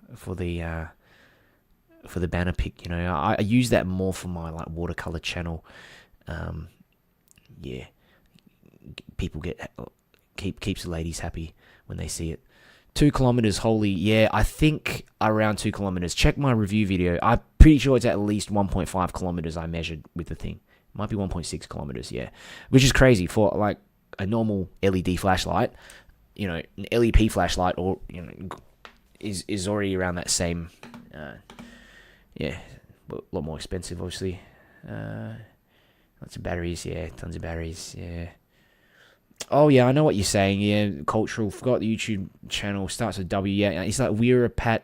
banner pic. I use that more for my like watercolor channel. People keeps the ladies happy when they see it. 2 kilometers, holy, yeah, I think around 2 kilometers. Check my review video. I'm pretty sure it's at least 1.5 kilometers I measured with the thing. Might be 1.6 kilometers, yeah. Which is crazy for like a normal LED flashlight. An LEP flashlight, or is already around that same. A lot more expensive, obviously. Lots of batteries, yeah, tons of batteries, yeah. Oh yeah, I know what you're saying. Yeah, cultural. Forgot the YouTube channel starts with W. Yeah, it's like Weerapat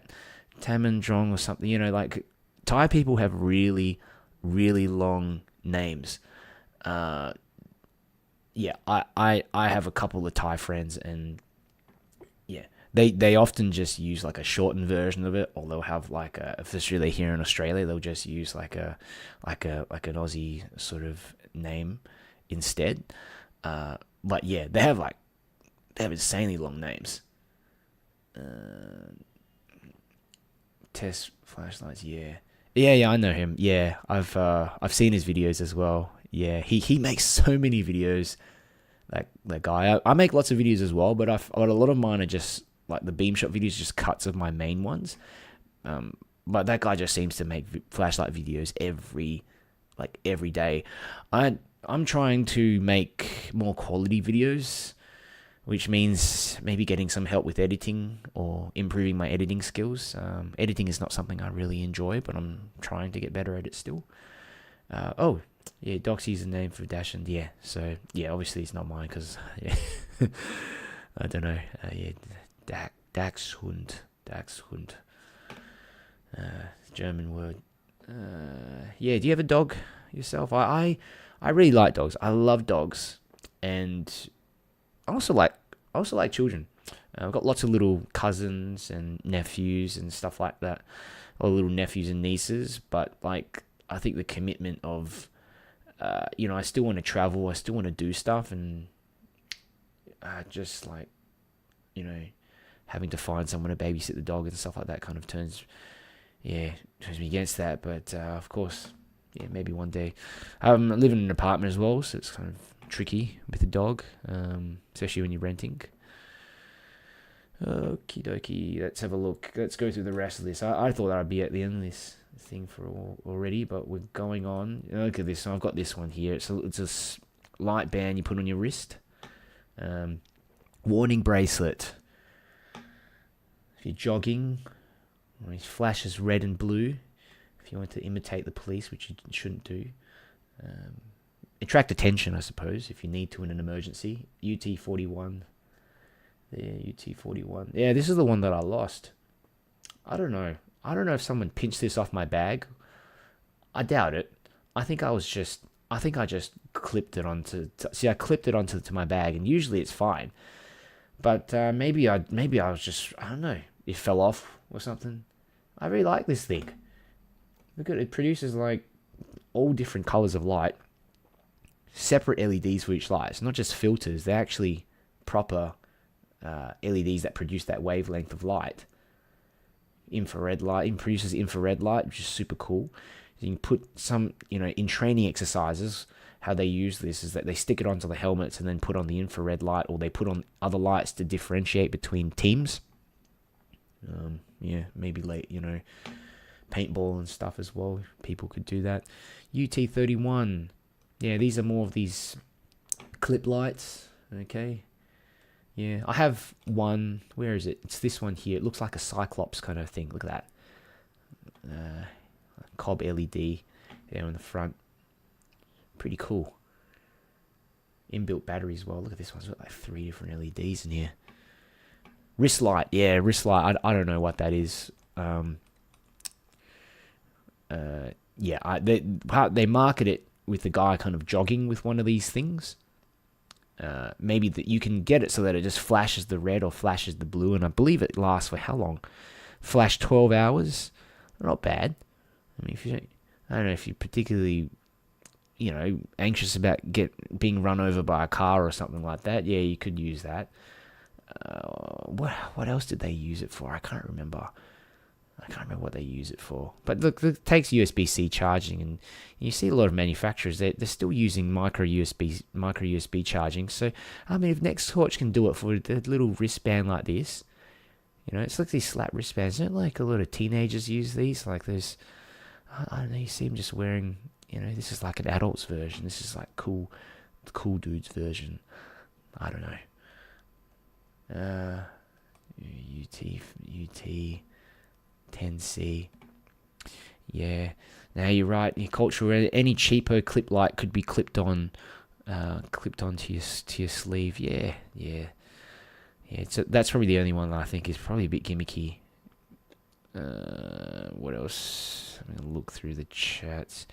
Tamandrong or something. Like Thai people have really, really long names. I have a couple of Thai friends, and yeah, they often just use like a shortened version of it, or they'll have like if it's really here in Australia, they'll just use like an Aussie sort of name instead. But yeah, they have insanely long names. Test Flashlights, yeah, I know him. Yeah, I've seen his videos as well. Yeah, he makes so many videos. That guy. I make lots of videos as well, but a lot of mine are just like the beam shot videos, just cuts of my main ones. But that guy just seems to make flashlight videos every day. I'm trying to make more quality videos, which means maybe getting some help with editing or improving my editing skills. Editing is not something I really enjoy, but I'm trying to get better at it still. Doxy is the name for Dachshund, yeah. So, yeah, obviously it's not mine because, yeah, I don't know. Dachshund. German word. Do you have a dog yourself? I really like dogs. I love dogs, and I also like children. I've got lots of little cousins and nephews and stuff like that, or little nephews and nieces. But like, I think the commitment of, I still want to travel. I still want to do stuff, and just like, having to find someone to babysit the dog and stuff like that kind of turns me against that. But of course. Yeah, maybe one day. I live in an apartment as well, so it's kind of tricky with a dog, especially when you're renting. Okie dokie, let's have a look. Let's go through the rest of this. I thought that I'd be at the end of this thing already, but we're going on. Look at this. So I've got this one here. It's a light band you put on your wrist. Warning bracelet. If you're jogging, or it flashes red and blue. If you want to imitate the police, which you shouldn't do. Attract attention, I suppose, if you need to in an emergency. UT41. Yeah, UT41. Yeah, this is the one that I lost. I don't know. I don't know if someone pinched this off my bag. I doubt it. I think I just clipped it onto. See, I clipped it onto my bag, and usually it's fine. But maybe I was just, I don't know. It fell off or something. I really like this thing. Look at it. It produces like all different colors of light. Separate LEDs for each light. It's not just filters. They're actually proper LEDs that produce that wavelength of light. Infrared light. It produces infrared light, which is super cool. You can put some, in training exercises, how they use this is that they stick it onto the helmets and then put on the infrared light, or they put on other lights to differentiate between teams. Maybe paintball and stuff as well. People could do that. UT31. Yeah, these are more of these clip lights. Okay. Yeah, I have one. Where is it? It's this one here. It looks like a Cyclops kind of thing. Look at that. Cob LED there on the front. Pretty cool. Inbuilt battery as well. Look at this one. It's got like 3 different LEDs in here. Wrist light. Yeah, wrist light. I don't know what that is. They market it with the guy kind of jogging with one of these things. Maybe that you can get it so that it just flashes the red or flashes the blue, and I believe it lasts for how long? Flash 12 hours. Not bad. I mean, I don't know if you're particularly, anxious about being run over by a car or something like that. Yeah, you could use that. What else did they use it for? I can't remember. What they use it for. But look, it takes USB-C charging, and you see a lot of manufacturers, they're still using micro USB charging. So, I mean, if Nextorch can do it for a little wristband like this, it's like these slap wristbands. Don't like a lot of teenagers use these? Like there's, I don't know, you see them just wearing, this is like an adult's version. This is like cool dude's version. I don't know. UT 10C. Yeah. Now you're right. Your cultural, any cheapo clip light could be clipped onto your sleeve. Yeah. So that's probably the only one that I think is probably a bit gimmicky. What else? I'm gonna look through the chats.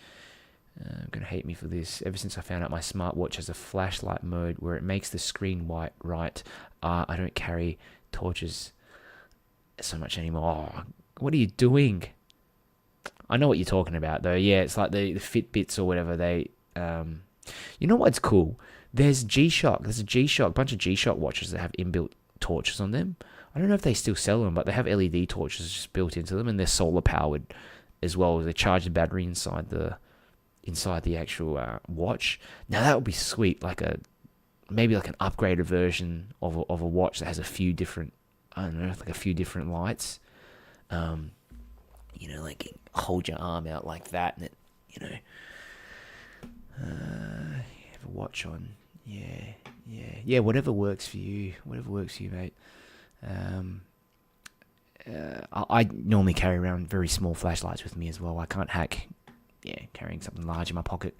I'm gonna hate me for this. Ever since I found out my smartwatch has a flashlight mode where it makes the screen white, right? I don't carry torches so much anymore. Oh, what are you doing? I know what you're talking about, though. Yeah, it's like the Fitbits or whatever. They, you know what's cool? There's G-Shock. There's a bunch of G-Shock watches that have inbuilt torches on them. I don't know if they still sell them, but they have LED torches just built into them, and they're solar powered as well. They charge the battery inside the actual watch. Now that would be sweet, maybe like an upgraded version of a watch that has a few different, I don't know, like a few different lights. Like hold your arm out like that, and it, have a watch on. Yeah. Whatever works for you, mate. I normally carry around very small flashlights with me as well. I can't hack, carrying something large in my pocket.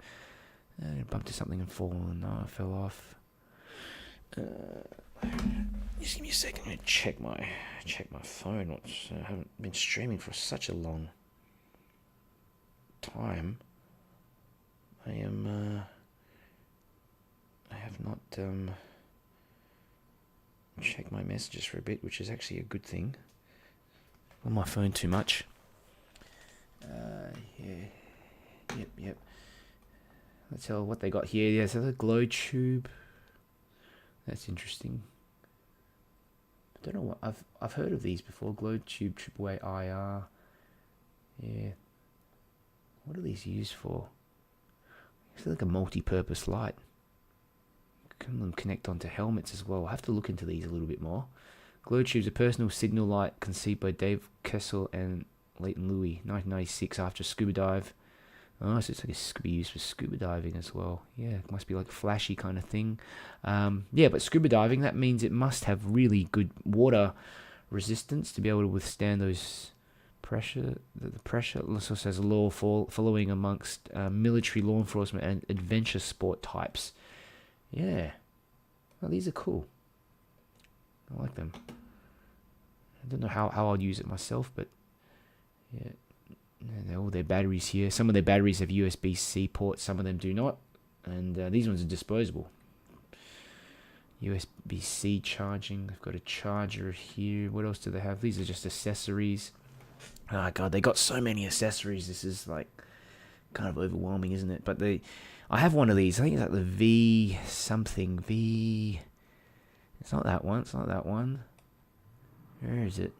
Bumped into something and fallen. No, I fell off. Just give me a second. I'm gonna check my phone. I haven't been streaming for such a long time. I have not checked my messages for a bit, which is actually a good thing. On my phone too much. Yep. Let's tell what they got here. Yeah, so the glow tube. That's interesting. I don't know what I've heard of these before. Glow tube, AAA IR. Yeah. What are these used for? It's like a multi-purpose light. Can them connect onto helmets as well? I'll have to look into these a little bit more. Glow tubes, a personal signal light conceived by Dave Kessel and Leighton Louis, 1996, after a scuba dive. Oh, so it's like it could be used for scuba diving as well. Yeah, it must be like a flashy kind of thing. Yeah, but scuba diving, that means it must have really good water resistance to be able to withstand those pressure. The pressure also says law following amongst military, law enforcement, and adventure sport types. Yeah. Well, these are cool. I like them. I don't know how I'll use it myself, but yeah. All their batteries here. Some of their batteries have USB-C ports, some of them do not. And these ones are disposable. USB-C charging. They've got a charger here. What else do they have? These are just accessories. Oh god, they got so many accessories. This is like kind of overwhelming, isn't it? But I have one of these. I think it's like the V something. V. It's not that one. It's not that one. Where is it?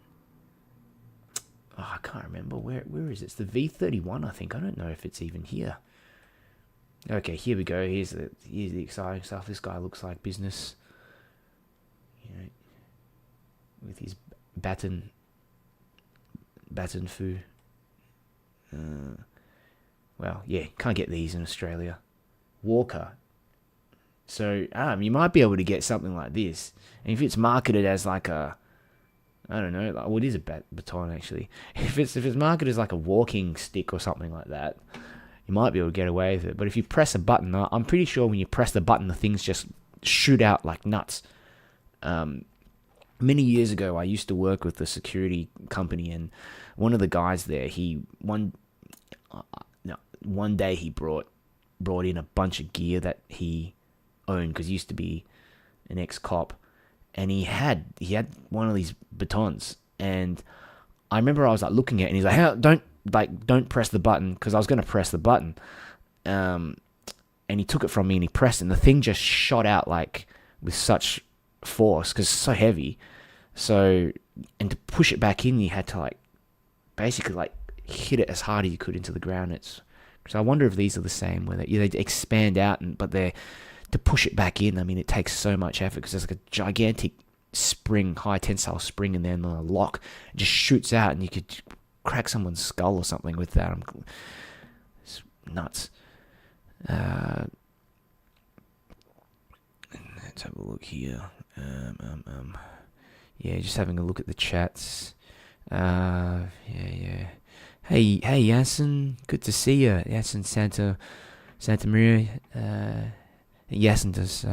Oh, I can't remember. Where is it? It's the V31, I think. I don't know if it's even here. Okay, here we go. Here's the exciting stuff. This guy looks like business. You know, with his baton foo. Well, yeah, can't get these in Australia. Walker. So, you might be able to get something like this. And if it's marketed as like a, I don't know, like, well, it is a baton actually. If it's marketed as like a walking stick or something like that, you might be able to get away with it. But if you press a button, I'm pretty sure when you press the button, the things just shoot out like nuts. Many years ago, I used to work with a security company, and one of the guys there, one day he brought in a bunch of gear that he owned, because he used to be an ex-cop, and he had one of these batons, and I remember I was like looking at it, and he's like, don't press the button, because I was going to press the button, and he took it from me and he pressed it, and the thing just shot out like with such force because it's so heavy. So, and to push it back in, you had to like basically like hit it as hard as you could into the ground. So I wonder if these are the same, where they expand out, but they're to push it back in. I mean, it takes so much effort because there's like a gigantic spring, high tensile spring, and then a lock, it just shoots out, and you could crack someone's skull or something with that. It's nuts. Let's have a look here. Yeah, just having a look at the chats. Yeah. Hey, Yasin, good to see you. Yasin Santa Maria. Yasin does,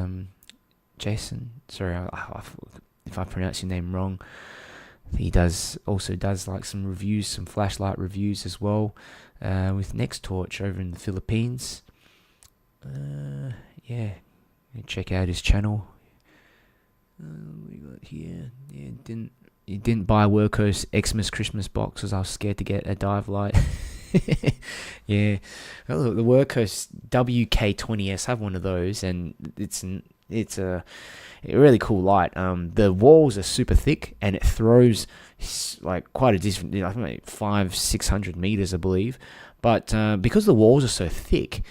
Jason. Sorry, if I pronounce your name wrong. He also does like some reviews, some flashlight reviews as well, with Nextorch over in the Philippines. Yeah, check out his channel. We got here. Yeah, you didn't buy Workhorse Xmas Christmas box because I was scared to get a dive light. Yeah, well, look, the Workhorse WK20S, have one of those, and it's a really cool light. The walls are super thick, and it throws like quite a distance, I think like 500-600 meters, I believe. But because the walls are so thick,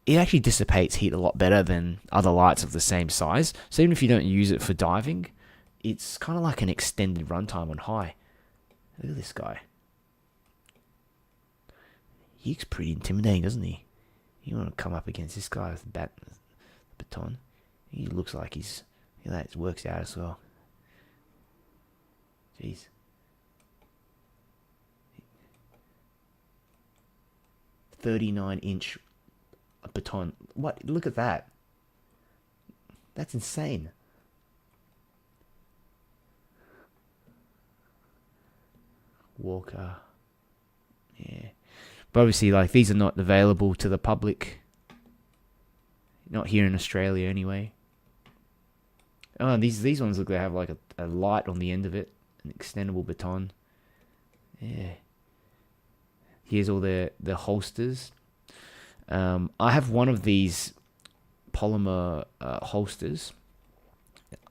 it actually dissipates heat a lot better than other lights of the same size. So even if you don't use it for diving, it's kind of like an extended runtime on high. Look at this guy. He looks pretty intimidating, doesn't he? You want to come up against this guy with the baton. He looks like it works out as well. Jeez. 39-inch baton. What? Look at that. That's insane. Walker. Yeah. But obviously, like, these are not available to the public. Not here in Australia, anyway. Oh, these ones look like they have like a light on the end of it. An extendable baton. Yeah. Here's all the holsters. I have one of these polymer holsters.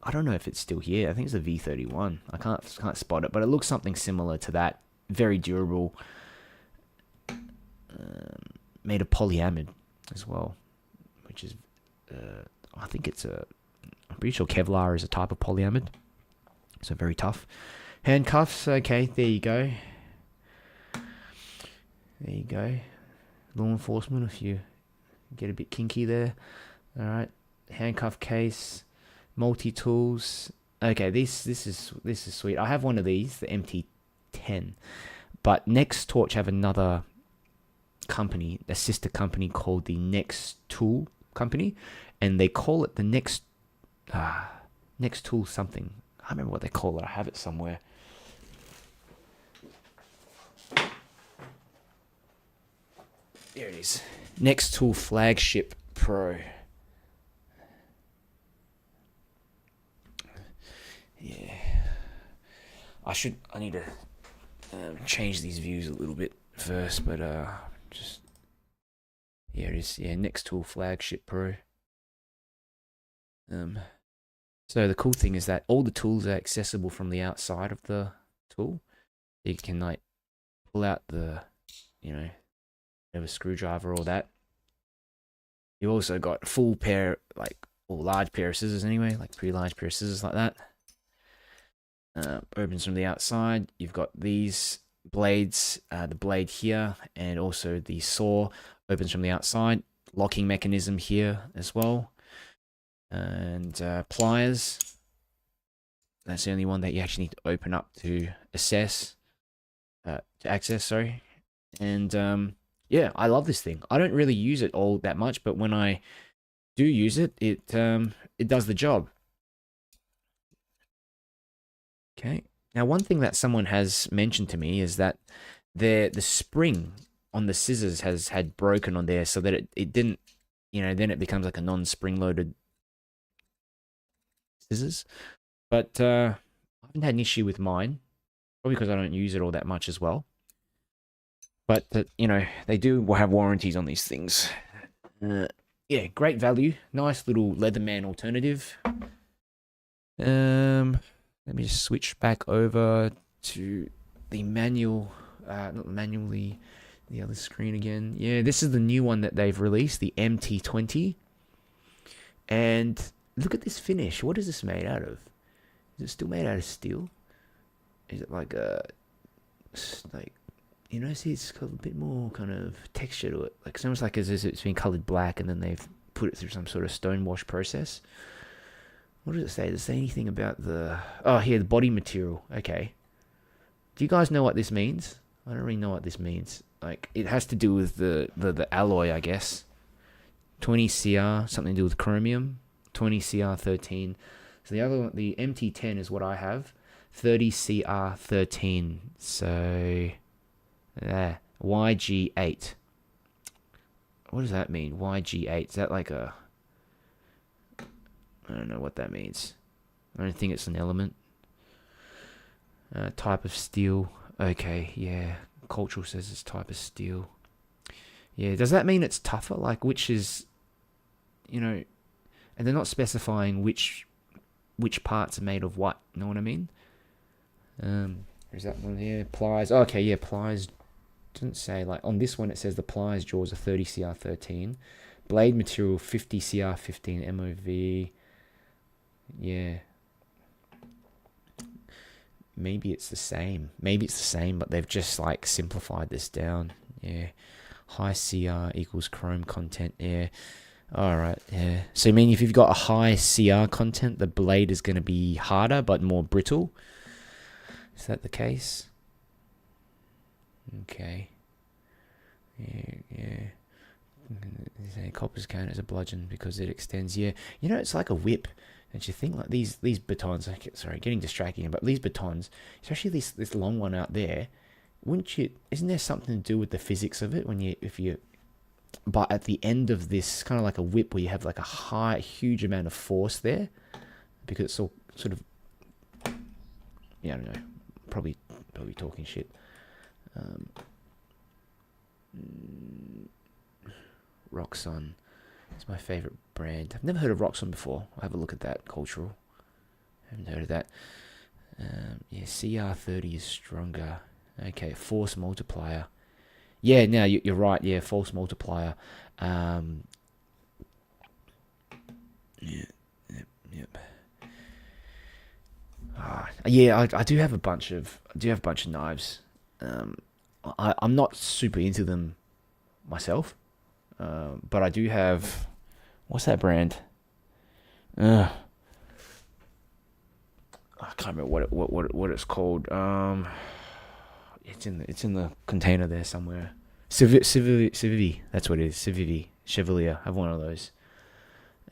I don't know if it's still here. I think it's a V31. I can't spot it, but it looks something similar to that. Very durable. Made of polyamide as well, which is I think I'm pretty sure Kevlar is a type of polyamide, so very tough. Handcuffs. Okay, there you go. Law enforcement, if you get a bit kinky there. All right, handcuff case, multi-tools. Okay, this is sweet. I have one of these, the MT10, but Nextorch have another company, a sister company called the Nextool company, and they call it the Nextool something. I remember what they call it. I have it somewhere. There it is. Nextorch Flagship Pro. Yeah. I need to change these views a little bit first, but just, yeah, it is. Yeah, Nextorch Flagship Pro. So the cool thing is that all the tools are accessible from the outside of the tool. You can like pull out the, have a screwdriver or that. You've also got a full pair, or large pair of scissors anyway, like pretty large pair of scissors like that. Opens from the outside. You've got these blades, the blade here, and also the saw opens from the outside. Locking mechanism here as well. And pliers. That's the only one that you actually need to open up to access. And yeah, I love this thing. I don't really use it all that much, but when I do use it, it does the job. Okay. Now, one thing that someone has mentioned to me is that the spring on the scissors had broken on there, so that it didn't, then it becomes like a non-spring loaded scissors. But I haven't had an issue with mine, probably because I don't use it all that much as well. But they do have warranties on these things. Yeah, great value. Nice little Leatherman alternative. Let me just switch back over to the manual, not manually, the other screen again. Yeah, this is the new one that they've released, the MT20. And look at this finish. What is this made out of? Is it still made out of steel? Is it like see, it's got a bit more kind of texture to it. Like, it's almost like as if it's been colored black and then they've put it through some sort of stonewash process. What does it say? Does it say anything about the... Oh, here, the body material. Okay. Do you guys know what this means? I don't really know what this means. Like, it has to do with the alloy, I guess. 20CR, something to do with chromium. 20CR13. So the other one, the MT10 is what I have. 30CR13. So... yeah, YG8. What does that mean? YG8. Is that like a... I don't know what that means. I don't think it's an element. Type of steel. Okay, yeah. Cultural says it's type of steel. Yeah, does that mean it's tougher? Like, which is... and they're not specifying which parts are made of what. You know what I mean? There's that one here. Pliers. Oh, okay, yeah, pliers... doesn't say, like, on this one it says the pliers jaws are 30CR13. Blade material 50CR15 MOV. Yeah. Maybe it's the same. Maybe it's the same, but they've just, like, simplified this down. Yeah. High CR equals chrome content. Yeah. Alright, yeah. So, I mean, if you've got a high CR content, the blade is going to be harder, but more brittle. Is that the case? Okay. Yeah. Copper's count as a bludgeon because it extends. Yeah. It's like a whip. And you think like these batons, sorry, getting distracting, but these batons, especially this long one out there, isn't there something to do with the physics of it but at the end of this, kind of like a whip where you have like a huge amount of force there, because it's all sort of, yeah, I don't know, probably talking shit. Roxxon is my favorite brand. I've never heard of Roxxon before. I'll have a look at that. Cultural. I haven't heard of that. Yeah, CR30 is stronger. Okay, force multiplier. Yeah, no, you're right. Yeah, force multiplier. Yep. Yeah, I do have a bunch of knives. I'm not super into them myself, but I do have. What's that brand? I can't remember what it's called. It's in the container there somewhere. Civivi, that's what it is. Civivi Chevalier. I have one of those.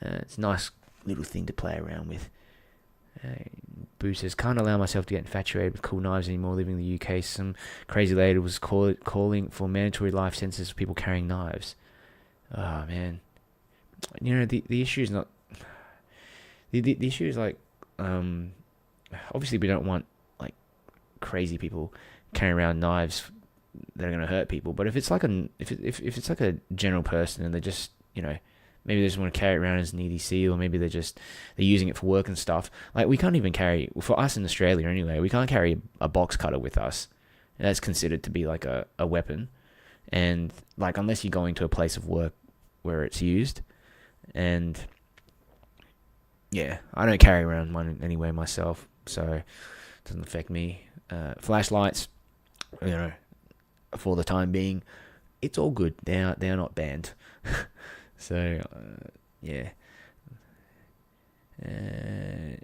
It's a nice little thing to play around with. Boo says, can't allow myself to get infatuated with cool knives anymore living in the UK. Some crazy lady was calling for mandatory life sentences for people carrying knives. Oh, man. You know, the issue is not... The issue is, like... obviously, we don't want, like, crazy people carrying around knives that are going to hurt people. But if it's like if it's like a general person and they just, you know... Maybe they just want to carry it around as an EDC, or maybe they're using it for work and stuff. Like, we can't even carry, for us in Australia anyway, we can't carry a box cutter with us. And that's considered to be like a weapon. And, like, unless you're going to a place of work where it's used. And, yeah, I don't carry around one anyway myself, so it doesn't affect me. Flashlights, you know, for the time being, it's all good. They're not banned. So, yeah. Every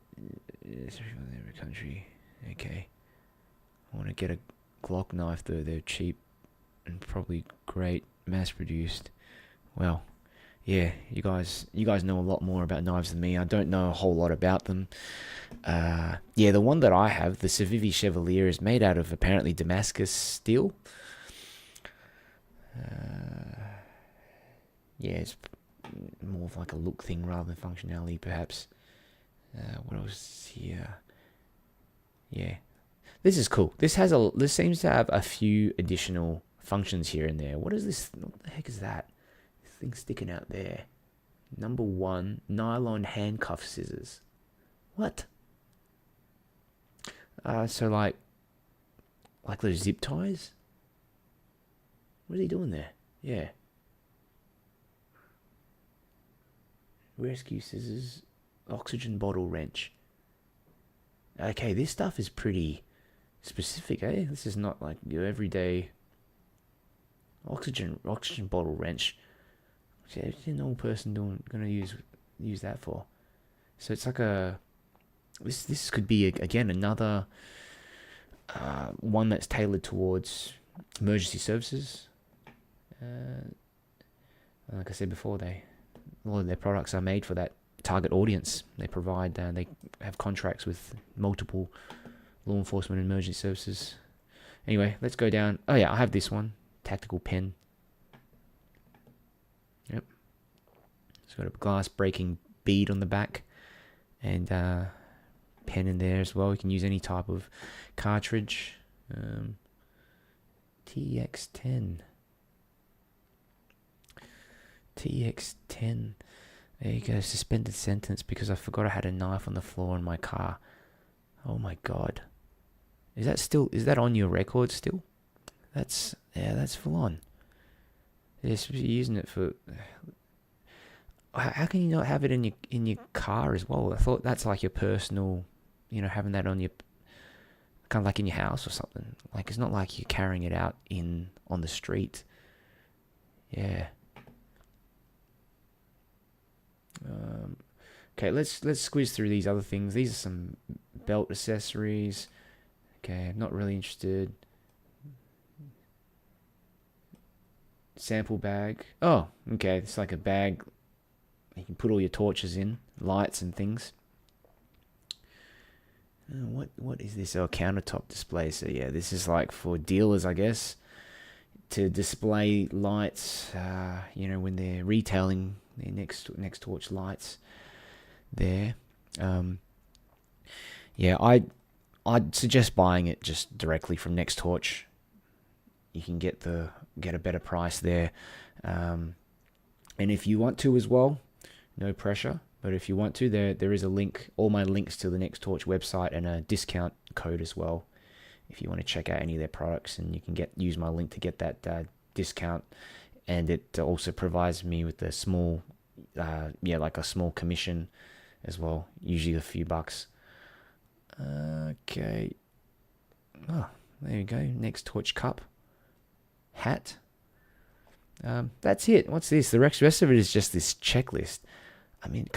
country. Okay. I want to get a Glock knife, though. They're cheap and probably great, mass-produced. Well, yeah, you guys know a lot more about knives than me. I don't know a whole lot about them. Yeah, the one that I have, the Civivi Chevalier, is made out of apparently Damascus steel. Yeah, it's more of like a look thing rather than functionality, perhaps. What else here? Yeah, this is cool. This seems to have a few additional functions here and there. What is this? What the heck is that? This thing sticking out there. Number 1, nylon handcuff scissors. What? So like those zip ties? What is he doing there? Yeah. Rescue scissors, oxygen bottle wrench. Okay, this stuff is pretty specific, eh? This is not like your everyday oxygen bottle wrench. What's a normal person gonna use that for? So it's like this could be again another one that's tailored towards emergency services. Like I said before, a lot of their products are made for that target audience. They provide, they have contracts with multiple law enforcement and emergency services. Anyway, let's go down. Oh yeah, I have this one, tactical pen. Yep. It's got a glass breaking bead on the back, and pen in there as well. You can use any type of cartridge. TX10. TX10. There you go. Suspended sentence because I forgot I had a knife on the floor in my car. Oh my god. Is that on your record still? That's full on. Yes, you're using it for. How can you not have it in your car as well? I thought that's like your personal, having that on your, kind of like in your house or something. Like, it's not like you're carrying it out on the street. Yeah. Okay, let's squeeze through these other things. These are some belt accessories. Okay, I'm not really interested. Sample bag. Oh, okay, it's like a bag you can put all your torches in, lights and things. What is this? Oh, countertop display. So yeah, this is like for dealers, I guess, to display lights. When they're retailing their Nextorch lights. There. Yeah, I'd suggest buying it just directly from Nextorch. You can get a better price there. And if you want to as well, no pressure. But if you want to, there is a link, all my links to the Nextorch website, and a discount code as well. If you want to check out any of their products, and you can use my link to get that discount. And it also provides me with a small, like a small commission as well, usually a few bucks. Okay. Oh, there you go. Nextorch cup. Hat. That's it. What's this? The rest of it is just this checklist. I mean,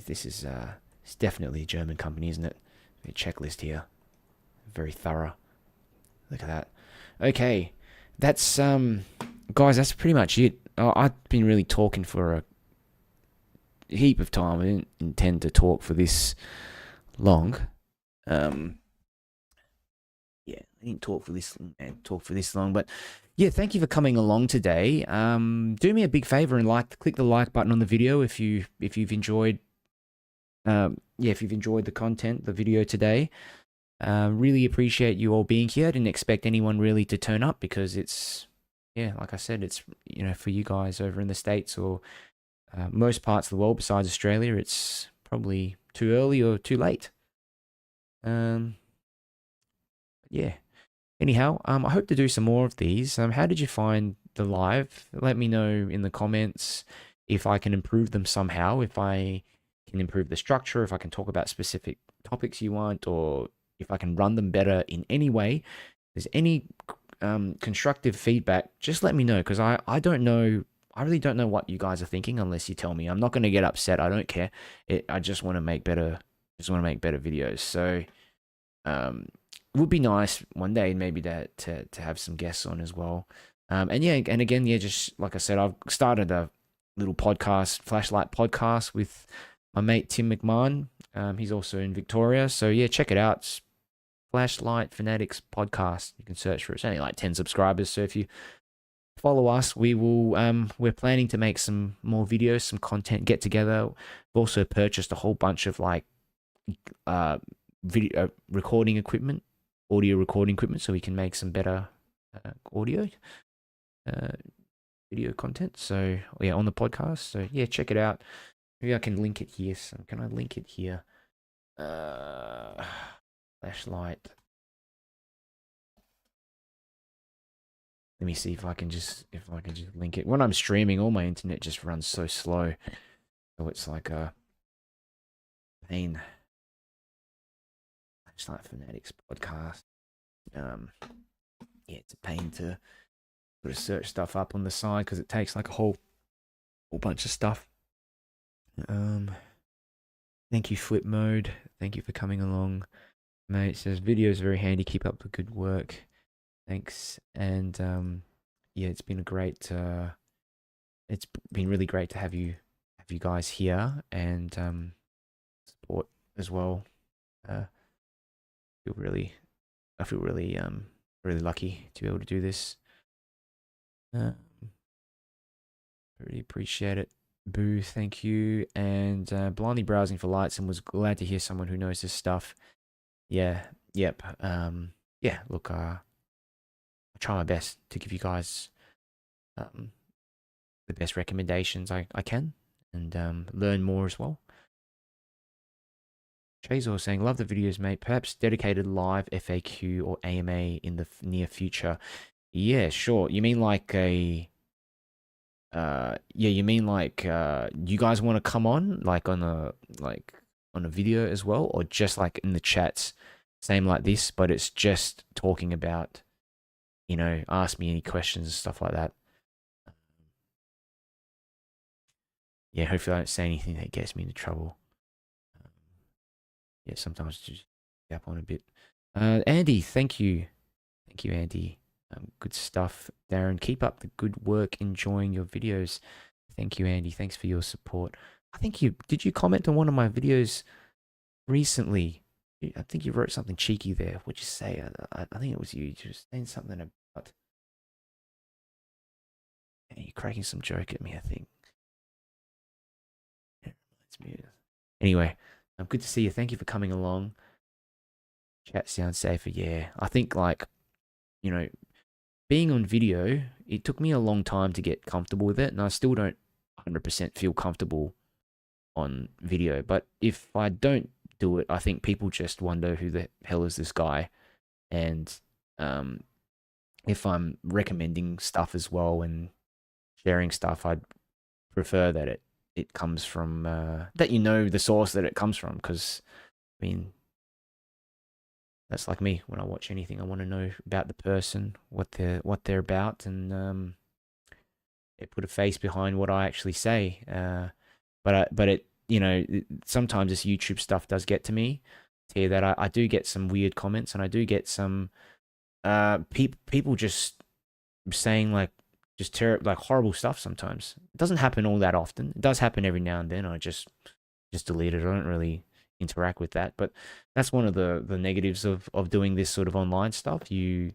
this is it's definitely a German company, isn't it? A checklist here. Very thorough. Look at that. Okay. That's guys, that's pretty much it. I've been really talking for a heap of time. I didn't intend to talk for this long. Yeah, I didn't talk for this long, but yeah, thank you for coming along today. Do me a big favor and click the like button on the video if you've enjoyed. If you've enjoyed the content, the video today. Really appreciate you all being here. I didn't expect anyone really to turn up because it's, yeah, like I said, it's, for you guys over in the States or most parts of the world besides Australia, it's probably too early or too late. Yeah. Anyhow, I hope to do some more of these. How did you find the live? Let me know in the comments if I can improve them somehow, if I can improve the structure, if I can talk about specific topics you want, or if I can run them better in any way. If there's any constructive feedback, just let me know, because I don't know. I really don't know what you guys are thinking unless you tell me. I'm not going to get upset. I don't care. I just want to make better. Just want to make better videos. So, it would be nice one day maybe to have some guests on as well. And yeah, and again, yeah, just like I said, I've started a little podcast, flashlight podcast with my mate Tim McMahon. He's also in Victoria, so yeah, check it out. It's Flashlight Fanatics Podcast. You can search for it. It's only like 10 subscribers, so if you follow us, we will. We're planning to make some more videos, some content, get together. We've also purchased a whole bunch of like video recording equipment, audio recording equipment, so we can make some better audio video content. So yeah, on the podcast. So yeah, check it out. Maybe I can link it here. So can I link it here? Flashlight. Let me see if I can just link it. When I'm streaming, all my internet just runs so slow, so it's like a pain. Flashlight Fanatics podcast. Yeah, it's a pain to sort of search stuff up on the side because it takes like a whole bunch of stuff. Thank you, Flip Mode. Thank you for coming along, mate. It says videos very handy. Keep up the good work. Thanks. And yeah, it's been really great to have you guys here and support as well. I feel really really lucky to be able to do this. Really appreciate it. Boo, thank you. And blindly browsing for lights and was glad to hear someone who knows this stuff. Yeah, yep. Yeah, look, I try my best to give you guys the best recommendations I can and learn more as well. Chazor saying, love the videos, mate. Perhaps dedicated live FAQ or AMA in the near future. Yeah, sure. You mean like a you mean like you guys want to come on like on a video as well, or just like in the chats, same like this, but it's just talking about, ask me any questions and stuff like that. Yeah, hopefully I don't say anything that gets me into trouble. Yeah, sometimes just gap on a bit. Andy, thank you. Thank you, Andy. Good stuff, Darren. Keep up the good work, enjoying your videos. Thank you, Andy. Thanks for your support. I think did you comment on one of my videos recently? I think you wrote something cheeky there. What'd you say? I think it was you. Just saying something about. Yeah, you're cracking some joke at me, I think. Yeah, it's me. Anyway, good to see you. Thank you for coming along. Chat sounds safer. Yeah, I think being on video, it took me a long time to get comfortable with it, and I still don't 100% feel comfortable on video. But if I don't do it, I think people just wonder who the hell is this guy. And if I'm recommending stuff as well and sharing stuff, I'd prefer that it comes from that the source that it comes from, because I mean, that's like me. When I watch anything, I want to know about the person, what they're about, and put a face behind what I actually say. But it sometimes this YouTube stuff does get to me. To hear that I do get some weird comments, and I do get some people just saying like horrible stuff sometimes. It doesn't happen all that often. It does happen every now and then. I just delete it. I don't really interact with that. But that's one of the negatives of doing this sort of online stuff. You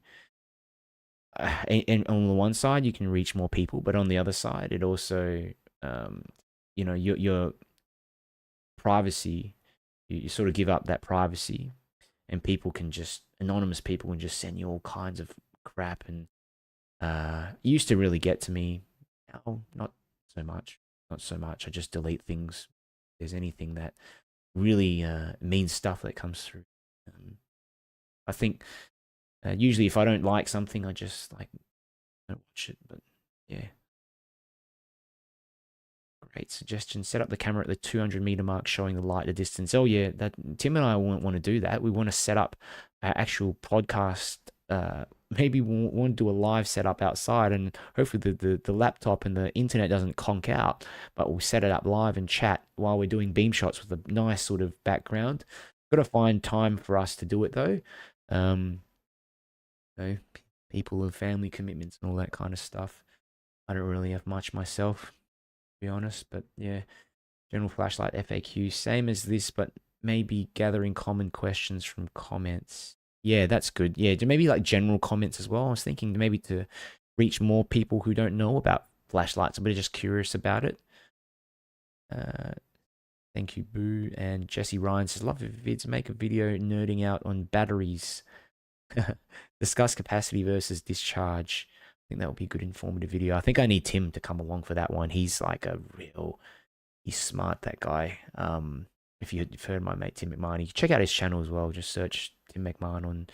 and on the one side you can reach more people, but on the other side it also your privacy, you sort of give up that privacy, and people can just anonymous people can just send you all kinds of crap, and it used to really get to me. Now not so much, not so much. I just delete things if there's anything that really means stuff that comes through. I think usually if I don't like something, I just like don't watch it. But yeah, great suggestion. Set up the camera at the 200-meter mark, showing the light at a distance. Oh yeah, that Tim and I won't want to do that. We want to set up our actual podcast. Maybe we want to do a live setup outside, and hopefully the laptop and the internet doesn't conk out. But we'll set it up live and chat while we're doing beam shots with a nice sort of background. Got to find time for us to do it though. People with family commitments and all that kind of stuff. I don't really have much myself, to be honest. But yeah, general flashlight FAQ, same as this, but maybe gathering common questions from comments. Yeah, that's good. Yeah, maybe like general comments as well. I was thinking maybe to reach more people who don't know about flashlights, but are just curious about it. Thank you, Boo. And Jesse Ryan says, love your vids. Make a video nerding out on batteries. Discuss capacity versus discharge. I think that would be a good informative video. I think I need Tim to come along for that one. He's like he's smart, that guy. If you've heard my mate Tim McMahon, you check out his channel as well. Just search Tim McMahon on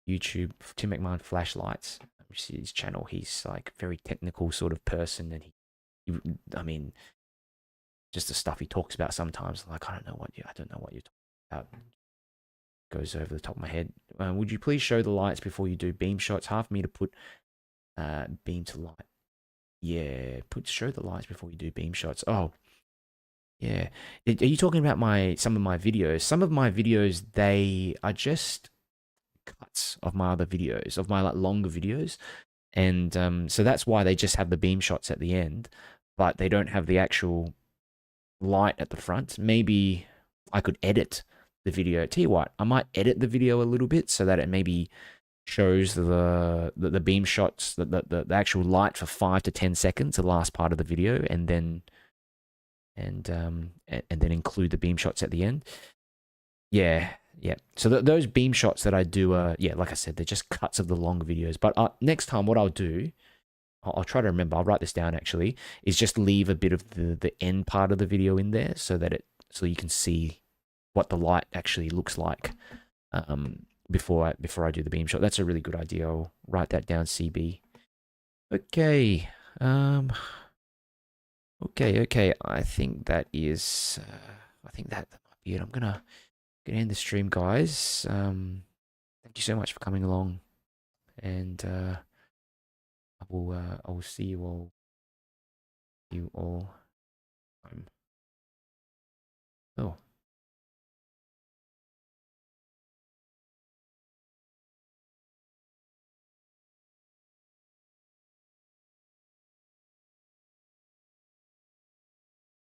YouTube, Tim McMahon Flashlights. You see his channel. He's like a very technical sort of person, and I mean, just the stuff he talks about sometimes, like I don't know what you're talking about. Goes over the top of my head. Would you please show the lights before you do beam shots? Half me to put beam to light. Yeah, show the lights before you do beam shots. Oh, yeah. Are you talking about some of my videos? Some of my videos, they are just cuts of my other videos, of my like longer videos, and so that's why they just have the beam shots at the end, but they don't have the actual light at the front. Maybe I could edit the video. Tell you what, I might edit the video a little bit so that it maybe shows the beam shots, the actual light for 5 to 10 seconds, the last part of the video, and then include the beam shots at the end. Yeah. So those beam shots that I do yeah, like I said, they're just cuts of the long videos. But next time, what I'll do, I'll try to remember. I'll write this down actually. Is just leave a bit of the end part of the video in there so that so you can see what the light actually looks like before I do the beam shot. That's a really good idea. I'll write that down, CB. Okay. Okay. I think that is. I think that might be it. I'm gonna end the stream, guys. Thank you so much for coming along, and I will see you all.